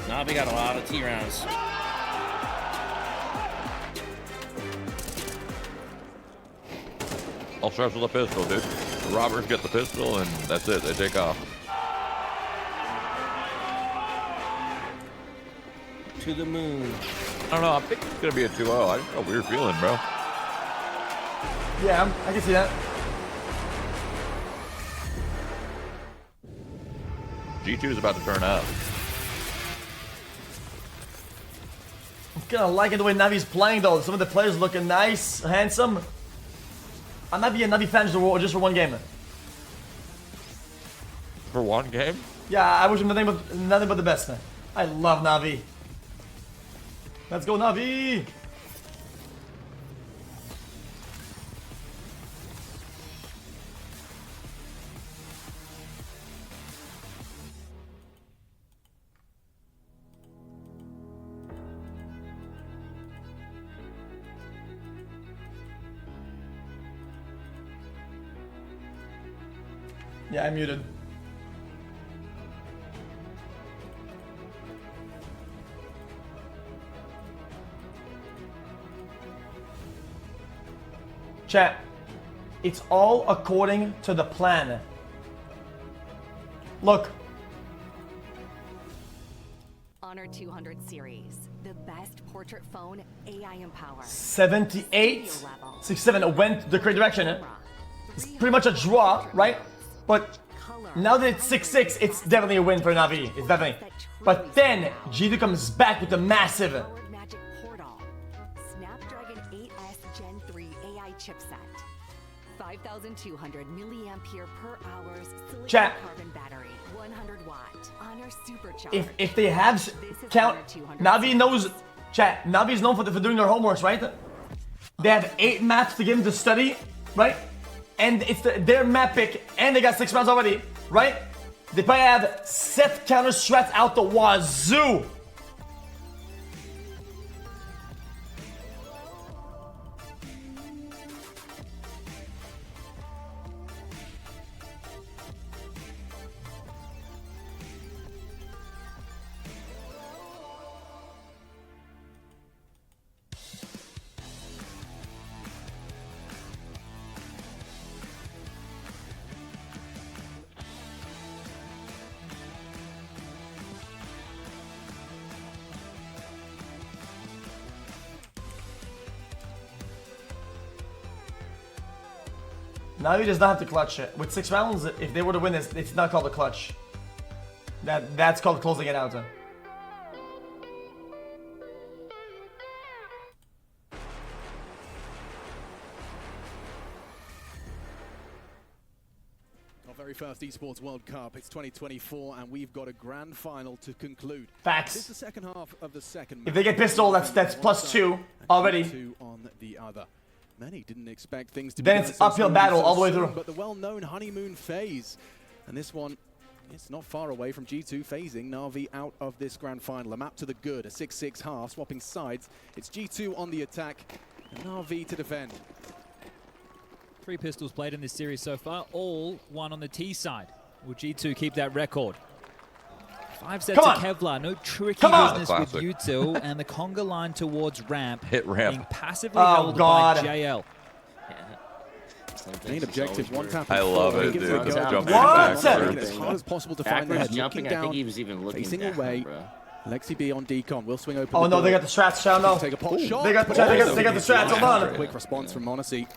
Navi got a lot of T rounds. I'll start with a pistol, dude. The robbers get the pistol, and that's it. They take off. To the moon. I don't know. I think it's going to be a 2-0. I just got a weird feeling, bro. Yeah, I can see that. G2 is about to turn up. I'm kind of liking the way Navi's playing, though. Some of the players looking nice, handsome. I might be a Navi fan just for one game. For one game? Yeah, I wish him nothing but the best, man. I love Navi. Let's go, Navi! Yeah, I'm muted. Chat, it's all according to the plan. Look. Honor 200 series. The best portrait phone, AI empowered. 78, 67 went the correct direction. It's pretty much a draw, right? But now that it's 6-6, it's definitely a win for Na'Vi. It's definitely. But then G2 comes back with a massive. Magic Portal. Snapdragon 8S Gen 3 AI chipset. 5,200 milliampere per hour silicon carbon battery. 100 watt. Honor supercharged. If they have count, Na'Vi knows. Chat. Na'Vi is known for doing their homeworks, right? They have 8 maps to give them to study, right? And it's their map pick, and they got 6 rounds already, right? They probably have set counter strats out the wazoo. Now he does not have to clutch it. With 6 rounds, if they were to win this, it's not called a clutch. That's called closing it out. Our very first Esports World Cup. It's 2024, and we've got a grand final to conclude. Facts. It's the second half of the second match. If they get pistol, that's +2 already. 2 on the other. Many didn't expect things to then be it's uphill battle all the way through. But the well-known honeymoon phase, and this one, it's not far away from G2 phasing Na'Vi out of this grand final. A map to the good, a 6-6 half, swapping sides. It's G2 on the attack, and Na'Vi to defend. 3 pistols played in this series so far, all one on the T side. Will G2 keep that record? 5 sets of Kevlar, no tricky business with Util, and the conga line towards ramp. Hit ramp. Being passively held by JL. Main objective, one tap. I love it, dude. Jumping backwards. as hard as possible to find the head. Jumping, down, I think he was even looking facing down, away. bro. Lexi B on decon will swing open. Oh no, they got the strats, Shao, no. Take a pot shot. They got the strats, hold on. Quick response from Monacy.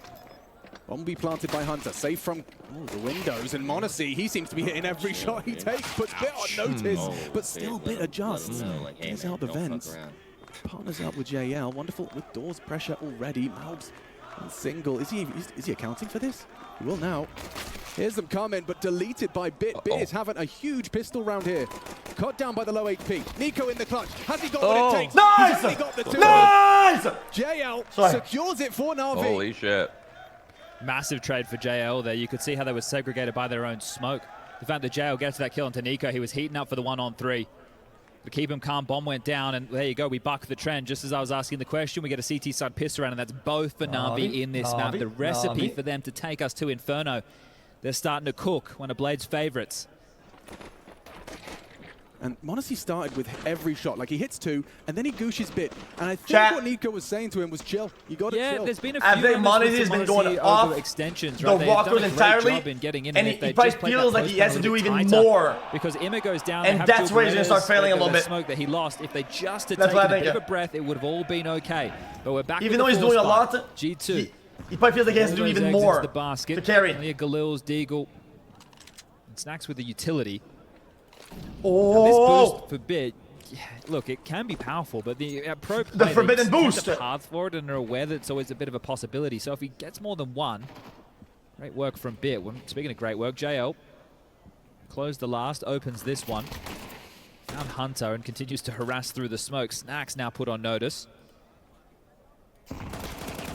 Bomb be planted by Hunter, safe from the windows, and Monacy, he seems to be hitting every shot he takes, puts Bit on notice, but still Bit adjusts. Clears out the vents. Partners up with JL, wonderful with doors pressure already. Malbs on single. Is he accounting for this? He will now. Here's them coming, but deleted by Bit. Bit is having a huge pistol round here. Cut down by the low HP. Nico in the clutch. Has he got what it takes? Nice! He's only got the 2. Nice! JL secures it for Na'Vi. Holy shit. Massive trade for JL there. You could see how they were segregated by their own smoke. The fact that JL gets that kill onto Nico, he was heating up for the 1-on-3. To keep him calm, bomb went down, and there you go, we buck the trend. Just as I was asking the question, we get a CT side pistol round, and that's both for Na'Vi in this map. The recipe for them to take us to Inferno. They're starting to cook, one of Blade's favorites. And Monacy started with every shot. Like, he hits 2, and then he gooshes Bit. And I think what Nico was saying to him was chill. You got to chill. Yeah, there's been a few Monacy has been going off extensions, right? The walkers entirely, in getting in, and he probably feels like he has to do even more. Because Ima goes down, and that's where he's going to start failing a little bit. Smoke that he lost. If they just had taken a bit of a breath, it would have all been okay. But we're back. Even though he's doing a lot, G2. He probably feels like he has to do even more the basket. to carry. Leah Galil's, Deagle, and Snacks with the utility. Oh! This boost for Bit, yeah, look, it can be powerful, but the pro play, the forbidden boost the path for it, and are aware that it's always a bit of a possibility. So if he gets more than one, great work from Bit. Speaking of great work, JL closed the last, opens this one, found Hunter and continues to harass through the smoke. Snacks now put on notice.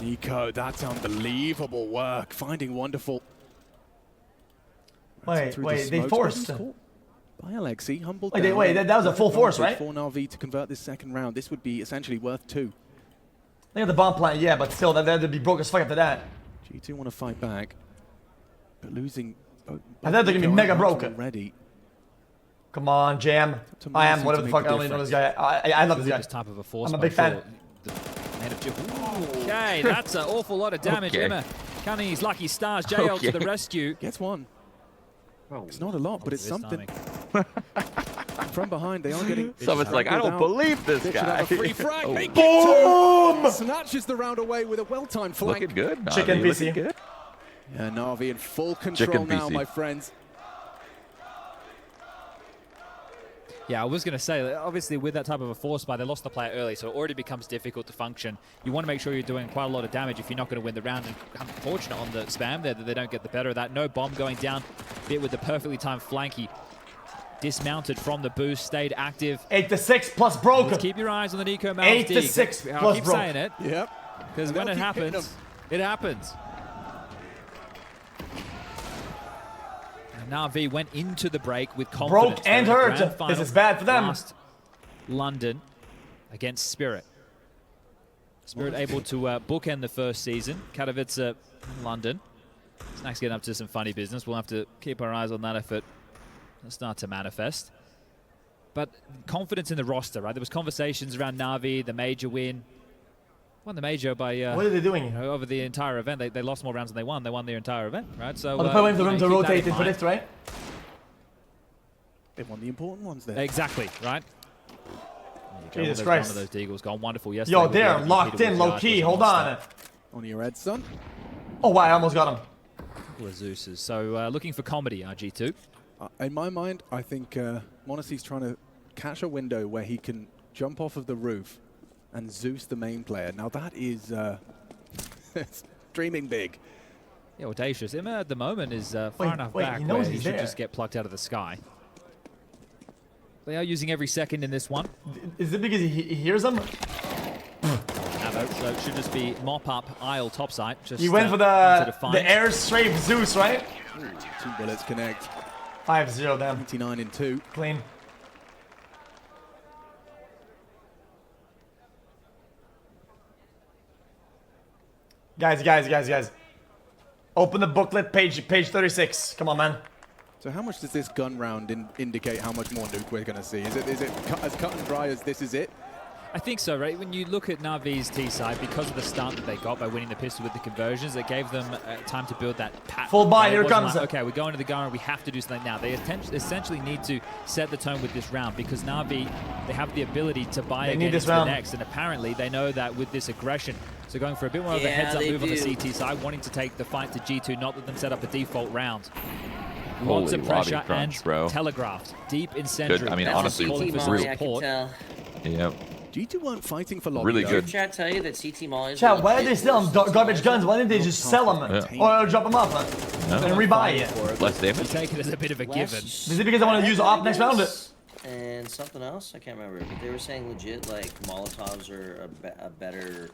Nico, that's unbelievable work, finding wonderful. Wait, they forced. By Alexi, humbled down. Wait, that was a full force, right? For Na'Vi to convert this second round, this would be essentially worth 2. They got the bomb plant, yeah, but still, that'd be broke as fuck after that. G2 want to fight back, but losing. I thought they're gonna be mega broken already. Come on, Jam. I am whatever the fuck. I don't even know this guy. I love this guy. Type of a force. I'm a big fan. Okay, that's an awful lot of damage. Emma counting his lucky stars. JL to the rescue. Gets one. It's not a lot, but it's something. From behind, they are getting... Someone's like, I don't believe this guy. A free frag. Oh. They get Boom! two. Snatches the round away with a well-timed flank. Looking good, Na'Vi. Chicken Looking PC. good. Yeah, Na'Vi in full control Chicken now, PC. my friends. Yeah, I was going to say, obviously with that type of a force buy, they lost the player early, so it already becomes difficult to function. You want to make sure you're doing quite a lot of damage if you're not going to win the round. And unfortunate on the spam there that they don't get the better of that. No bomb going down, bit with the perfectly timed flank. He dismounted from the boost, stayed active. 8-6 plus broken. Just keep your eyes on the Nico Mouse 8-6 I plus keep broke. saying it. Yep. Because when it happens, it happens. And Na'Vi went into the break with confidence. Broke and They're in the hurt. grand final This is bad for them. Last London against Spirit. Spirit able to bookend the first season. Katowice, London. Snack's getting up to some funny business. We'll have to keep our eyes on that if it start to manifest. But confidence in the roster, right? There was conversations around Na'Vi, the major win. Won the major by... what are they doing? You know, over the entire event. They lost more rounds than they won. They won their entire event, right? So, They're waiting for them to keep that rotate in and predict, right? They won the important ones there. Exactly, right? Jesus One Christ. of those Deagles gone wonderful yesterday. Yo, they're locked in, low key. Hold on. On your head, son. Oh, wow, I almost got him. Couple of Zeus's. So looking for comedy, RG2. In my mind, I think Monacy's trying to catch a window where he can jump off of the roof and Zeus the main player. Now that is dreaming big. Yeah, audacious. Emma at the moment is far enough back he knows where he he's should there. just get plucked out of the sky. They are using every second in this one. Is it because he hears them? So it should just be mop up aisle topside. Just He went for the air strafe Zeus, right? Ooh, 2 bullets connect. 5-0 then. 99 in 2. Clean. Guys. Open the booklet, page 36. Come on, man. So how much does this gun round indicate how much more nuke we're going to see? Is it as cut and dry as this is it? I think so, right? When you look at Na'Vi's T side, because of the start that they got by winning the pistol with the conversions, it gave them time to build that pattern. Full buy, here It wasn't comes like, it. okay, we're going to the gun, we have to do something now. They essentially need to set the tone with this round because Na'Vi, they have the ability to buy They again need into this the round. next, and apparently they know that with this aggression. So going for a bit more of a heads-up move on the CT side, wanting to take the fight to G2, not let them set up a default round. Lots Holy of pressure lobby crunch, and bro. telegraphed. Deep in century. Good. I mean, That's honestly, a CT calling for some Molly, I can support. tell. Yep. G2 weren't fighting for lobby. Really though. good. Did chat tell you that CT Molly? Chat, why are they selling garbage guns? Why didn't they just sell them? Or drop them off and rebuy it? Less damage. You take it as a bit of a given. Is it because I want to use op next round? And something else, I can't remember, but they were saying legit like Molotovs are a better,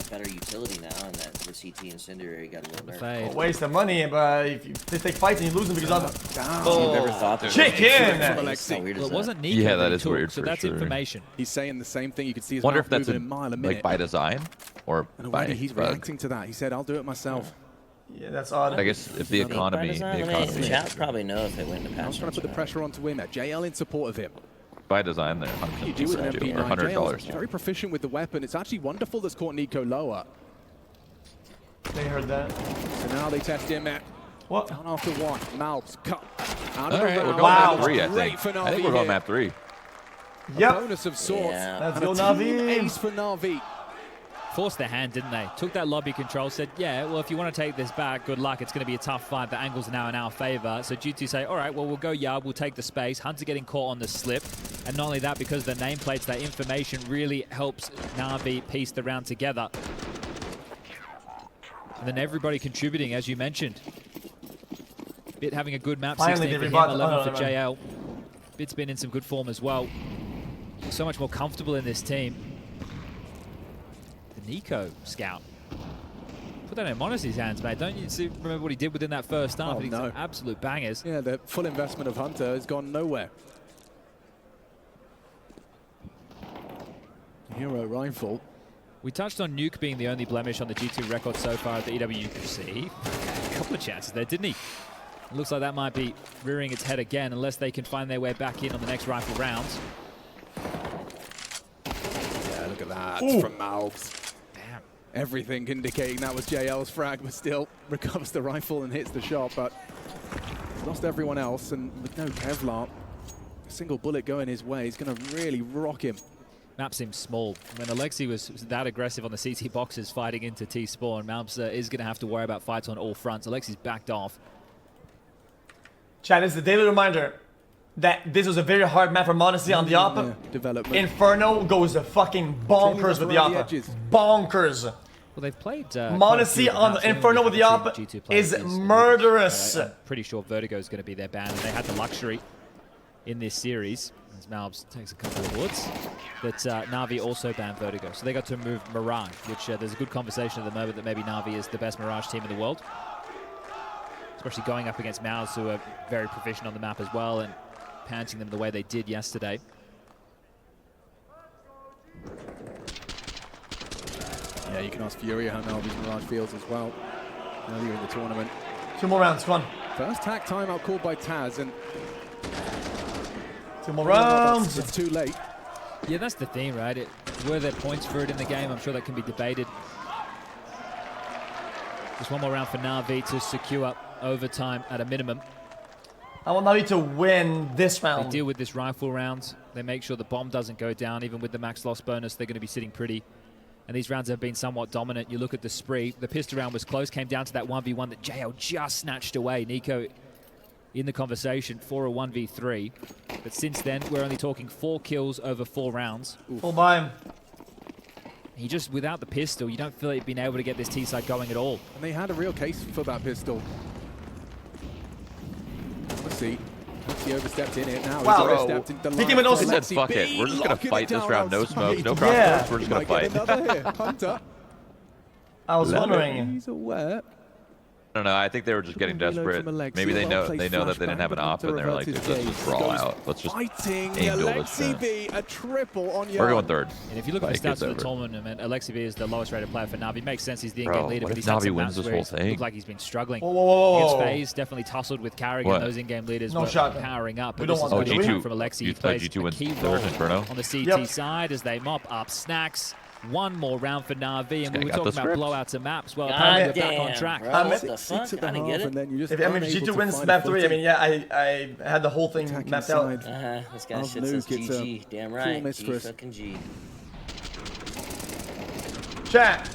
better utility now, and that the CT Incendiary got a little nerfed. Waste of money, but if you take fights and you lose them because of it. You never thought that. Chicken! How weird is Well, it that? wasn't Nico Yeah, that he is took, weird so for that's sure. information. He's saying the same thing. You could see his Wonder mouth if that's moving a mile a minute. like by design or and by already he's bug. reacting to that. He said, "I'll do it myself." Yeah, that's odd. I guess if the economy, Chat probably know if they win the I'm patch. trying to put the pressure onto him. JL in support of him. by design, they're You do with an 100 MP9. or $100. JL's very proficient with the weapon. It's actually wonderful that's caught Nico lower. They heard that. So now they test him at what? Down after one. Malbs cut out All of right, the we're round. going map 3, I Great think. for I think Na'Vi we're going here. map 3. Yep. A bonus of sorts. Yeah. Let's And go, a team Na'Vi. ace for Na'Vi. Forced their hand, didn't they? Took that lobby control, said, yeah, well, if you want to take this back, good luck. It's going to be a tough fight. The angles are now in our favor. So G2 say, all right, well, we'll go yard. We'll take the space. Hunter getting caught on the slip. And not only that, because the nameplates, that information really helps Na'Vi piece the round together. And then everybody contributing, as you mentioned. Bit having a good map, Finally, 16 for they him, rebought- 11 for JL. Bit's been in some good form as well. So much more comfortable in this team. The Nico scout. Put that in Monacy's hands, mate. Don't you remember what he did within that first half? Oh, He's no. absolute bangers. Yeah, the full investment of Hunter has gone nowhere. Hero rifle. We touched on Nuke being the only blemish on the G2 record so far at the EWC. A couple of chances there, didn't he? It looks like that might be rearing its head again unless they can find their way back in on the next rifle rounds. Yeah, look at that Ooh. from Malbs. Damn. Everything indicating that was JL's frag, but still recovers the rifle and hits the shot. But He's lost everyone else, and with no Kevlar, a single bullet going his way is going to really rock him. Map seems small. When Alexi was that aggressive on the CT boxes fighting into T-Spawn, Maps is going to have to worry about fights on all fronts. Alexi's backed off. Chat, this is a daily reminder that this was a very hard map for Monacy on the AWP. Development. Inferno goes fucking bonkers with the AWP. Bonkers. Well, they've played... Monacy on Inferno with the AWP is murderous. I'm pretty sure Vertigo is going to be their ban, and they had the luxury in this series, as Malbs takes a couple of woods, that Na'Vi also banned Vertigo. So they got to move Mirage, which there's a good conversation at the moment that maybe Na'Vi is the best Mirage team in the world. Especially going up against Mouse, who are very proficient on the map as well, and panting them the way they did yesterday. Yeah, you can ask Fury how Na'Vi's Mirage feels as well. Earlier in the tournament. 2 more rounds, come on. First hack timeout called by Taz, and 2 more rounds. It's too late. Yeah, that's the thing, right? Were there points for it in the game? I'm sure that can be debated. Just 1 more round for Na'Vi to secure overtime at a minimum. I want Na'Vi to win this round. They deal with this rifle round. They make sure the bomb doesn't go down. Even with the max loss bonus, they're going to be sitting pretty. And these rounds have been somewhat dominant. You look at the spree. The pistol round was close. Came down to that 1v1 that JL just snatched away. Nico in the conversation for a 1v3. But since then, we're only talking 4 kills over 4 rounds. Full by him. He just, without the pistol, you don't feel like he'd been able to get this T-side going at all. And they had a real case for that pistol. Let's see. He overstepped in it now. Wow. He's overstepped into the line. He said, fuck it. We're just going to fight this round. No smoke, no crossbows. We're just going to fight. Another hit. Hunter. I was wondering. He's aware. I don't know. I think they were just getting desperate. Maybe they know that they didn't have an op, and they're like, dude, let's just brawl out. Let's just aim duel this shit. A triple on We're going third. And if you look at the stats of the tournament, Alexi B is the lowest rated player for Na'Vi. Makes sense, he's the in-game leader, but he's had some maps where he looked like he's been struggling. Against FaZe, definitely tussled with Carrigan. Those in-game leaders were powering up. But this is what you from Alexi. He plays a key role on the CT side as they mop up Snacks. 1 more round for Na'Vi, and we were talking about blowouts and maps. Well, apparently we're back on track. What the fuck? I didn't get it. If G2 wins map 3, I mean, yeah, I had the whole thing mapped out. This guy shit says GG. Damn right. G fucking G. Chat.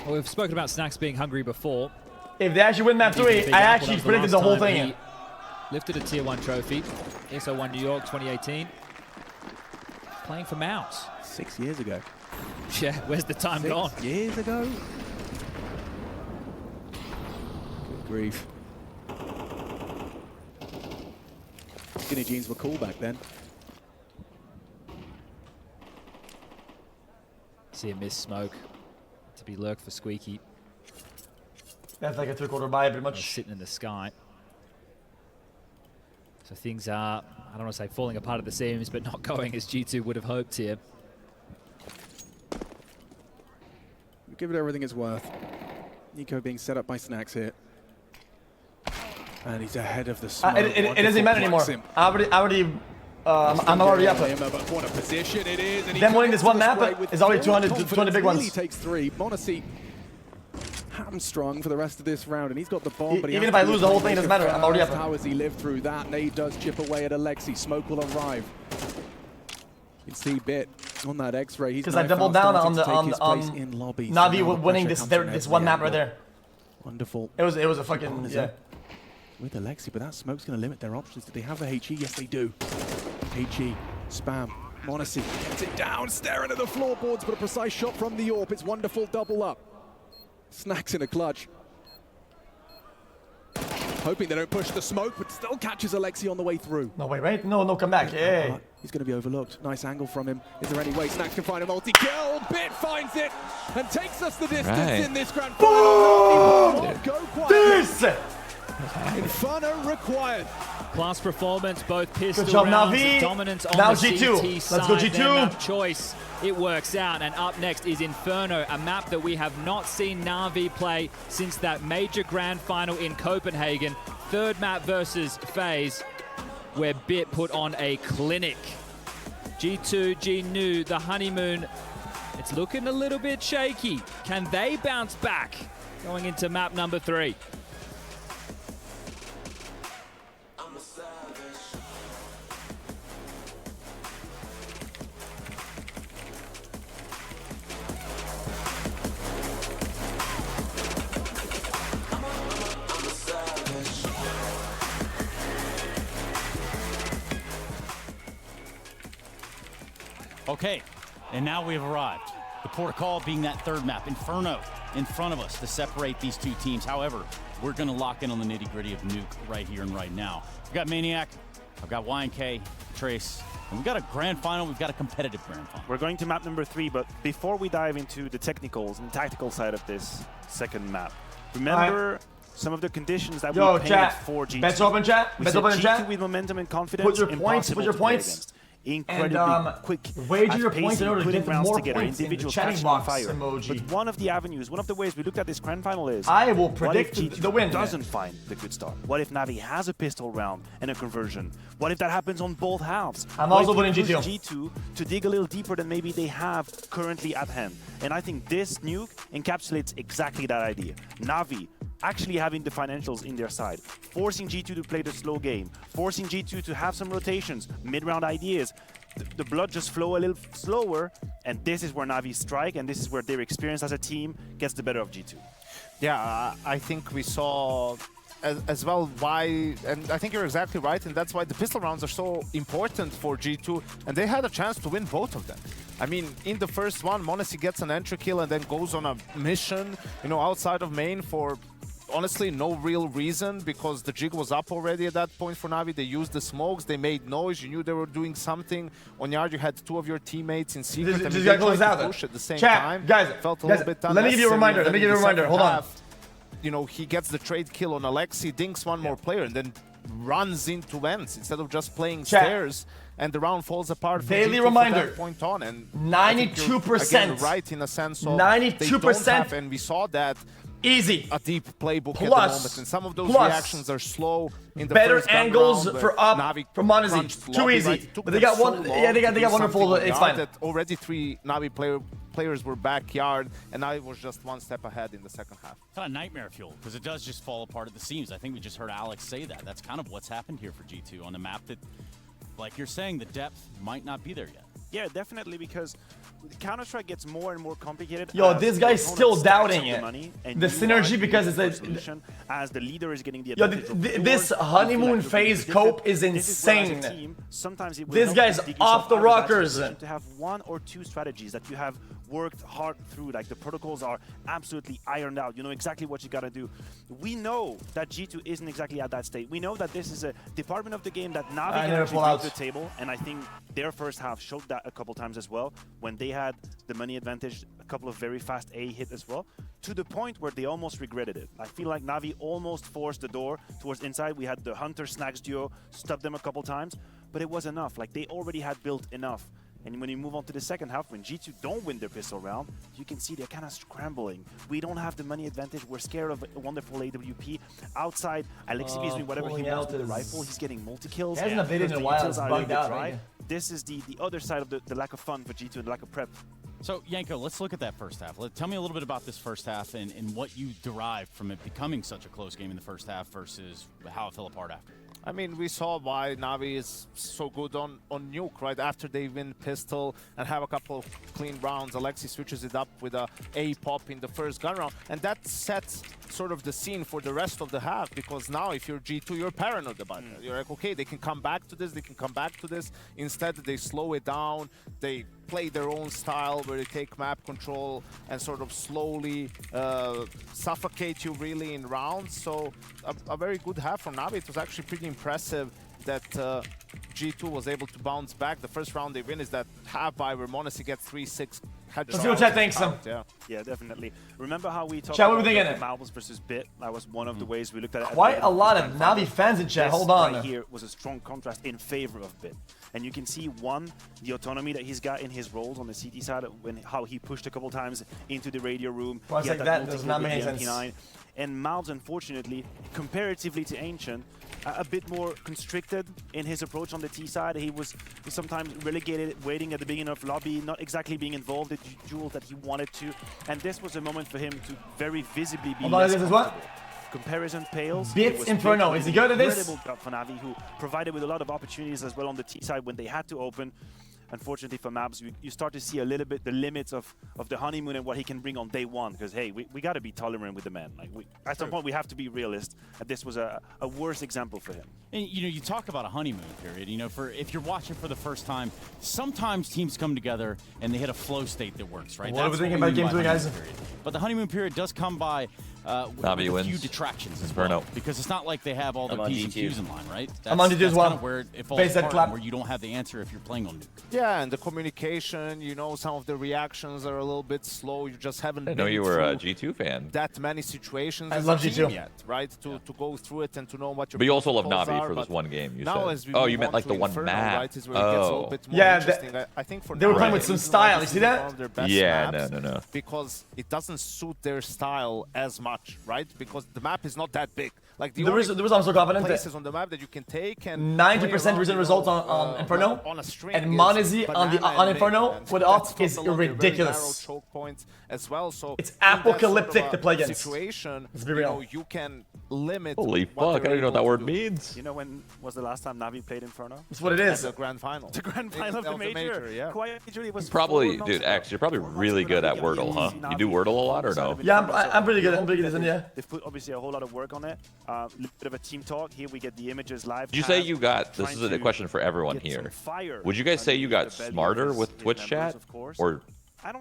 Well, we've spoken about Snacks being hungry before. If they actually win map 3, I actually predicted the whole thing. Lifted a tier 1 trophy. SO1 New York 2018. Playing for Mouse. 6 years ago. Yeah, where's the time gone? 6 years ago? Good grief. Skinny jeans were cool back then. See a miss smoke. To be lurked for Squeaky. That's like a 3/4 buy, pretty much. Sitting in the sky. So things are, I don't want to say falling apart at the seams, but not going as G2 would have hoped here. Give it everything it's worth. Nico being set up by Snacks here. And he's ahead of the smoke. It doesn't matter anymore. I'm already up. What a position it is. Them winning this one map is already 200 big ones. He takes 3. Monacy hamstrung for the rest of this round, and he's got the bomb. But even if I lose the whole thing, it doesn't matter. I'm already up. How has he lived through that? Nade does chip away at Alexi. Smoke will arrive. You can see Bit on that X-ray. Because I doubled down on Na'Vi winning this one map right there. Wonderful. It was a fucking with Alexi, but that smoke's going to limit their options. Do they have a HE? Yes, they do. HE spam. Monacy gets it down, staring at the floorboards, but a precise shot from the AWP. It's wonderful. Double up. Snacks in a clutch. Hoping they don't push the smoke, but still catches Alexi on the way through. No way, right? No, come back. Hey. He's going to be overlooked. Nice angle from him. Is there any way Snacks can find a multi-kill? Bit finds it and takes us the distance in this grand final. Go quiet. Inferno required. Class performance, both pistol Good job, rounds, Na'Vi. dominance on now the G2. CT side. Let's go G2. Their map choice, it works out. And up next is Inferno, a map that we have not seen Na'Vi play since that major grand final in Copenhagen. 3rd map versus FaZe, where Bit put on a clinic. G2, G-Nu, the honeymoon, it's looking a little bit shaky. Can they bounce back going into map number 3? Okay, and now we have arrived. The port of call being that third map, Inferno, in front of us to separate these two teams. However, we're going to lock in on the nitty-gritty of Nuke right here and right now. We've got Maniac, I've got YNK, Trace, and we've got a grand final. We've got a competitive grand final. We're going to map number 3, but before we dive into the technicals and tactical side of this second map, remember some of the conditions that we painted for G2. Bets open, chat. Bets open in chat. G2 with momentum and confidence. Put your points. Put your points. Incredibly quick. Wager your points in order to putting get rounds more together, points in the individuals chatting catching box fire. emoji. But one of the avenues, one of the ways we looked at this grand final is, I will predict what if G2 the win. doesn't find the good start? What if Navi has a pistol round and a conversion? What if that happens on both halves? I'm also winning G2. G2. G2 to dig a little deeper than maybe they have currently at hand. And I think this nuke encapsulates exactly that idea. Navi actually having the financials in their side, forcing G2 to play the slow game, forcing G2 to have some rotations, mid-round ideas. The blood just flow a little slower, and this is where Navi strike, and this is where their experience as a team gets the better of G2. Yeah, I think we saw as well why, and I think you're exactly right, and that's why the pistol rounds are so important for G2, and they had a chance to win both of them. I mean, in the first one, m0NESY gets an entry kill and then goes on a mission, you know, outside of main for honestly no real reason, because the jig was up already at that point for Navi. They used the smokes, they made noise, you knew they were doing something. On yard, you had 2 of your teammates in secret. Just got closed out. Push at the same Chat, time. guys, felt a little bit let me give you a reminder. Let me give you a reminder. Hold on. You know, he gets the trade kill on Alexi, dinks one more player, and then runs into ends instead of just playing stairs. And the round falls apart. Daily reminder. From that point on, and 92%. Right in a sense of 92%. And we saw that. Easy. A deep playbook Plus, at the moment, and some of those reactions are slow. In the better first angles round, for up Navi from m0NESY. Too easy. Right? But they got one. Yeah, they got wonderful. It's fine. That already 3 Navi players were backyard, and Navi was just one step ahead in the second half. Kind of nightmare fuel, because it does just fall apart at the seams. I think we just heard Alex say that. That's kind of what's happened here for G2 on a map that, like you're saying, the depth might not be there yet. Yeah, definitely, because Counter-Strike gets more and more complicated. Yo, this guy's still doubting it. The synergy, because it's a solution as the leader is getting the yo, this honeymoon phase cope is insane. Sometimes this guy's off the rockers. To have 1 or 2 strategies that you have worked hard through, like the protocols are absolutely ironed out. You know exactly what you gotta do. We know that G2 isn't exactly at that state. We know that this is a department of the game that Navi can actually bring to the table, and I think their first half showed that a couple times as well, when they had the money advantage, a couple of very fast A hit as well, to the point where they almost regretted it. I feel like Navi almost forced the door towards inside. We had the Hunter-Snags duo stop them a couple times, but it was enough. Like, they already had built enough. And when you move on to the second half, when G2 don't win their pistol round, you can see they're kind of scrambling. We don't have the money advantage. We're scared of a wonderful AWP. Outside, Alexi is doing whatever he wants with the rifle. He's getting multi-kills. He hasn't updated in a while. It's bugged out, right? This is the other side of the lack of fun for G2 and the lack of prep. So, Yanko, let's look at that first half. Tell me a little bit about this first half and what you derived from it becoming such a close game in the first half versus how it fell apart after. I mean, we saw why Navi is so good on Nuke, right? After they win pistol and have a couple of clean rounds, Alexi switches it up with a pop in the first gun round. And that sets sort of the scene for the rest of the half, because now if you're G2, you're paranoid about it. You're like, okay, they can come back to this, they can come back to this. Instead, they slow it down. They play their own style where they take map control and sort of slowly suffocate you really in rounds. So a very good half from Navi. It was actually pretty impressive that G2 was able to bounce back. The first round they win is that half by where m0NESY gets 3-6 headshots. Let's see what chat thinks. Yeah, definitely. Remember how we talked chat, about Malbus versus Bit? That was one of the ways we looked at it. Quite a lot of Navi fans in chat. Hold on. Right here was a strong contrast in favor of Bit. And you can see, one, the autonomy that he's got in his roles on the CT side, how he pushed a couple times into the radio room. Well, like that does not make sense. And Malbs, unfortunately, comparatively to Ancient, a bit more constricted in his approach on the T side. He was sometimes relegated, waiting at the beginning of lobby, not exactly being involved in duels that he wanted to. And this was a moment for him to very visibly be less comfortable. Comparison pales. Bits Inferno. Is he good at this? Incredible job for Navi, who provided with a lot of opportunities as well on the T side when they had to open. unfortunately for Mabs, you start to see a little bit the limits of the honeymoon and what he can bring on day one. Because hey, we got to be tolerant with the man. Like at some point we have to be realist. And this was a worse example for him. And, you know, you talk about a honeymoon period. You know, if you're watching for the first time, sometimes teams come together and they hit a flow state that works, right? What are we thinking about Game 3, guys? But the honeymoon period does come by with a few detractions as well, because it's not like they have all the P's and Q's in line, right? I'm on G2 as well. Kind of where it falls apart, where you don't have the answer if you're playing on Nuke. Yeah, and the communication, you know, some of the reactions are a little bit slow. You just haven't. I know you were a G2 fan. That many situations. I love G2 yet, right? To go through it and to know what your. But you also love protocols Navi are, for this one game. You said. Oh, you meant like the one Inferno, map. right, is where it gets a little bit more yeah, I think for they were Navi, playing with some style. You see that? Yeah, maps no. Because it doesn't suit their style as much, right? Because the map is not that big. Like there was I'm so confident places on the map that you can take and 90% recent results on Inferno on a string and Monizzy on Inferno with ult is ridiculous. Choke points as well. So it's apocalyptic to play against. Situation, let's be real. You can limit. Holy fuck! I don't even know what that word means. You know when was the last time Navi played Inferno? That's what it is. The grand final. The grand final of the major. Yeah. Quite literally was probably, dude. X, you're probably really good at Wordle, huh? You do Wordle a lot or no? Yeah, I'm pretty good. I'm pretty good, yeah. They've put obviously a whole lot of work on it. A little bit of a team talk. Here we get the images live. Did you say you got? This is a question for everyone here. Would you guys say you got smarter with Twitch chat or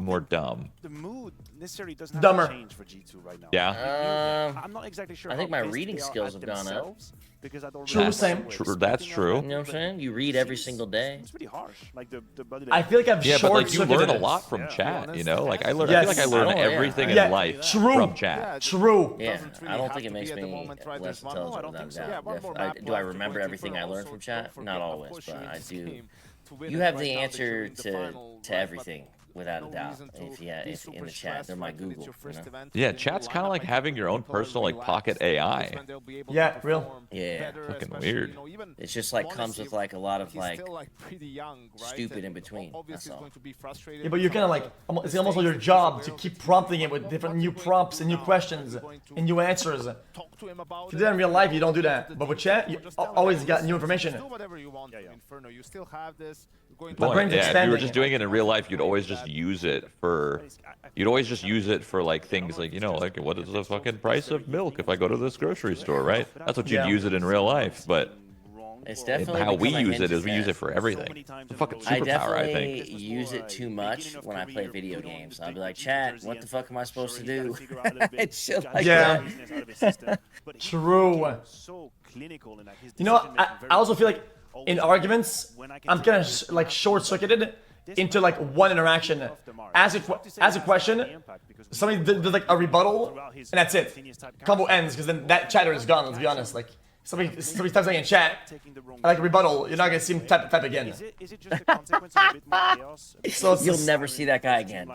more dumb? The mood necessarily doesn't Dumber. have to change for G2 right now. Yeah. I'm not exactly sure. I think my reading skills have gone up. Because I don't True, same. That's true. You know what I'm saying? You read every single day. It's pretty harsh. Like the I feel like I've but like you learn a it. lot from chat. You know, like I learn. Yes. I feel like I learn everything in life from chat. True. Yeah, I don't think it makes me less intelligent without a doubt. Do I remember everything I learned from chat? Not always, but I do. You have the answer to everything. Without a doubt, if in the chat, they're my Google. You know? Yeah, chat's kind of like having your own personal like pocket AI. Yeah, real. Yeah, fucking weird. It's just like comes with like a lot of like stupid in between. That's all. Yeah, but you're kind of like it's almost like your job to keep prompting it with different new prompts and new questions and new answers. If you do that in real life, you don't do that. But with chat, you always got new information. You still have this. My brain's if expanding. you were just doing it in real life, you'd always just use it for like things like, you know, like what is the fucking price of milk if I go to this grocery store, right? That's what you'd use it in real life, but it's definitely how we use it is we use it for everything. It's a fucking superpower, I think. I use it too much when I play video games. I'll be like, chat, what the fuck am I supposed to do? It's shit like that. True. You know, I also feel like in arguments, I'm kind of like short-circuited into like one interaction. Ask a question, somebody does like a rebuttal, and that's it. Combo ends because then that chatter is gone. Let's be honest. Like somebody types something in chat, I like a rebuttal. You're not gonna see him type again. So you'll never see that guy again.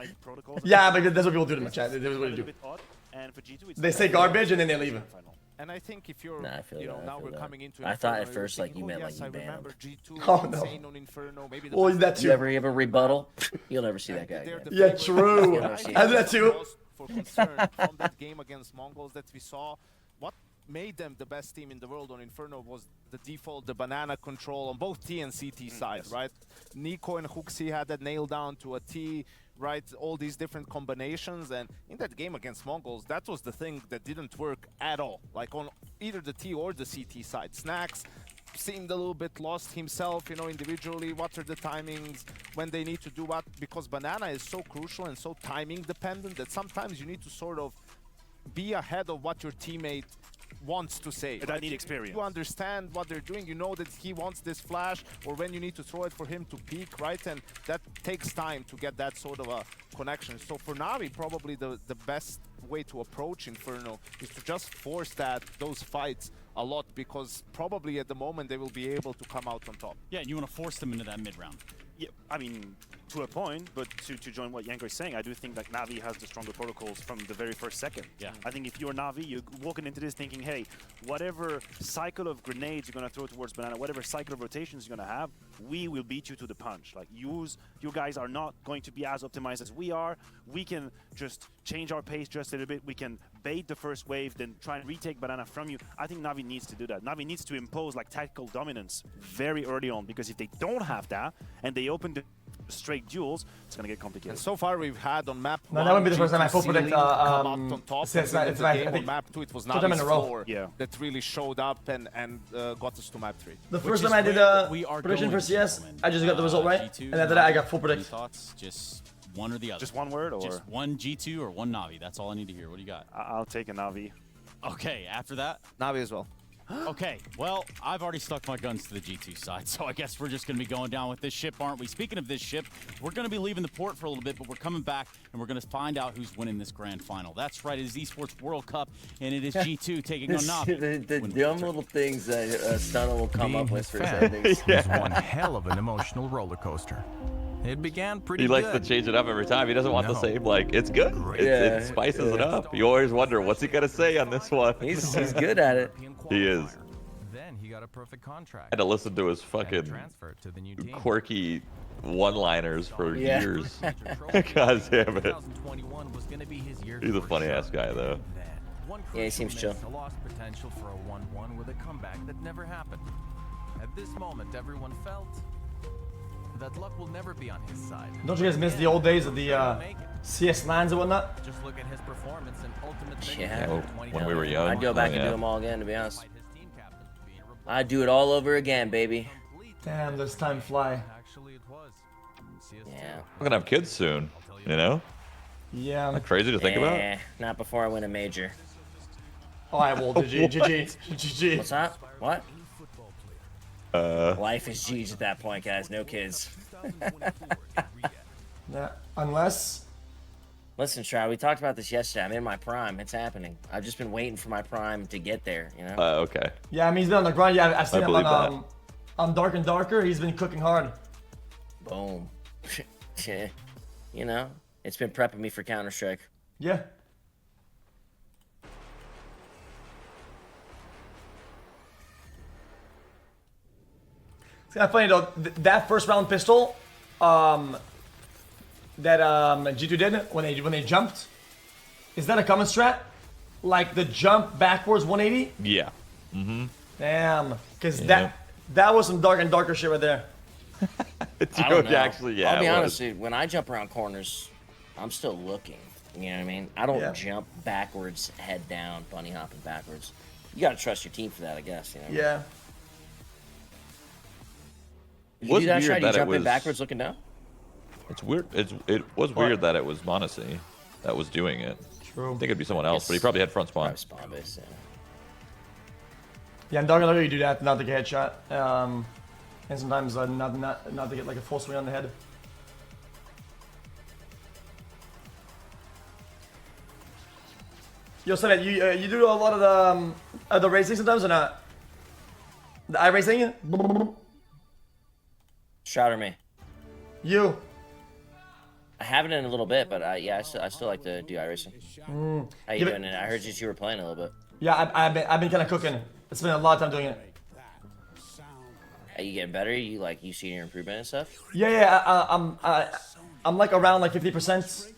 Yeah, but that's what people do in the chat. That's what they do. They say garbage and then they leave. And I think if you're, we're coming into I thought at first like you meant like you banned him. Oh no. Well, that too. You ever have a rebuttal? You'll never see that guy again. Yeah, true. I do that too. For concern from that game against Mongols that we saw, what made them the best team in the world on Inferno was the default, the banana control on both T and CT side, right? Nico and Huxi had that nailed down to a T, right? All these different combinations, and in that game against Mongols, that was the thing that didn't work at all. Like on either the T or the CT side. Snacks seemed a little bit lost himself, you know, individually. What are the timings when they need to do what? Because banana is so crucial and so timing dependent that sometimes you need to sort of be ahead of what your teammate wants to say. But I need experience. You understand what they're doing. You know that he wants this flash, or when you need to throw it for him to peek, right? And that takes time to get that sort of a connection. So for Navi, probably the best way to approach Inferno is to just force those fights a lot, because probably at the moment they will be able to come out on top. Yeah, and you want to force them into that mid-round. Yeah, I mean, to a point, but to join what Yanko is saying, I do think that Navi has the stronger protocols from the very first second. Yeah. I think if you're Navi, you're walking into this thinking, hey, whatever cycle of grenades you're going to throw towards banana, whatever cycle of rotations you're going to have, we will beat you to the punch. Like, you guys are not going to be as optimized as we are. We can just change our pace just a little bit. We can bait the first wave, then try and retake banana from you. I think Navi needs to do that. Navi needs to impose like tactical dominance very early on, because if they don't have that and they open the straight duels, it's going to get complicated. And so far we've had on map No, that wouldn't be the first time I full predict come out on top. it's my, Game I think on map 2 it was two times in a row. Navi's floor that really showed up and got us to map 3. The first time I did a prediction for CS, I just got the result right, and after that I got full predict. Thoughts? Just one or the other. Just one word, or just one G2 or one Navi. That's all I need to hear. What do you got? I'll take a Navi. Okay, after that? Navi as well. Okay, well, I've already stuck my guns to the G2 side, so I guess we're just going to be going down with this ship, aren't we? Speaking of this ship, we're going to be leaving the port for a little bit, but we're coming back, and we're going to find out who's winning this grand final. That's right, it is Esports World Cup, and it is G2 taking on Navi. The dumb little things that Stunner will come up with for endings. It was one hell of an emotional roller coaster. It began pretty good. He likes to change it up every time. He doesn't want the same, like, it's good. It spices it up. You always wonder, what's he going to say on this one? He's good at it. He is. Then he got a perfect contract. I had to listen to his fucking quirky one-liners for years. God damn it. He's a funny-ass guy, though. Yeah, he seems chill. A lost potential for a 1-1 with a comeback that never happened. At this moment, everyone felt that luck will never be on his side. Don't you guys miss the old days of the CS lands and whatnot? Just look at his performance and ultimate Yeah. When we were young. I'd go back and do them all again, to be honest. I'd do it all over again, baby. Damn, this time fly. Yeah. We're gonna have kids soon, you know? Yeah. Isn't that crazy to think about? Not before I win a major. Alright, well, GG. What's that? What? Life is G's at that point, guys. No kids. Yeah, unless... Listen, Shroud, we talked about this yesterday. I'm in my prime. It's happening. I've just been waiting for my prime to get there, you know? Okay. Yeah, I mean, he's been on the grind. Yeah, I've seen him on Dark and Darker. He's been cooking hard. Boom. You know, it's been prepping me for Counter-Strike. Yeah. It's kind of funny though, that first round pistol, that G2 did when they jumped, is that a common strat? Like the jump backwards 180? Yeah. Mm-hmm. Damn, because that was some Dark and Darker shit right there. I don't know. Actually, yeah. I'll be honest, dude, when I jump around corners, I'm still looking. You know what I mean? I don't jump backwards, head down, bunny hopping backwards. You gotta trust your team for that, I guess. You know? Yeah. You do that shot, you jump in backwards looking down? It's weird. It was weird that it was Monacy that was doing it. True. I think it'd be someone else, but he probably had front spawn. Probably spawn base, Yeah, in Dark and Darker you do that not to get headshot, and sometimes not to get like a full swing on the head. Yo, Sonnet, you do a lot of the racing sometimes or not? The iRacing? Shroud or me? You. I haven't in a little bit, but yeah, I still like to do iRacing. How you doing? I heard you were playing a little bit. Yeah, I've been kind of cooking. I spent a lot of time doing it. Are you getting better? You see your improvement and stuff? Yeah, I'm like around like 50%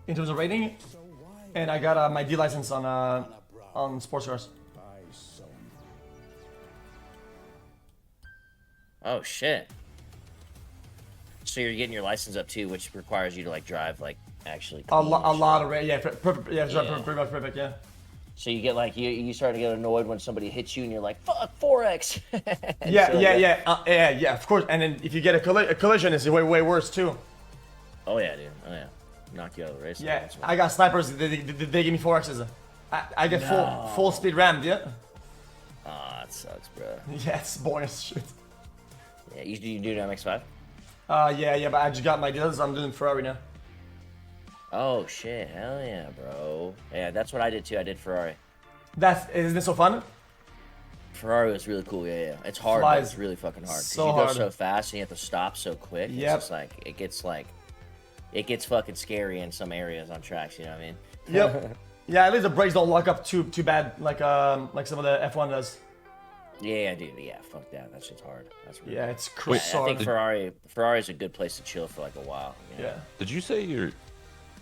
in terms of rating, and I got my D license on sports cars. Oh shit! So you're getting your license up too, which requires you to like drive like actually. A lot of perfect. Yeah, pretty much perfect. Yeah. So you get like you start to get annoyed when somebody hits you and you're like, "Fuck 4x." Yeah. Of course. And then if you get a collision, it's way worse too. Oh yeah, dude. Oh yeah. Knock you out of the race. Yeah, I got snipers. They give me 4x's. I get full speed rammed. Yeah. Ah, that sucks, bro. Yeah, it's boring as shit. Yeah, you do MX5? Yeah, but I just got my deals. I'm doing Ferrari now. Oh shit, hell yeah, bro. Yeah, that's what I did too. I did Ferrari. Isn't it so fun? Ferrari was really cool, yeah. It's hard, but it's really fucking hard. So you hard. Go so fast and you have to stop so quick. Yep. It's just it gets fucking scary in some areas on tracks, you know what I mean? Yep. Yeah, at least the brakes don't lock up too bad like some of the F1 does. Yeah, dude. Yeah, fuck that. That shit's hard. That's really hard. It's crazy. I think Ferrari's a good place to chill for like a while. You know? Yeah. Did you say you're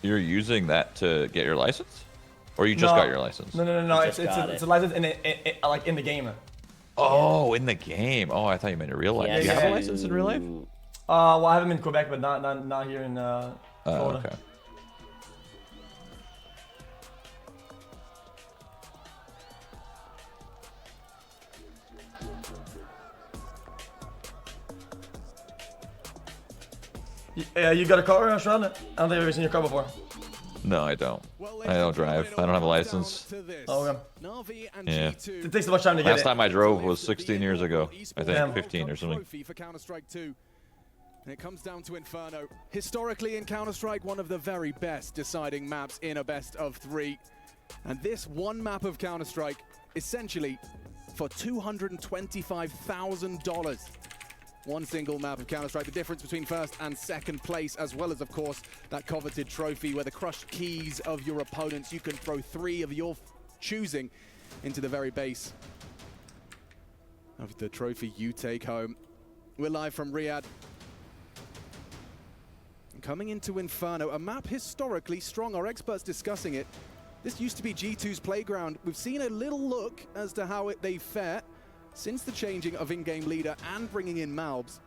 using that to get your license, or you just got your license? No. It's a license like in the game. Oh, in the game. Oh, I thought you meant in real life. Yeah, Do you have a license in real life? Well, I haven't been in Quebec, but not here in Florida. Okay. You got a car, Sean? I don't think I've ever seen your car before. No, I don't. I don't drive. I don't have a license. Oh, okay. Yeah. It takes so much time to get Last time I drove was 16 years ago. I think 15 or something. For Counter-Strike 2. And it comes down to Inferno. Historically in Counter-Strike, one of the very best deciding maps in a best of 3. And this one map of Counter-Strike, essentially for $225,000. One single map of Counter-Strike, the difference between first and second place, as well as, of course, that coveted trophy where the crushed keys of your opponents, you can throw 3 of your choosing into the very base of the trophy you take home. We're live from Riyadh. And coming into Inferno, a map historically strong. Our experts discussing it. This used to be G2's playground. We've seen a little look as to how they fare since the changing of in-game leader and bringing in Malbs.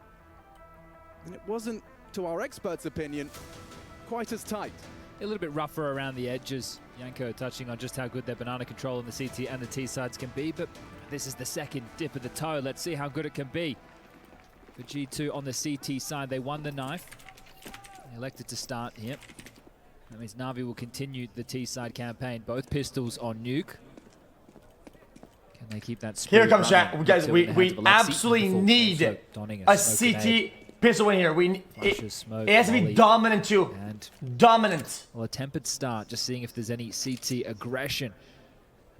And it wasn't, to our experts' opinion, quite as tight. A little bit rougher around the edges. Yanko touching on just how good their banana control on the CT and the T sides can be, but this is the second dip of the toe. Let's see how good it can be. For G2 on the CT side, they won the knife. They elected to start, yep. That means Na'Vi will continue the T side campaign. Both pistols on Nuke. Can they keep that speed? Here comes chat. Guys, we absolutely need a CT pistol in here. It has to be dominant too. Dominant. Well, a tempered start, just seeing if there's any CT aggression.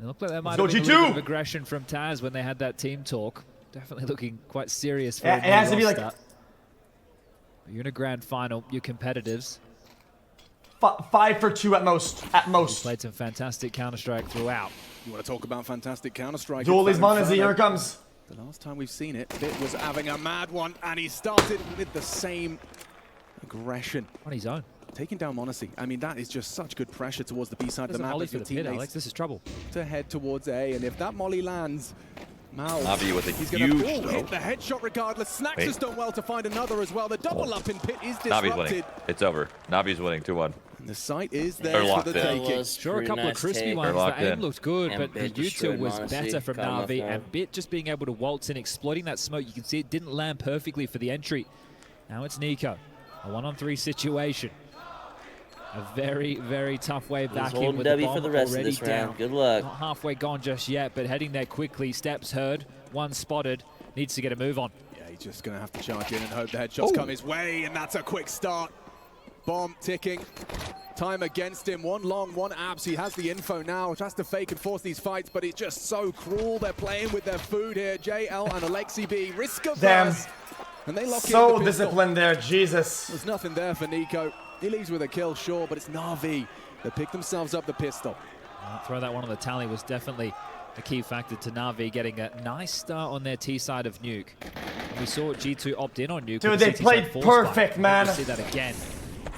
It looked like there might Go have been G2. a little bit of aggression from Taz when they had that team talk. Definitely looking quite serious for it has to be like. But you're in a grand final. You're competitives. 5 for 2 at most. At most. He's played some fantastic Counter-Strike throughout. You want to talk about fantastic Counter-Strike? Dualies Monazy, here it comes. The last time we've seen it, Bit was having a mad one, and he started with the same aggression. On his own. Taking down Monacy. I mean, that is just such good pressure towards the B side of the map. For the pit, Alex. This is trouble. To head towards A, and if that molly lands, Na'Vi with a he's huge gonna hit the headshot regardless. Snacks has done well to find another as well. The double up in pit is disrupted. Na'Vi's winning. It's over. Na'Vi's winning 2-1. And the site is there for the taking. Sure, a couple of crispy ones. The aim looked good, but the util was better from Na'Vi, and Bit just being able to waltz in, exploiting that smoke. You can see it didn't land perfectly for the entry. Now it's Nico. A 1-on-3 situation. A very, very tough way back in with the bomb for the rest already of this round. down. Good luck. Not halfway gone just yet, but heading there quickly. Steps heard, one spotted, needs to get a move on. Yeah, he's just going to have to charge in and hope the headshots come his way, and that's a quick start. Bomb ticking. Time against him. One long, one abs. He has the info now. Tries to fake and force these fights, but it's just so cruel. They're playing with their food here. JL and Alexi B. Risk averse. And they lock in the pistol. Disciplined there, Jesus. There's nothing there for Nico. He leaves with a kill, sure, but it's Na'Vi that pick themselves up the pistol. Throw that one on the tally was definitely a key factor to Na'Vi getting a nice start on their T side of Nuke. And we saw G2 opt in on Nuke. Dude, they played perfect, man. We'll see that again.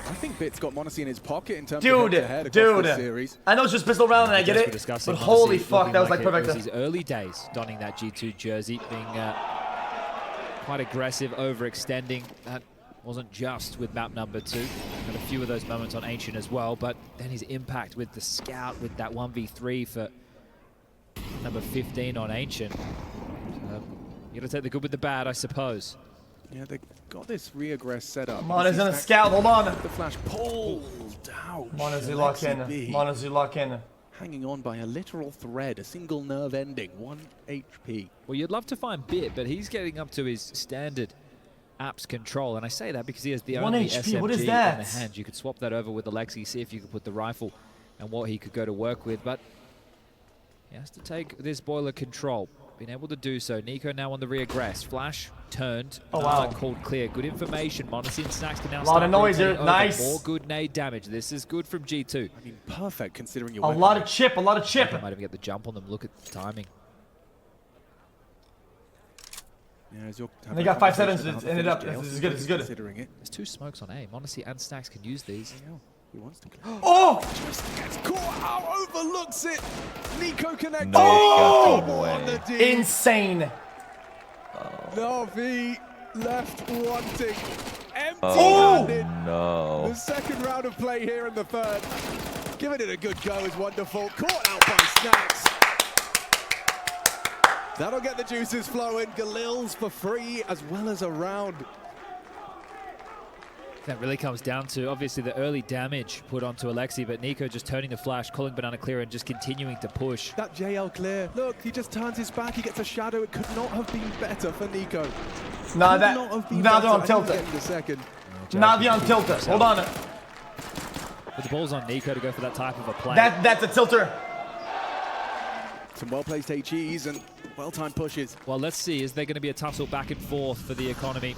I think Bit's got Monacy in his pocket in terms of head-to-head across this series. I know it's just pistol round and I get it, but holy fuck, that was like perfect. It was his early days donning that G2 jersey, being quite aggressive, overextending. That wasn't just with map number 2. Had a few of those moments on Ancient as well, but then his impact with the Scout, with that 1v3 for number 15 on Ancient. You gotta take the good with the bad, I suppose. Yeah, they got this re-aggress set up. Mona's in a Scout, hold on. The flash pulled down. Monazy lock in. Monazy lock in. Hanging on by a literal thread, a single nerve ending, 1 HP. Well, you'd love to find Bit, but he's getting up to his standard apps control, and I say that because he has the only SMG what is in that? the hand. You could swap that over with Alexi, see if you could put the rifle and what he could go to work with, but he has to take this boiler control. Been able to do so. Nico now on the re-aggress. Flash turned. Oh, wow. Called clear. Good information. Monacy and Snacks can now a lot of noise here. Nice. More good nade damage. This is good from G2. I mean, perfect considering your A lot of chip, a lot of chip. Might even get the jump on them. Look at the timing. Yeah, they got 5 seconds to end it up. This is good, this is good. Considering it. There's 2 smokes on A. Monacy and Snacks can use these. He wants to Oh! Just gets caught out, overlooks it. Nico connected. Oh! Insane. Na'Vi left wanting. empty-handed. No. The second round of play here in the third. Giving it a good go is wonderful. Caught out by Snacks. That'll get the juices flowing. Galil's for free as well as a round. That really comes down to, obviously, the early damage put onto Alexi, but Nico just turning the flash, calling banana clear, and just continuing to push. That JL clear. Look, he just turns his back. He gets a shadow. It could not have been better for Nico. Nah, they're on tilted. Now they're on tilted. Hold on. But the ball's on Nico to go for that type of a play. That's a tilter. Some well-placed HEs and well-timed pushes. Well, let's see. Is there going to be a tussle back and forth for the economy?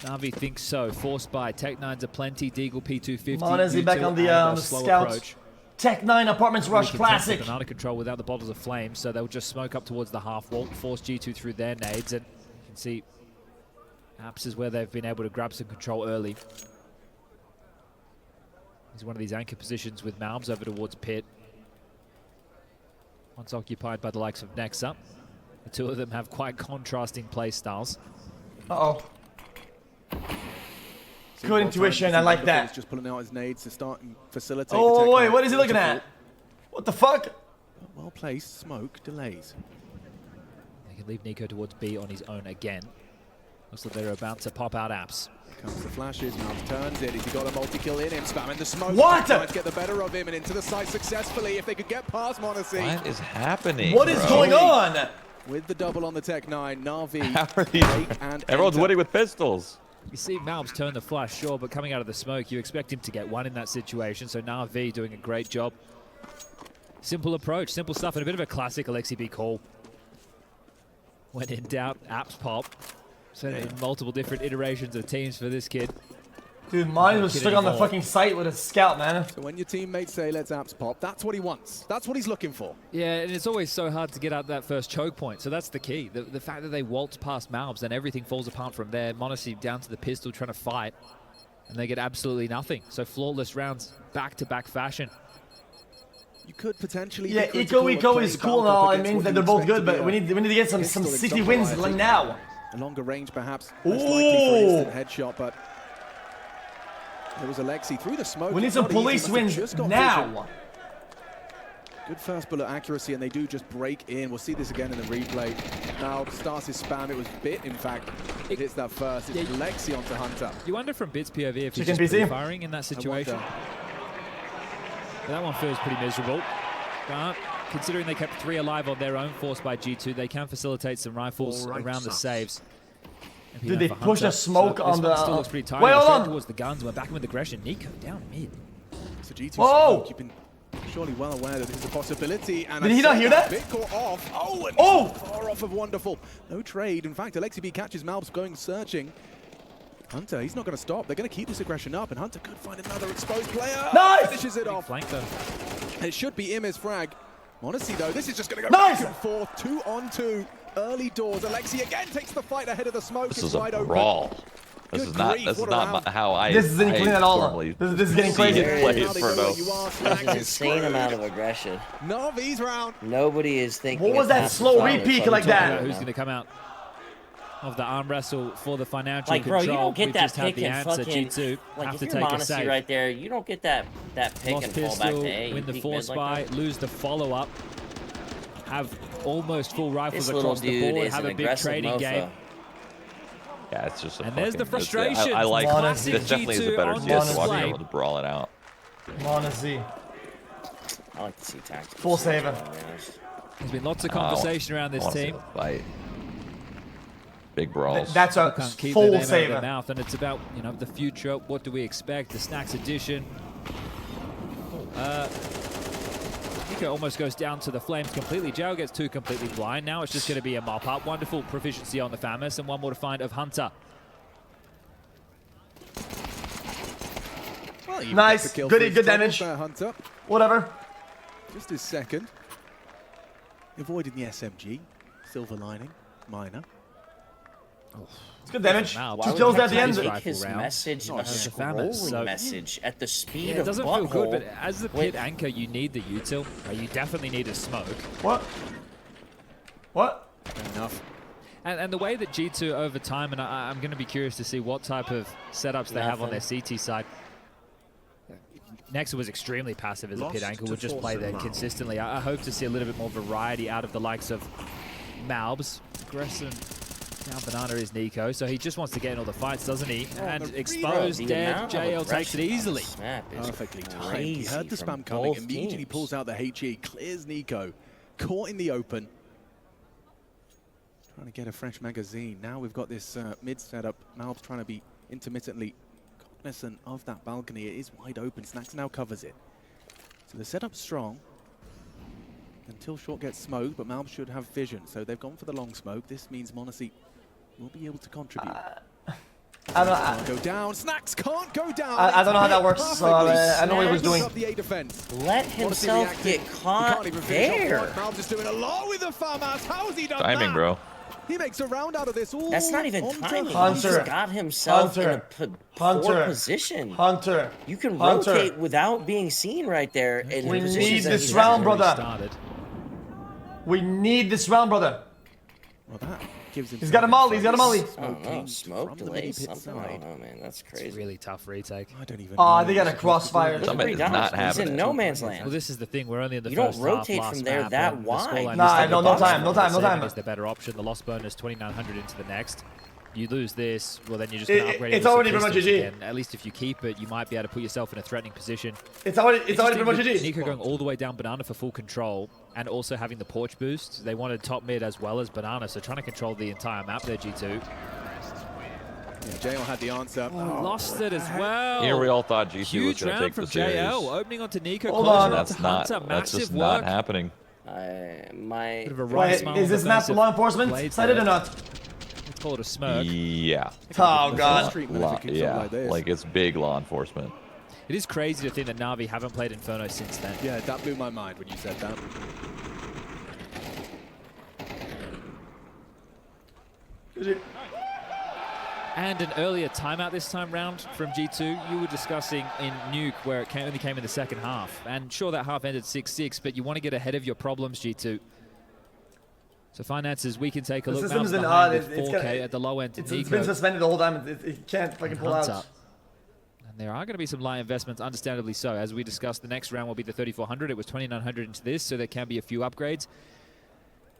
Navi thinks so. Forced by Tech9's aplenty. Deagle P250. Monesi back on the scouts. Tech9 Apartments Rush Classic. Banana control without the bottles of flame, so they'll just smoke up towards the half wall, force G2 through their nades, and you can see Apps is where they've been able to grab some control early. He's one of these anchor positions with Malbs over towards Pit. Once occupied by the likes of Nexa. The two of them have quite contrasting play styles. Uh-oh. Good intuition, I like that. Just pulling out his nades to start and facilitate. Oh, wait, what is he looking at? What the fuck? Well placed, smoke, delays. They can leave Nico towards B on his own again. Looks like they're about to pop out Apps. Comes the flashes, Malbs turns it. He's got a multi-kill in him, spamming the smoke. What? Trying to get the better of him and into the site successfully. If they could get past Monesi. What is happening? What is going on? With the double on the Tech9, Na'Vi, How are these? Everyone's winning with pistols. You see Malbs turn the flash, sure, but coming out of the smoke, you expect him to get one in that situation, so Na'Vi doing a great job. Simple approach, simple stuff, and a bit of a classic Alexi B call. When in doubt, Apps pop. So in multiple different iterations of teams for this kid. Dude, mine was stuck on the fucking site with a scout, man. So when your teammates say, let's Apps pop, that's what he wants. That's what he's looking for. Yeah, and it's always so hard to get out that first choke point, so that's the key. The fact that they waltz past Malbs, then everything falls apart from there. Monesi down to the pistol trying to fight, and they get absolutely nothing. So flawless rounds, back-to-back fashion. You could potentially... Yeah, Eco is cool and all. It means that they're both good, but we need to get some city wins like now. A longer range, perhaps. Less likely for instant headshot, but... There was Alexi through the smoke. We need some police wins now. Good first bullet accuracy, and they do just break in. We'll see this again in the replay. Now starts his spam. It was Bit, in fact. It hits that first. It's Alexi onto Hunter. You wonder from Bit's POV if he's just firing in that situation. That one feels pretty miserable. But considering they kept 3 alive on their own, forced by G2, they can facilitate some rifles around the saves. Did they push the smoke on the... Still looks pretty tight. Wait, hold on. Towards the guns. We're back with aggression. Nico down mid. So G2 Whoa! You've been surely well aware that this is a possibility. And did he not hear that? Bit caught off. Oh, and far off of wonderful. No trade. In fact, Alexi B catches Malbs going searching. Hunter, he's not going to stop. They're going to keep this aggression up, and Hunter could find another exposed player. Nice! Finishes it off. Flank though. And it should be Im's frag. Honestly, though, this is just going to go nice! back and forth. 2-on-2. Early doors. Alexi again takes the fight ahead of the smoke. This is a wide brawl. Open. This is not how I. This isn't clean at all. This is getting crazy. There's an insane amount of aggression. Navi's round. Nobody is thinking. What was that slow repeat like that? Who's going to come out of the arm wrestle for the financial like, control? Bro, you don't get that pick and answer. fucking... G2 like, have if to you're take a Monesi save. right there, you don't get that pick Lost and fall pistol, back to A. win the peek force mid by, like lose the follow-up. Have almost full rifles this across the board. Have a big trading mofo. Game. Yeah, it's just. And there's the frustration. I like Monesi. this. Definitely is a better CS2 being able to brawl it out. Monesi. I like to see tactics. Full saver. There's been lots of conversation around this team. Fight. Big brawls. That's a Can't keep full their name out of saver. their mouth, and it's about the future. What do we expect? The Snacks edition. Nico almost goes down to the flames completely. Jao gets 2 completely blind. Now it's just going to be a mop up. Wonderful proficiency on the Famus, and one more to find of Hunter. Well, nice. Good damage. Hunter. Whatever. Just his second. Avoiding the SMG. Silver lining. Minor. It's good damage. 2 kills at the end. Take his message, a scrolling message at the speed of it doesn't feel good, but as the pit Wait. anchor, you need the util. You definitely need a smoke. What? Fair enough. And the way that G2 over time, and I'm going to be curious to see what type of setups they have on their CT side. Nexa was extremely passive as a pit anchor, would just play there consistently. I hope to see a little bit more variety out of the likes of Malbs. Aggressive down banana is Nico, so he just wants to get in all the fights, doesn't he? And exposed, dead, JL takes it easily. Perfectly timed. He heard the spam coming, immediately pulls out the HE, clears Nico. Caught in the open. Trying to get a fresh magazine. Now we've got this mid setup. Malbs trying to be intermittently cognizant of that balcony. It is wide open. Snacks now covers it. So the setup's strong until short gets smoked, but Malbs should have vision. So they've gone for the long smoke. This means Monacy will be able to contribute. Can't go down. Snacks can't go down. I don't know how that works, so I know what he was doing. Let himself get caught there. Malbs is doing a lot with the farmhouse. How has he done Timing, that? bro. He makes a round out of this. All That's not even timing. Hunter. He just got himself in a poor position. Hunter. You can rotate without being seen right there. In We the need this round, brother. We need this round, brother. Well, that gives him. He's got a molly. He's got a molly. Smoke delay something. I don't know, man. That's crazy. It's a really tough retake. I don't even. Oh, they got a crossfire. Somebody's not having He's in it. no man's land. Well, this is the thing. We're only in the You first don't rotate half, from there map, that and the wide. scoreline Nah, is no the time, no time, no saving time. is the better option. The loss bonus 2,900 into the next. You lose this, well then you're just going to upgrade it's your already pretty much statistics GG. again. At least if you keep it, you might be able to put yourself in a threatening position. It's already pretty much GG. Nico going all the way down banana for full control and also having the porch boost. They wanted top mid as well as banana, so trying to control the entire map there, G2. Yeah, JL had the answer. Lost it as well. Here we all thought G2 was Huge going to round take from the series. JL, opening onto Nico. Hold on. That's not. That's just not happening. Bit of a Wait, right smile is this map defensive law enforcement? blade Cited there. or not? Let's call it a smirk. Yeah. Oh, God. Yeah, like it's big law enforcement. It is crazy to think that Na'Vi haven't played Inferno since then. Yeah, that blew my mind when you said that. And an earlier timeout this time round from G2. You were discussing in Nuke where it only came in the second half. And sure, that half ended 6-6, but you want to get ahead of your problems, G2. So finances, we can take a look. The system's Malbs odd. behind with 4K at the low end to It's Nico. been suspended the whole time. It can't fucking pull Hunter. out. And there are going to be some light investments, understandably so. As we discussed, the next round will be the 3,400. It was 2,900 into this, so there can be a few upgrades.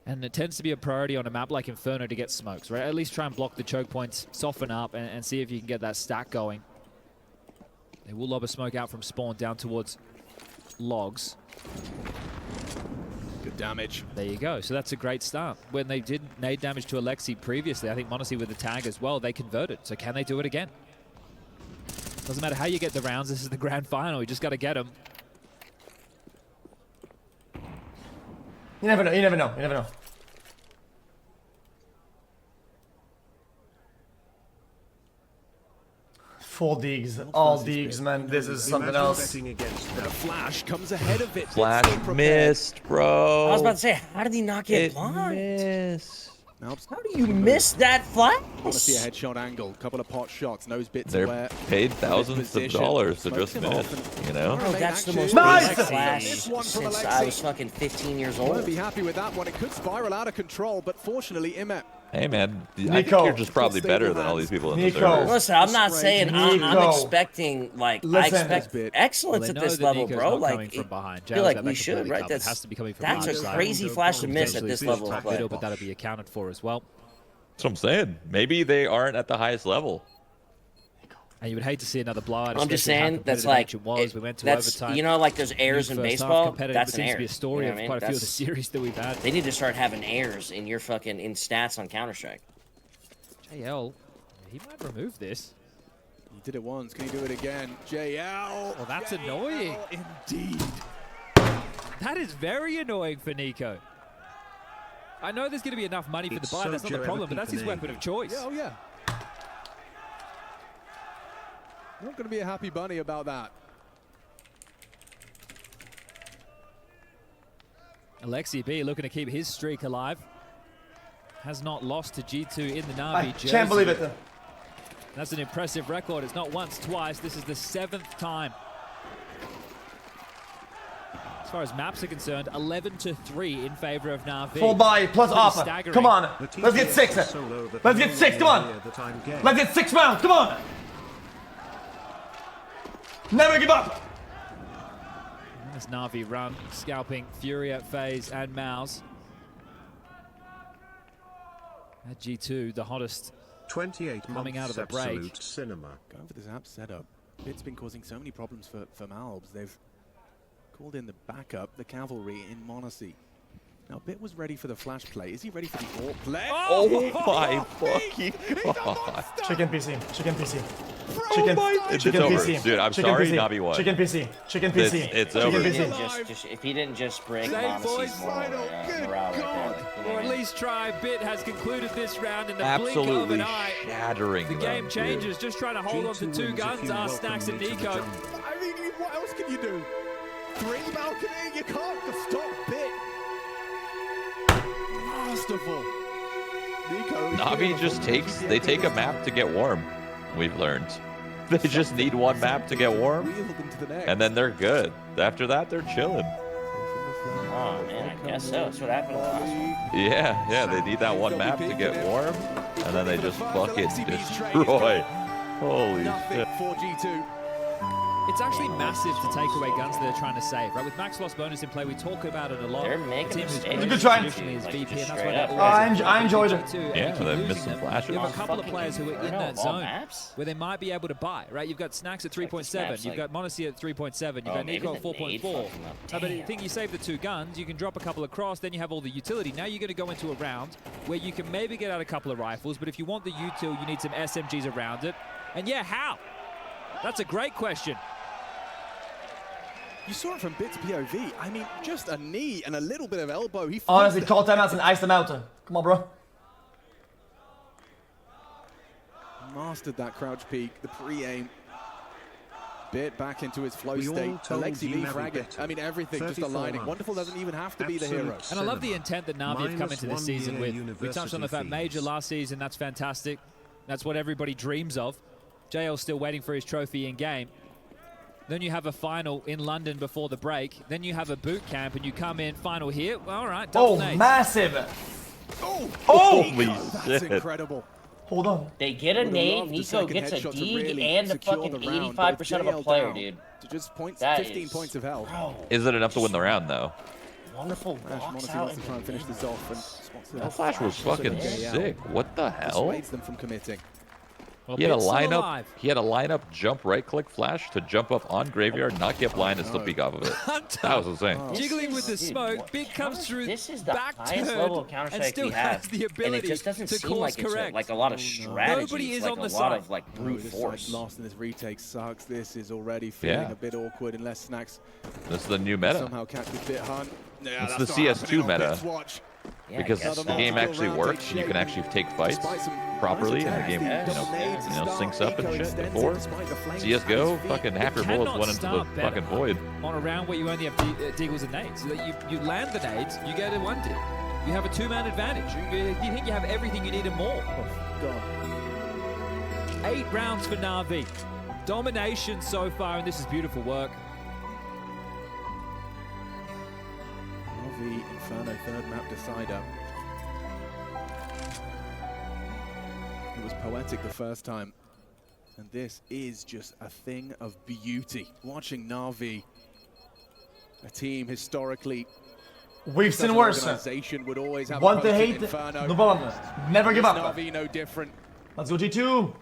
And it tends to be a priority on a map like Inferno to get smokes, right? At least try and block the choke points, soften up, and see if you can get that stack going. They will lob a smoke out from spawn down towards logs. Good damage. There you go. So that's a great start. When they did nade damage to Alexi previously, I think Monacy with the tag as well, they converted. So can they do it again? Doesn't matter how you get the rounds. This is the grand final. You just got to get them. You never know. You never know. You never know. Full digs, all digs, man. This is something else. Flash comes ahead of it. Flash missed, bro. I was about to say, how did he not get blind? How do you miss that flash? Want to see a headshot angle, couple of pot shots, nose bits They're aware. paid thousands of dollars to just miss, you know? Bro, that's the most Nice! basic flash since I was fucking 15 years Won't old. be happy with that one. It could spiral out of control, but fortunately, Imet. Hey, man, I think Nico. you're just probably better than all these people in the Nico. server. Listen, I'm not saying I'm Nico. expecting, like, I Listen. expect excellence at this level, bro. Like, from behind. I feel like we should, right? It has to be coming from That's either a side. crazy flash to miss at this level of play. Middle, but that'll be accounted for as well. That's what I'm saying. Maybe they aren't at the highest level. And you would hate to see another blowout. I'm just especially how saying that's competitive like action was. We went to that's overtime. you know, like there's airs in First half baseball. competitive, That's it an seems air. to be a story You know of what I quite a few of the That's- series that we've had. They need to start having airs in your fucking stats on Counter-Strike. JL, he might remove this. He did it once. Can he do it again? JL. Well, that's annoying. Indeed. That is very annoying for Nico. I know there's going to be enough money for the buy. That's not the problem, but that's his weapon of choice. Yeah, oh yeah. Not going to be a happy bunny about that. Alexi B looking to keep his streak alive. Has not lost to G2 in the Na'Vi I jersey. can't believe it. That's an impressive record. It's not once, twice. This is the 7th time. far as maps are concerned, 11-3 in favor of Na'Vi. Full buy plus Pretty offer. staggering. Come on. Let's get 6. Let's get 6. Come on. Let's get 6 rounds. Come on. Never give up. As Na'Vi run, scalping Furia, FaZe, and Mouse. At G2, the hottest 28 coming out of the break. Absolute cinema. Going for this app setup. Bit's been causing so many problems for Malbs. They've called in the backup, the cavalry in Monacy. Now, Bit was ready for the flash play. Is he ready for the AWP play? Oh my fucking god. Chicken PC. Chicken PC. It's over. Dude, I'm sorry, Navi won. Chicken PC. Chicken PC. It's over. If he didn't just break Monacy's morale right there. Or at least try. Bit has concluded this round in the Absolutely blink of an eye. shattering The game changes, just trying to hold on to 2 guns are Snacks and Nico. I mean, what else can you do? 3 balcony, you can't stop Bit. Masterful. Nico. Navi just take a map to get warm. We've learned. They just need 1 map to get warm, and then they're good. After that, they're chilling. Oh man, I guess so. That's what happened last one. Yeah, they need that 1 map to get warm, and then they just fucking destroy. Holy shit. 4G2. It's actually massive to take away guns that they're trying to save, right? With max loss bonus in play, we talk about it a lot. They're making It's a good try. Traditionally is VP, and that's why they're I enjoyed it. Yeah, they missed some flashes. You have a couple of players who are in that zone maps? where they might be able to buy, right? You've got Snacks at 3.7, you've got Monacy at 3.7, you've got Nico at 4.4. But I think you save the 2 guns, you can drop a couple across, then you have all the utility. Now you're going to go into a round where you can maybe get out a couple of rifles, but if you want the util, you need some SMGs around it. And yeah, how? That's a great question. You saw it from Bit's POV. I mean, just a knee and a little bit of elbow. He Honestly, call timeouts and ice them out. Come on, bro. Mastered that crouch peek, the pre-aim. Bit back into his flow We state. all told Alexi you Lee never fragging. better. I mean, everything just 34 aligning. months. Wonderful doesn't even have to be the Absolute hero. And I love the intent that Na'Vi have come into this -1 season with. year We touched on the fact university Major fees. last season, that's fantastic. That's what everybody dreams of. JL's still waiting for his trophy in game. Then you have a final in London before the break. Then you have a boot camp and you come in final here. All right, double nades. Massive. Oh, holy that's shit. incredible. Hold on. They get a Would've nade, loved the Nico second gets a headshot to dig, really and a secure fucking the round, 85% of a JL player, down dude. To just points, That 15 is- points of health. Is it enough to win the round, though? Wonderful Flash, walks Monacy out wants to try and finish this off. And spots it. That flash was fucking sick. What the hell? Dissuades them from committing. Well, He had a Bit's still lineup. alive. He had a lineup jump right click flash to jump up on graveyard, not get blind, and still peek off of it. That was insane. Jiggling with the smoke, Bit comes through This is the back highest turn level of and Counter-Strike still we has have, the ability and it just doesn't to seem course like it's correct. like a lot of strategy. Nobody It's is like on a the lot side. of like brute This force. side lost in this retake sucks. This is already feeling Yeah. a bit awkward unless Snacks This is the new meta. somehow catch this Bit hunt. Yeah, It's that's the not CS2 happening on meta. Bit's watch. Yeah, I Because guess the so. game actually round works, takes and you can shape. actually take fights Despite some properly, and the nice game, attacks, double nades syncs up and Nico shit. extends Before it despite the flames CS:GO, at his feet. fucking half your You bullets cannot went into the start better fucking void. On a round where you only have deagles and nades. So that you land the nades, you get a 1 dig. You have a 2-man advantage. You think you have everything you need and more. Gone. 8 rounds for Na'Vi. Domination so far, and this is beautiful work. The Inferno third map decider. It was poetic the first time, and this is just a thing of beauty. Watching Na'Vi, a team historically, We've such seen an worse. organization would always have Want a to potent hate, Inferno. no problem. Never give Is up. Na'Vi no different. Let's go G2.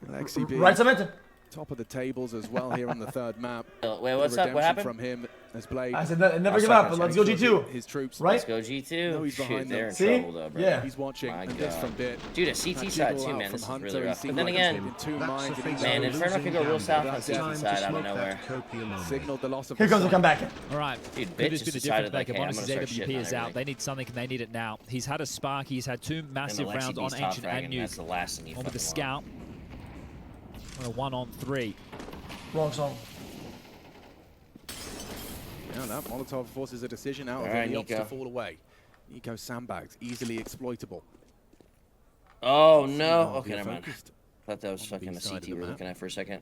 Alexi B, Right submit. top of the tables as well here on the third map. Wait, what's The up? What redemption happened? from him as Blade. I said never give up. Let's go G2. His troops. Right? Let's go G2. No, he's Shoot, behind they're them. in See? trouble though, bro. Yeah. He's watching, My and this God. from Bit. Dude, a CT side too, man. This is really rough. But then again, man, Inferno could go real south on CT side out of nowhere. Signaled the loss of Here comes the comeback. All right. Dude, Could Bit just be just the difference decided like, maker. hey, I'm Monacy's gonna start AWP shitting is on out. They need something, and they need it now. He's had a spark. He's had 2 massive Alexi rounds on B's top Ancient frag, and and that's the Nuke. last thing you One with the fucking Scout. On a 1-on-3. Wrong song. Yeah, that Molotov forces a decision out of All him. right, He opts to Nico. fall away. Nico sandbags, easily exploitable. Oh no. Oh, Okay, you're never mind. focused Thought that was on the fucking B a side of CT the we were map. looking at for a second.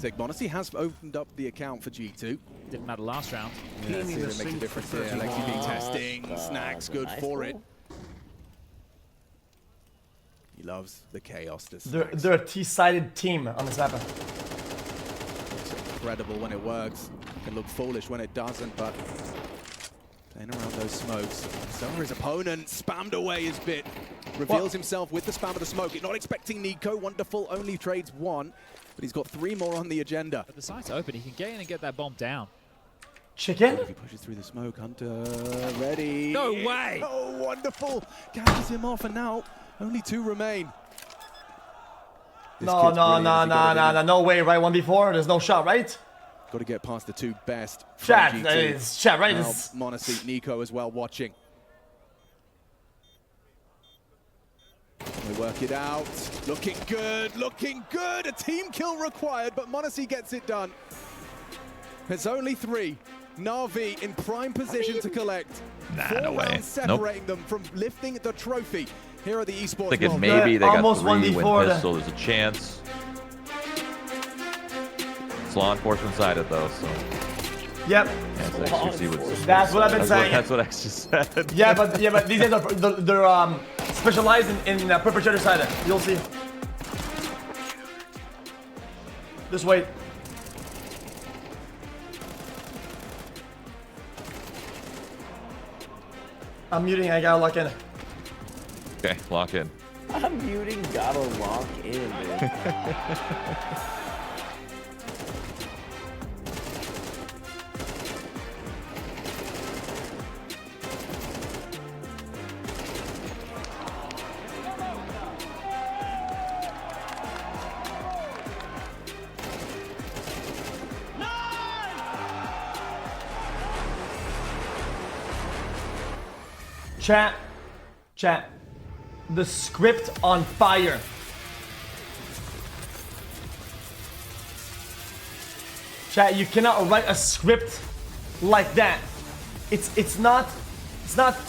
tactic. Monacy has opened up the account for G2. Didn't matter last round. Yeah, see if it makes a difference here. Alexi being testing, Snags good for it. He loves the chaos. They're a T-sided team on this map. incredible when it works. It can look foolish when it doesn't, but playing around those smokes. So his opponent spammed away his bit. Reveals himself with the spam of the smoke. Not expecting Nico. Wonderful only trades one, but he's got 3 more on the agenda. But the site's open. He can get in and get that bomb down. Chicken? He pushes through the smoke. Hunter ready. No way! Oh, wonderful. Catches him off, and now only 2 remain. No way, right? 1v4, there's no shot, right? Got to get past the 2 best. Chat, right? Now, Monacy, Nico as well watching. They work it out. Looking good, looking good. A team kill required, but Monacy gets it done. There's only 3. Na'Vi in prime position to collect. No way. Separating them from lifting the trophy. Here are the esports. I think if maybe they got 3 with pistol, there's a chance. It's law enforcement sided though, so. Yep. That's what I've been saying. That's what X just said. Yeah, but these guys are they're specialized in perpetrator side. You'll see. Just wait. I'm muting. I gotta lock in. Okay, lock in. I'm muting. Gotta lock in, man. Chat. The script on fire. Chat, you cannot write a script like that. It's not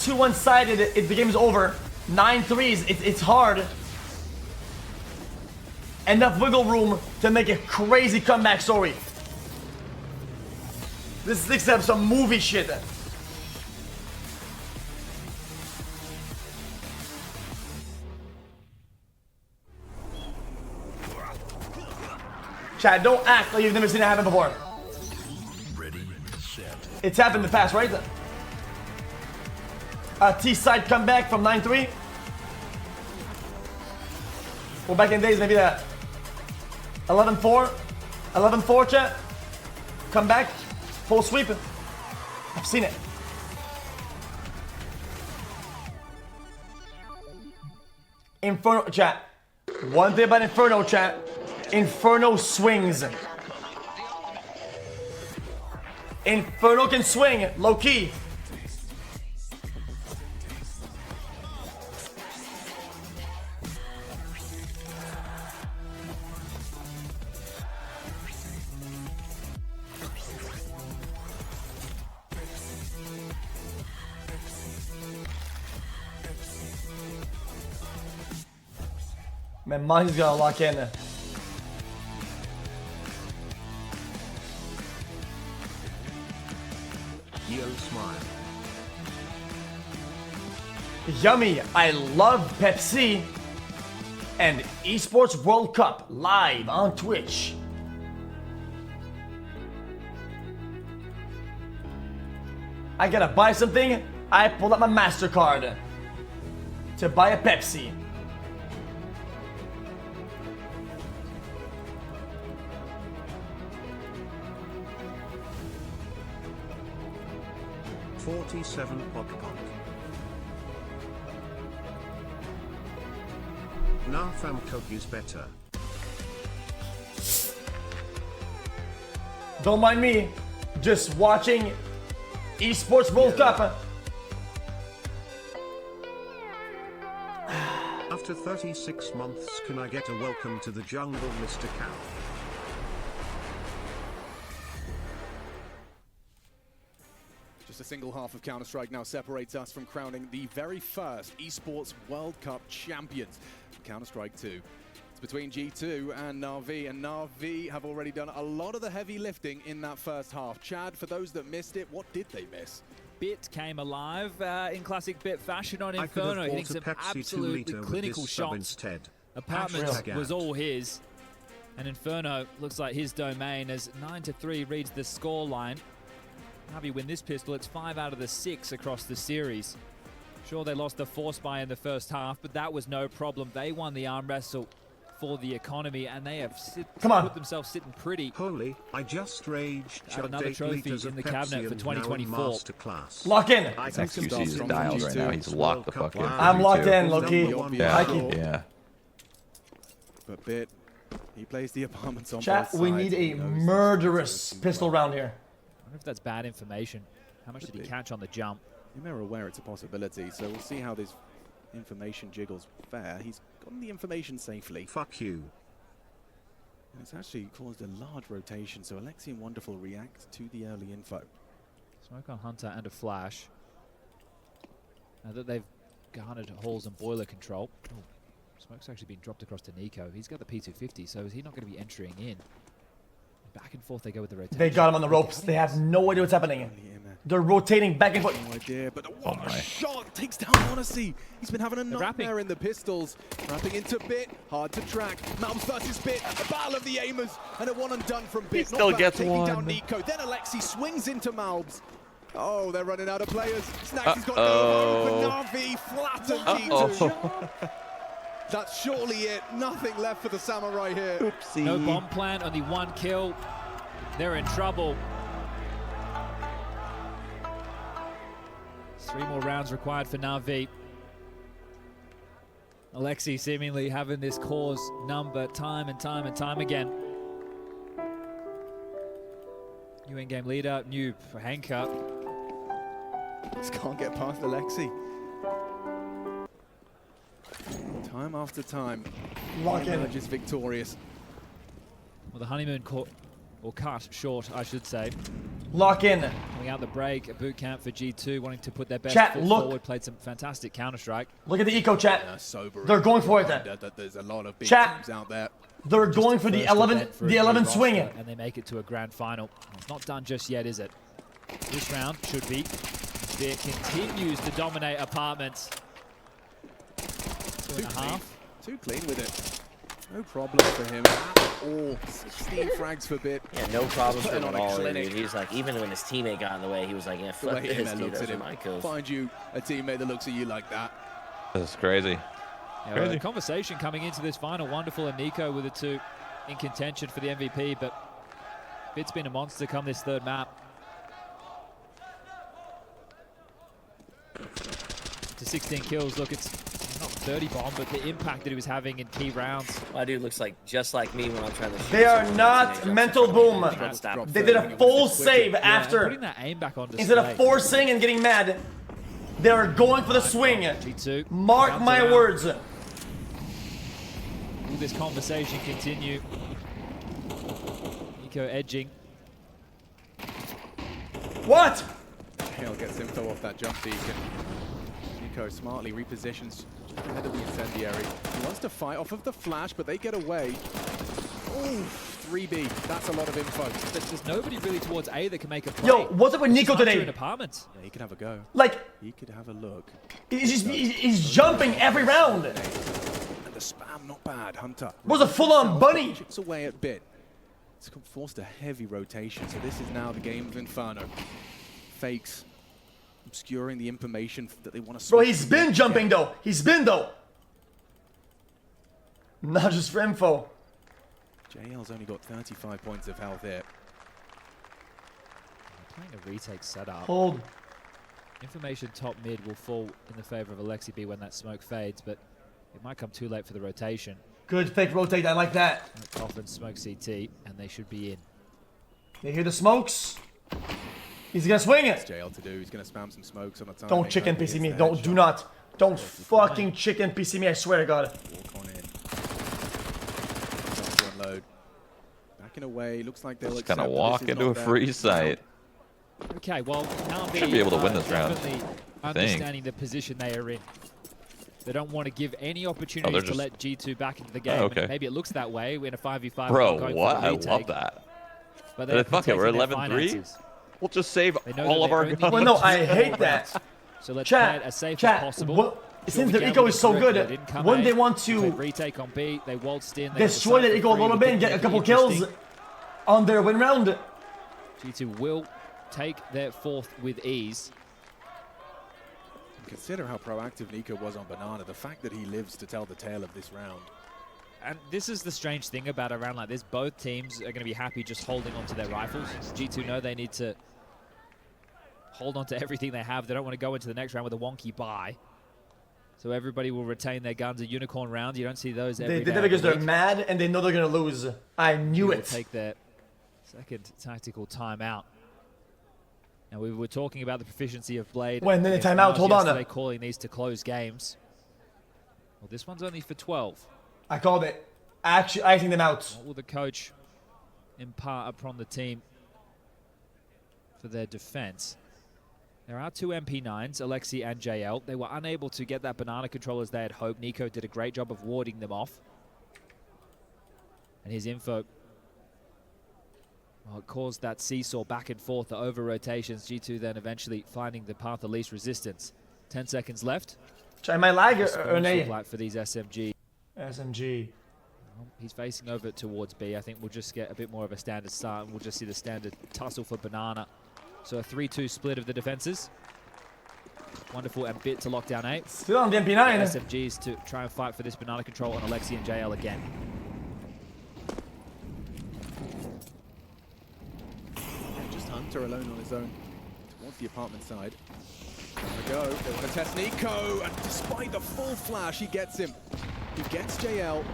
too one-sided. The game's over. 9 threes. It's hard. Enough wiggle room to make a crazy comeback story. This is some movie shit. Chat, don't act like you've never seen it happen before. It's happened in the past, right? A T-side comeback from 9-3. Well, back in days, maybe that 11-4. 11-4, chat. Comeback. Full sweep. I've seen it. Inferno, chat. One thing about Inferno, chat. Inferno swings. Inferno can swing, low key. Man, mine's gonna lock in. Smile. Yummy, I love Pepsi. And Esports World Cup live on Twitch. I gotta buy something. I pulled up my MasterCard to buy a Pepsi. $47 Pop. Nah, fam, Coke is better. Don't mind me, just watching Esports World Cup. After 36 months, can I get a welcome to the jungle, Mr. Cow? Just a single half of Counter-Strike now separates us from crowning the very first Esports World Cup champions. Counter-Strike 2. It's between G2 and Na'Vi, and Na'Vi have already done a lot of the heavy lifting in that first half. Chad, for those that missed it, what did they miss? Bit came alive in classic Bit fashion on Inferno, hitting some absolutely clinical shots. Apartments was all his. And Inferno looks like his domain as 9-3 reads the score line. Navi win this pistol, it's 5 out of the 6 across the series. Sure, they lost the force buy in the first half, but that was no problem. They won the arm wrestle for the economy, and they have put themselves sitting pretty. Holy, I just raged. Another trophy in the cabinet for 2024. Lock in. XQC is dialed right now. He's locked the fuck in. I'm locked in, Loki. Yeah. But Bit, he plays the apartments on Chat, both we sides. need a murderous pistol round here. I wonder if that's bad information. How much did he catch on the jump? They're aware it's a possibility, so we'll see how this information jiggles fair. He's gotten the information safely. Fuck you. And it's actually caused a large rotation, so Alexi and Wonderful react to the early info. Smoke on Hunter and a flash. Now that they've garnered Halls and boiler control. Oh, Smoke's actually been dropped across to Nico. He's got the P250, so is he not going to be entering in? Back and forth they go with the rotation. They got him on the ropes. They have no idea what's happening. They're rotating back and forth. No idea, but what a shot! Takes down Odyssey. He's been having a nightmare in the pistols. Wrapping into Bit. Hard to track. Malms versus Bit. A battle of the aimers. And a one and done from Bit. He still gets taking one. down Nico. Then Alexi swings into Malms. Oh, they're running out of players. Snacks has got no hope, but Na'Vi flattened G2. That's surely it. Nothing left for the Samurai here. Oopsie. No bomb plant, only 1 kill. They're in trouble. 3 more rounds required for Na'Vi. Alexi seemingly having this cause number time and time and time again. New in-game leader, new for Henka. Just can't get past Alexi. Time after time. Lock in. Just victorious. Well, the honeymoon caught, or cut short, I should say. Lock in. Coming out the break, a boot camp for G2, wanting to put their best Chat, foot look. forward, played some fantastic Counter-Strike. Look at the eco chat. Sobering. They're going for it. There's a lot of big Chat. teams out there. They're going for the 11 swing. And they make it to a grand final. It's not done just yet, is it? This round should be. Beer continues to dominate apartments. 2.5. Too clean with it. No problem for him at all. 16 frags for Bit. Yeah, no problems for him Putting at on a all. clinic. Dude. He's like, even when his teammate got in the way, he was like, yeah, The fuck way this, Iman dude. looks Those at are him. my kills. Find you a teammate that looks at you like that. This is crazy. Yeah, well, the conversation coming into this final, Wonderful and Nico were the 2 in contention for the MVP, but Bit's been a monster come this 3rd map. To 16 kills, look, it's not 30 bomb, but the impact that he was having in key rounds. My dude looks like just like me when I'm trying to shoot. They are not mental boom. They did a full save Yeah, after. putting that aim back on display. Instead of forcing and getting mad, they're going for the swing. G2. Mark my around. words. Will this conversation continue? Nico edging. What? Hale gets info off that jump beacon. Nico smartly repositions just ahead of the incendiary. He wants to fight off of the flash, but they get away. Ooh, 3B. That's a lot of info. There's nobody really towards A that can make a play. Yo, what's up with Nico Hunter today? in apartments. Yeah, he could have a go. Like, He could have a look. he's jumping every round. And the spam, not bad. Hunter. Was a full-on bunny. Chips away at Bit. It's forced a heavy rotation, so this is now the game of Inferno. Fakes. Obscuring the information that they want to. Bro, he's been jumping though. He's been though. Not just for info. JL's only got 35 points of health here. Playing a retake setup. Hold. Information top mid will fall in the favor of Alexi B when that smoke fades, but it might come too late for the rotation. Good fake rotate. I like that. Coffin smoke CT, and they should be in. They hear the smokes. He's gonna swing it. What's JL to do? He's gonna spam some smokes on the time. Don't chicken PC me. Don't. Do not. Don't fucking chicken PC me. I swear to God. Walk on in. To unload. Backing away. Looks like they'll Just accept gonna that walk this is into not a their freeze site. Okay, well, now Should be able to win this round, definitely I think. understanding the position they are in. They don't want to give any opportunities to just- let G2 back into the game. Oh, okay. And maybe it looks that way in a 5v5. Bro, going for what? a I retake. love that. But Fuck it, we're protecting their 11-3. finances. We'll just save They know all that of they our only guns. Well, no, I hate that. So let's play it Chat. as safe as Chat. possible. since their eco is so good, when they want to retake on B, they waltzed in, destroy their eco a little bit and get a couple kills on their win round. G2 will take their 4th with ease. Consider how proactive Nico was on Banana. The fact that he lives to tell the tale of this round. And this is the strange thing about a round like this. Both teams are going to be happy just holding on to their rifles. G2 know they need to hold on to everything they have. They don't want to go into the next round with a wonky buy. So everybody will retain their guns. A unicorn round, you don't see those every day. They did it because they're mad and they know they're going to lose. I knew it. Will take their second tactical timeout. Now, we were talking about the proficiency of Blade. When then the timeout, hold on. They calling these to close games. Well, this one's only for 12. I called it. Actually, icing them out. What will the coach impart upon the team for their defense? There are 2 MP9s, Alexi and JL. They were unable to get that banana control as they had hoped. Nico did a great job of warding them off. And his info, well, it caused that seesaw back and forth, the over rotations. G2 then eventually finding the path of least resistance. 10 seconds left. Try my lag or nay? For these SMG. SMG. Well, he's facing over towards B. I think we'll just get a bit more of a standard start, and we'll just see the standard tussle for Banana. So a 3-2 split of the defenses. Wonderful and bit to lock down A. Still on the MP9. SMGs to try and fight for this banana control on Alexi and JL again. Just Hunter alone on his own towards the apartment side. There we go. They want to test Nico, and despite the full flash, he gets him. He gets JL.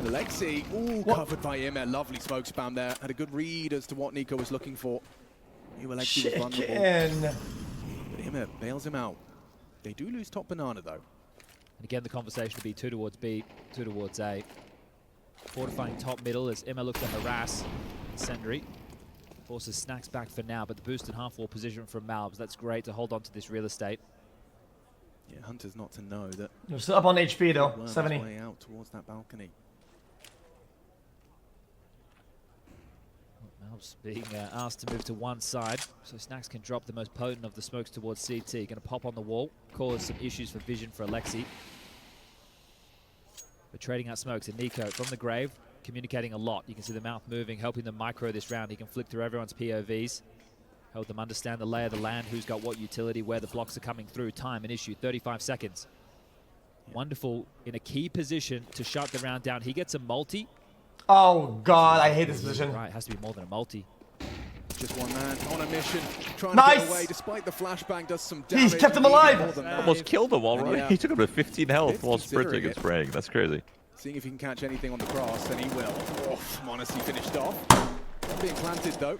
Alexi, ooh, covered by Immer. Lovely smoke spam there. Had a good read as to what Nico was looking for. Knew Alexi was vulnerable. But Immer bails him out. They do lose top banana, though. And again, the conversation will be 2 towards B, 2 towards A. Fortifying top middle as Immer looks to harass Sendry. Forces Snacks back for now, but the boosted half-wall position from Malbs. That's great to hold on to this real estate. Yeah, Hunter's not to know that. They're still up on HP though, 70. Way out towards that balcony. Malbs being asked to move to one side, so Snacks can drop the most potent of the smokes towards CT. Going to pop on the wall, cause some issues for vision for Alexi. But trading out smokes, and Nico from the grave, communicating a lot. You can see the mouth moving, helping them micro this round. He can flick through everyone's POVs. Help them understand the lay of the land, who's got what utility, where the blocks are coming through. Time an issue, 35 seconds. Yeah. Wonderful in a key position to shut the round down. He gets a multi. Oh God, I hate this position. Right, it has to be more than a multi. Just one man on a mission, trying nice. to get away despite the flashbang does some damage. He's kept him alive. Almost killed him already. Yeah. He took him to 15 health while sprinting and spraying. That's crazy. Seeing if he can catch anything on the cross, and he will. Oh, Monacy finished off. Being planted though.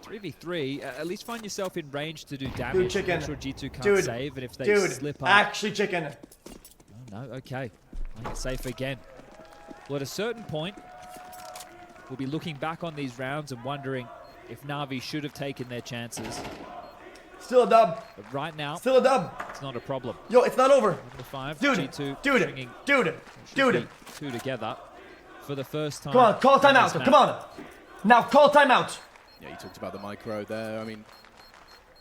3v3, at least find yourself in range to do damage. Dude, chicken. Make sure G2 can't save, and if they slip up... actually chicken. Oh, no, okay. Playing it safe again. Well, at a certain point, we'll be looking back on these rounds and wondering if Na'Vi should have taken their chances. Still a dub. But right now, still a dub. It's not a problem. Yo, it's not over. Number 5, dude, G2 dude. 2 together for the first time. Come on, call timeout. Come on. Now call timeout. Yeah, you talked about the micro there. I mean,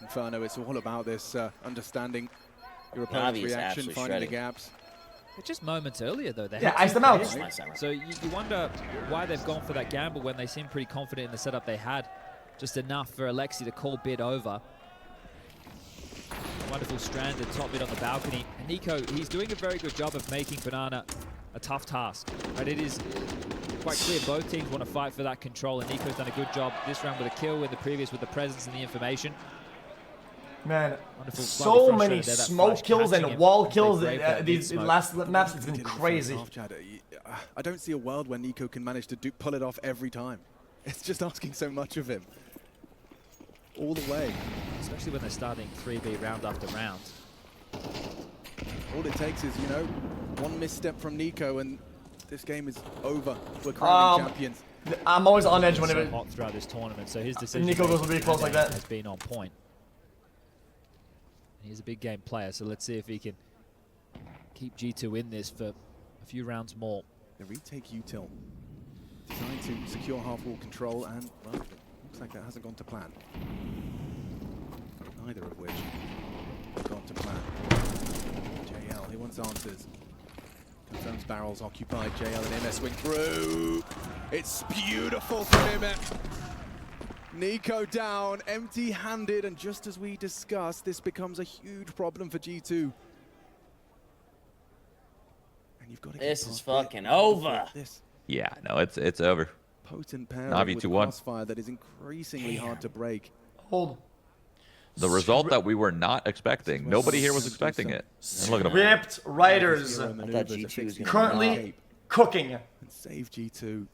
Inferno, it's all about this understanding your opponent's reaction, finding the gaps. It's just moments earlier, though. They ice them out. So you wonder why they've gone for that gamble when they seem pretty confident in the setup they had. Just enough for Alexi to call bid over. Wonderful stranded top mid on the balcony. And Nico, he's doing a very good job of making Banana a tough task. Right? It is quite clear both teams want to fight for that control, and Nico's done a good job this round with a kill, in the previous with the presence and the information. Man, so many smoke kills and wall kills these last maps. It's been crazy. I don't see a world where Nico can manage to pull it off every time. It's just asking so much of him. All the way. Especially when they're starting 3v round after round. All it takes is, you know, one misstep from Nico and this game is over. We're crowning champions. I'm always on edge whenever... So hot throughout this tournament, so his decision Nico goes really close like that. Has been on point. He's a big game player, so let's see if he can keep G2 in this for a few rounds more. The retake util designed to secure half-wall control, and well, looks like that hasn't gone to plan. Neither of which have gone to plan. JL He wants answers. Confirms barrels occupied. JL and MS swing through. It's beautiful from him. Nico down, empty-handed, and just as we discussed, this becomes a huge problem for G2. And you've got to this is fucking over. Yeah, no, it's over. Potent pair Navi with 2-1. crossfire that is increasingly hard to break. Hold. The result that we were not expecting. Nobody here was expecting it. And look at them. Ripped Riders currently cooking. And save G2.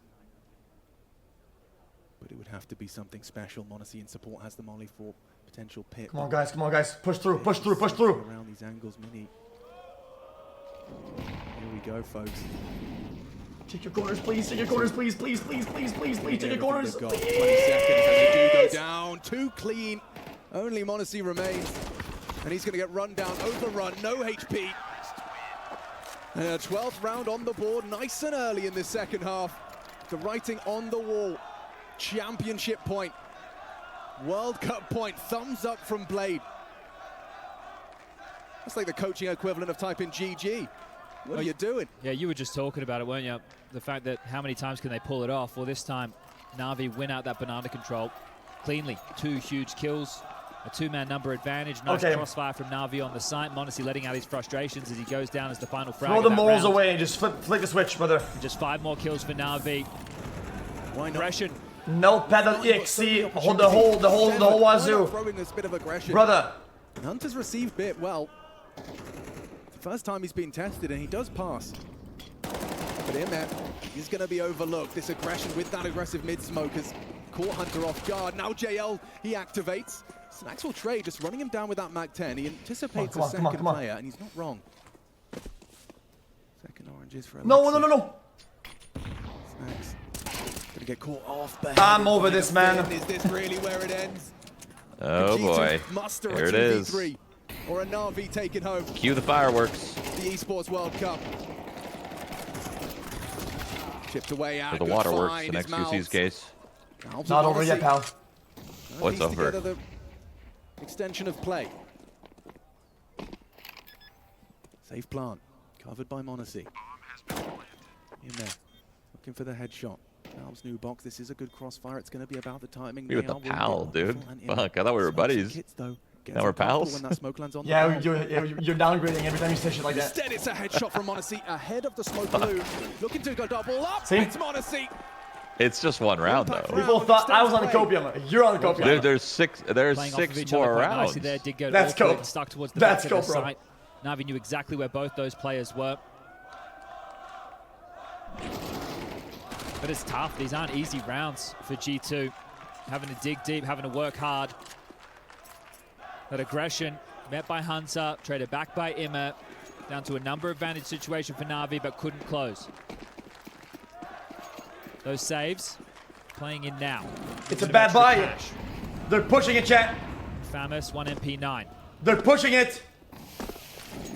But it would have to be something special. Monacy in support has the molly for potential pit. Come on, guys. Come on, guys. Push through. Push through. Push through. Around these angles, Mini. Here we go, folks. Take your corners, please. Take your corners, please. Please, please, please, please, please. Take your corners. Got 20 seconds, and they do go down. Too clean. Only Monacy remains. And he's going to get run down, overrun, no HP. And a 12th round on the board, nice and early in the second half. The writing on the wall. Championship point. World Cup point. Thumbs up from Blade. That's like the coaching equivalent of typing GG. What are you doing? Yeah, you were just talking about it, weren't you? The fact that how many times can they pull it off? Well, this time, Na'Vi win out that banana control cleanly. 2 huge kills, a 2-man number advantage. Nice crossfire from Na'Vi on the site. Monacy letting out his frustrations as he goes down as the final frag. Throw the morals away and just flick the switch, brother. Just 5 more kills for Na'Vi. Why not? Aggression. No pedal EXC. Hold the whole wazoo. Throwing this bit of aggression. Brother. Hunter's received bit well. First time he's been tested, and he does pass. But Imet is going to be overlooked. This aggression with that aggressive mid-smoke has caught Hunter off guard. Now JL, he activates. Snacks will trade, just running him down with that Mag-10. He anticipates a second player, and he's not wrong. Second oranges for Alexi. No. Snacks gonna get caught off. I'm over this, man. Is this really where it ends? Oh boy. There it is. Or a Na'Vi taken home. Cue the fireworks. The Esports World Cup. Chipped away out. For the waterworks in XQC's case. Not over yet, pal. What's over? The extension of play. Safe plant. Covered by Monacy. In there. Looking for the headshot. Valve's new box. This is a good crossfire. It's going to be about the timing. We with the pal, dude. Fuck, I thought we were buddies. Now we're pals? When that smoke lands on yeah, you're downgrading every time you say shit like that. Instead, it's a headshot from Monacy ahead of the smoke balloon. Looking to go double up. See? It's Monacy. It's just one round, though. People thought I was on the copium. You're on the copium. There's 6 more rounds. There did go That's cope. Stuck towards the That's back of cope, the bro. site. Na'Vi knew exactly where both those players were. But it's tough. These aren't easy rounds for G2. Having to dig deep, having to work hard. That aggression met by Hunter, traded back by Immer. Down to a number advantage situation for Na'Vi, but couldn't close. Those saves playing in now. It's a bad buy. They're pushing it, chat. Famous, 1 MP9. They're pushing it.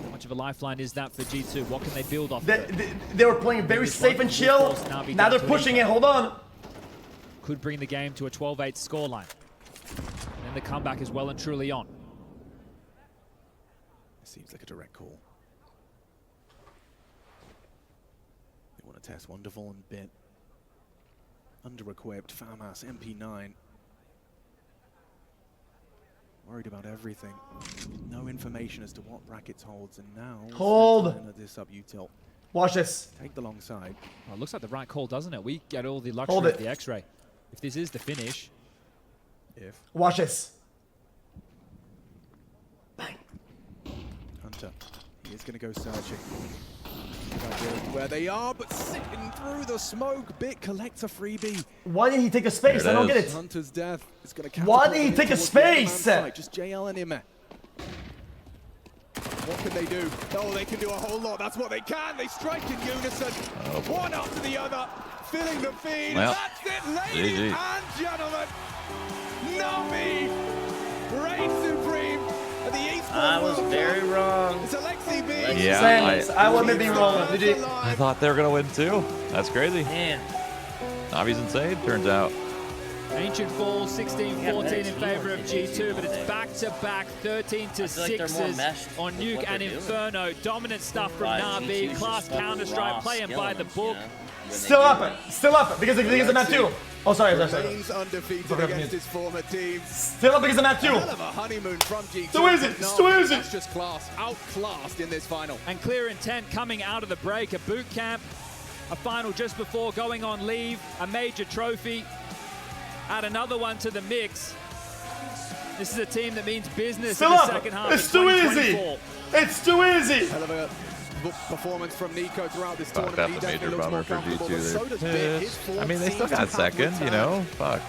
How much of a lifeline is that for G2? What can they build off They were playing very safe and chill. Now they're pushing it. Hold on. Could bring the game to a 12-8 scoreline. And the comeback is well and truly on. Seems like a direct call. They want to test Wonderful and Bit. Under-equipped, FAMAS, MP9. Worried about everything. No information as to what brackets holds, and now... Hold! This up util. Watch this. Take the long side. Well, it looks like the right call, doesn't it? We get all the luxury of the X-ray. If this is the finish... Watch this. Hunter, he is going to go searching. Where they are, but sitting through the smoke. Bit collects a freebie. Why didn't he take a space? I don't get it. Hunter's death is going to. Why did he take a space? Just JL and Immer. What can they do? Oh, they can do a whole lot. That's what they can. They strike in unison. One after the other. Filling the feed. Well, that's it, ladies and gentlemen. Na'Vi reign supreme. I was very wrong. It's Alexi B. Yeah, I wouldn't be wrong. I thought they were gonna win too. That's crazy. Man. Navi's insane, turns out. Ancient fall 16-14 in favor of G2, but it's back-to-back 13-6s on Nuke and Inferno. Dominant stuff from Na'Vi. Class Counter-Strike playing by the book. Still up, because of map 2. Oh, sorry. Remains undefeated against his former teams. Still up because of map 2. Hell of a honeymoon from G2. So easy, so easy. That's just class, outclassed in this final. And clear intent coming out of the break, a boot camp, a final just before going on leave, a major trophy. Add another one to the mix. This is a team that means business in the second half. It's too easy. It's too easy. Hell of a performance from Nico throughout this tournament. That's a major bummer for G2 there. I mean, they still got second, you know? Fuck.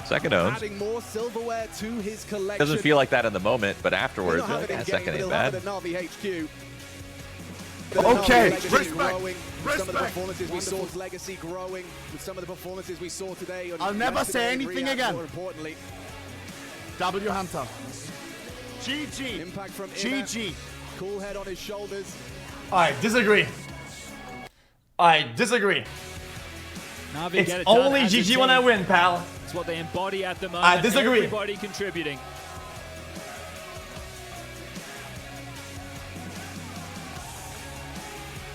Second owns. Adding more silverware to his collection. Doesn't feel like that in the moment, but afterwards, you're like, yeah, second ain't bad. Okay. Respect. Some of the performances we saw, legacy growing with some of the performances we saw today. I'll never say anything again. More importantly, W Hunter. GG. Impact from GG. Cool head on his shoulders. I disagree. Na'Vi It's get it only done GG when I win, pal. It's what they embody at the moment. I disagree. Everybody contributing.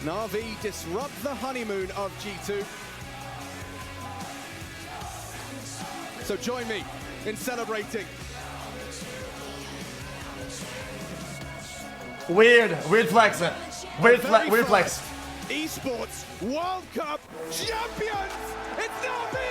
Na'Vi disrupt the honeymoon of G2. So join me in celebrating. Weird flex. Weird flex. Esports World Cup champions! It's Na'Vi!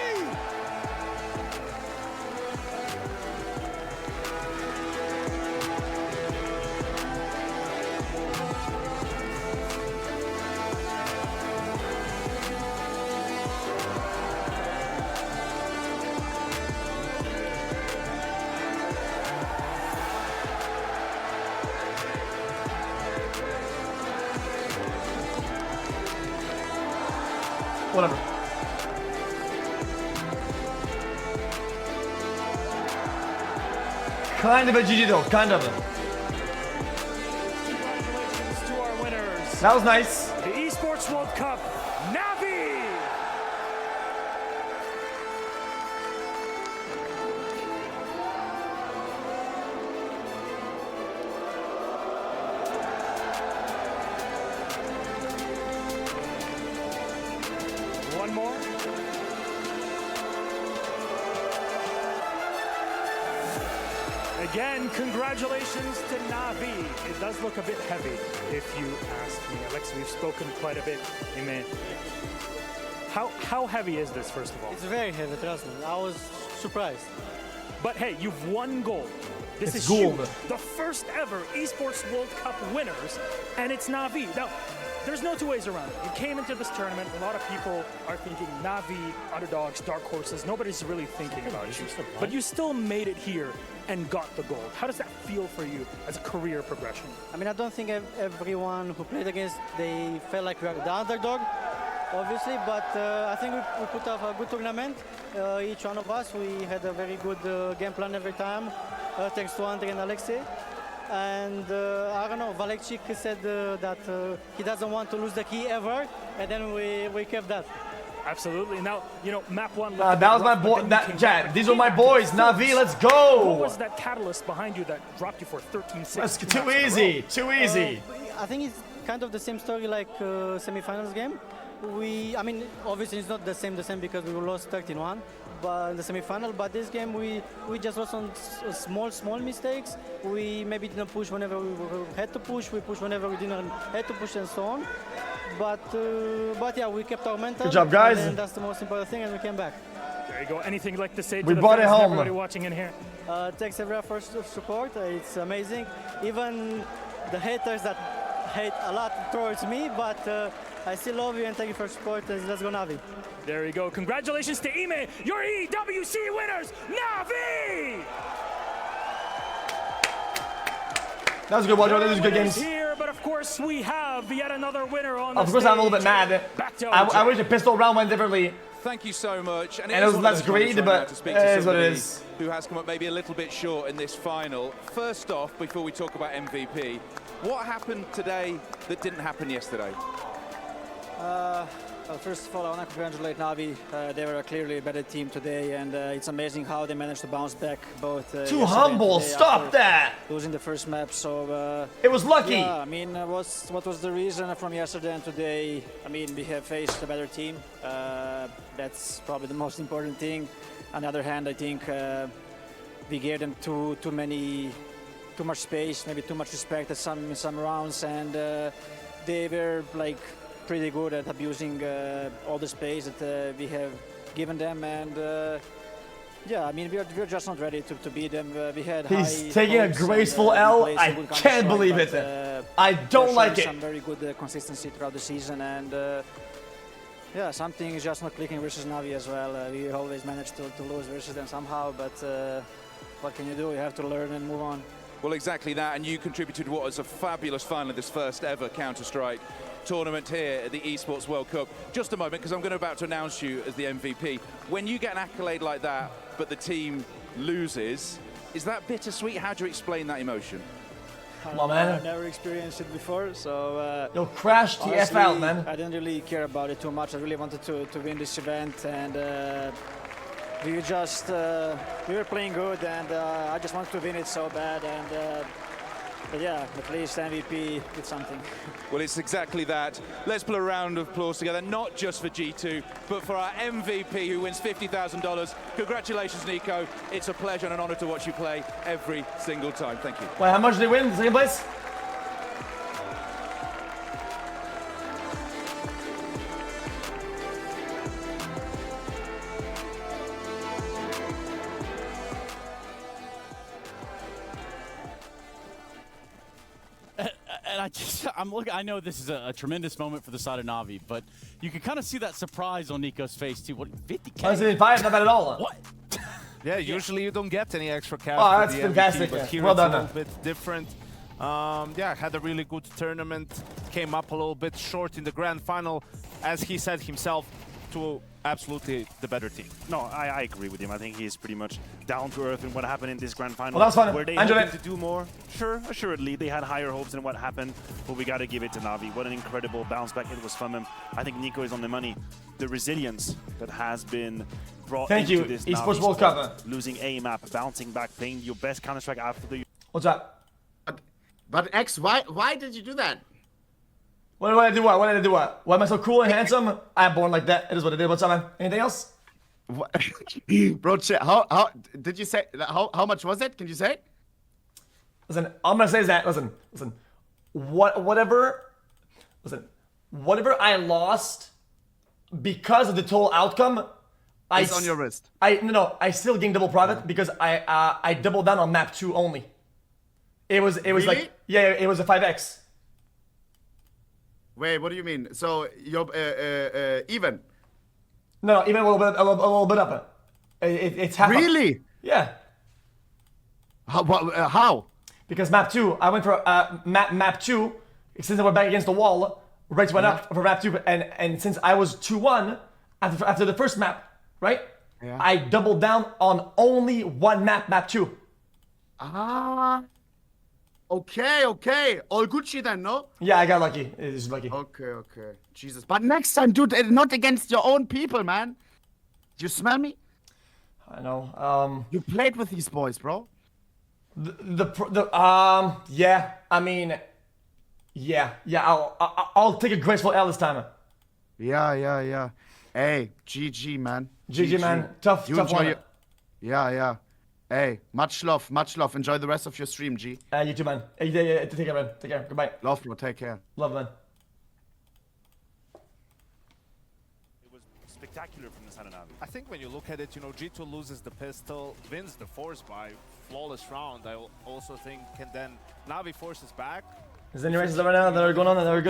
Whatever. Kind of a GG though, kind of. Congratulations to our winners. That was nice. The Esports World Cup, Na'Vi! One more. Again, congratulations to Na'Vi. It does look a bit heavy, if you ask me. Alex, we've spoken quite a bit. Amen. How heavy is this, first of all? It's very heavy, trust me. I was surprised. But hey, you've won gold. This It's is gold. huge. The first ever Esports World Cup winners, and it's Na'Vi. Now, there's no two ways around it. You came into this tournament, a lot of people are thinking Na'Vi, underdogs, dark horses. Nobody's really thinking about you. But you still made it here and got the gold. How does that feel for you as a career progression? I mean, I don't think everyone who played against, they felt like we were the underdog, obviously, but I think we put up a good tournament. Each one of us, we had a very good game plan every time, thanks to Andre and Alexei. And I don't know, Valekchik said that he doesn't want to lose the key ever, and then we kept that. Absolutely. Now, you know, map one. That was my boy. These were my boys. Na'Vi, let's go. What was that catalyst behind you that dropped you for 13-6? That's too easy. Too easy. I think it's kind of the same story like semi-finals game. I mean, obviously it's not the same because we lost 13-1, but in the semi-final. But this game we just lost on small mistakes. We maybe didn't push whenever we had to push. We pushed whenever we didn't have to push, and so on. But yeah, we kept our mental. Good job, guys. And that's the most important thing, and we came back. There you go. Anything you'd like to say to We the brought fans it and home. everybody watching in here? Thanks everyone for support. It's amazing. Even the haters that hate a lot towards me, but I still love you and thank you for support. Let's go Na'Vi. There you go. Congratulations to Ime, your EWC winners, Na'Vi! That was a good one, Joe. That was good games. Here, but of course we have yet another winner on the Of course, I'm a little bit mad. I wish the pistol round went differently. Thank you so much. And it was less great, but it is what it is. Who has come up maybe a little bit short in this final. First off, before we talk about MVP, what happened today that didn't happen yesterday? First of all, I want to congratulate Navi. They were clearly a better team today, and it's amazing how they managed to bounce back both. Too humble, stop that! Losing the first map, so... it was lucky! Yeah, I mean, what was the reason from yesterday and today? I mean, we have faced a better team. That's probably the most important thing. On the other hand, I think we gave them too much space, maybe too much respect in some rounds, and they were like pretty good at abusing all the space that we have given them, and yeah, I mean we're just not ready to beat them. We had he's taking a graceful L. I can't believe it. I don't like it. Some very good consistency throughout the season, and yeah, something is just not clicking versus Navi as well. We always manage to lose versus them somehow, but what can you do? You have to learn and move on. Well, exactly that, and you contributed to what was a fabulous final of this first ever Counter-Strike tournament here at the Esports World Cup. Just a moment, because I'm about to announce you as the MVP. When you get an accolade like that, but the team loses, is that bittersweet? How do you explain that emotion? Come on, man. I've never experienced it before, so... You'll crash the F out, man. I didn't really care about it too much. I really wanted to win this event, and we were playing good, and I just wanted to win it so bad, and but yeah, at least MVP did something. Well, it's exactly that. Let's put a round of applause together, not just for G2, but for our MVP who wins $50,000. Congratulations, Nico. It's a pleasure and an honor to watch you play every single time. Thank you. Wait, how much did they win? Second place? And I know this is a tremendous moment for the side of Navi, but you can kind of see that surprise on Nico's face too. What, 50K? I was 5, not bad at all. What? Yeah, usually you don't get any extra cash. Oh, that's fantastic. MVP, but here well it's done. a little bit different. Yeah, had a really good tournament. Came up a little bit short in the grand final, as he said himself, to absolutely the better team. No, I agree with him. I think he is pretty much down to earth in what happened in this grand final. Well, that's fun. Were they hoping to do more? Sure, assuredly. They had higher hopes than what happened, but we got to give it to Navi. What an incredible bounce back it was from him. I think Nico is on the money. The resilience that has been brought into this Esports World Cup. Losing a map, bouncing back, playing your best Counter-Strike after the... What's up? But X, why did you do that? What did I do? What did I do? Why am I so cool and handsome? I'm born like that. It is what it is. What's up, man? Anything else? Bro, how did you say? How much was it? Can you say? Listen, all I'm gonna say is that. Listen. Whatever I lost because of the total outcome, it's on your wrist. No, I still gained double profit because I doubled down on map 2 only. It was really? Like it was a 5x. Wait, what do you mean? So you're even? No, even a little bit up. It's half. Really? Up. Yeah. How? Because map 2, I went for map 2. Since I went back against the wall, rates went up for map 2, and since I was 2-1 after the first map, right? Yeah. I doubled down on only one map 2. Ah. Okay. All Gucci then, no? Yeah, I got lucky. It's lucky. Okay. Jesus. But next time, dude, not against your own people, man. Do you smell me? I know. You played with these boys, bro. Yeah. I mean, yeah. I'll take a graceful L this time. Yeah. Hey, GG, man. GG, man. Tough one. Yeah. Hey, much love. Enjoy the rest of your stream, G. You too, man. Hey, take care, man. Take care. Goodbye. Love, bro. Take care. Love, man. It was spectacular from the side of Navi. I think when you look at it, G2 loses the pistol, wins the force by flawless round. I also think can then Navi forces back. Is there any races right now that are going on that are good?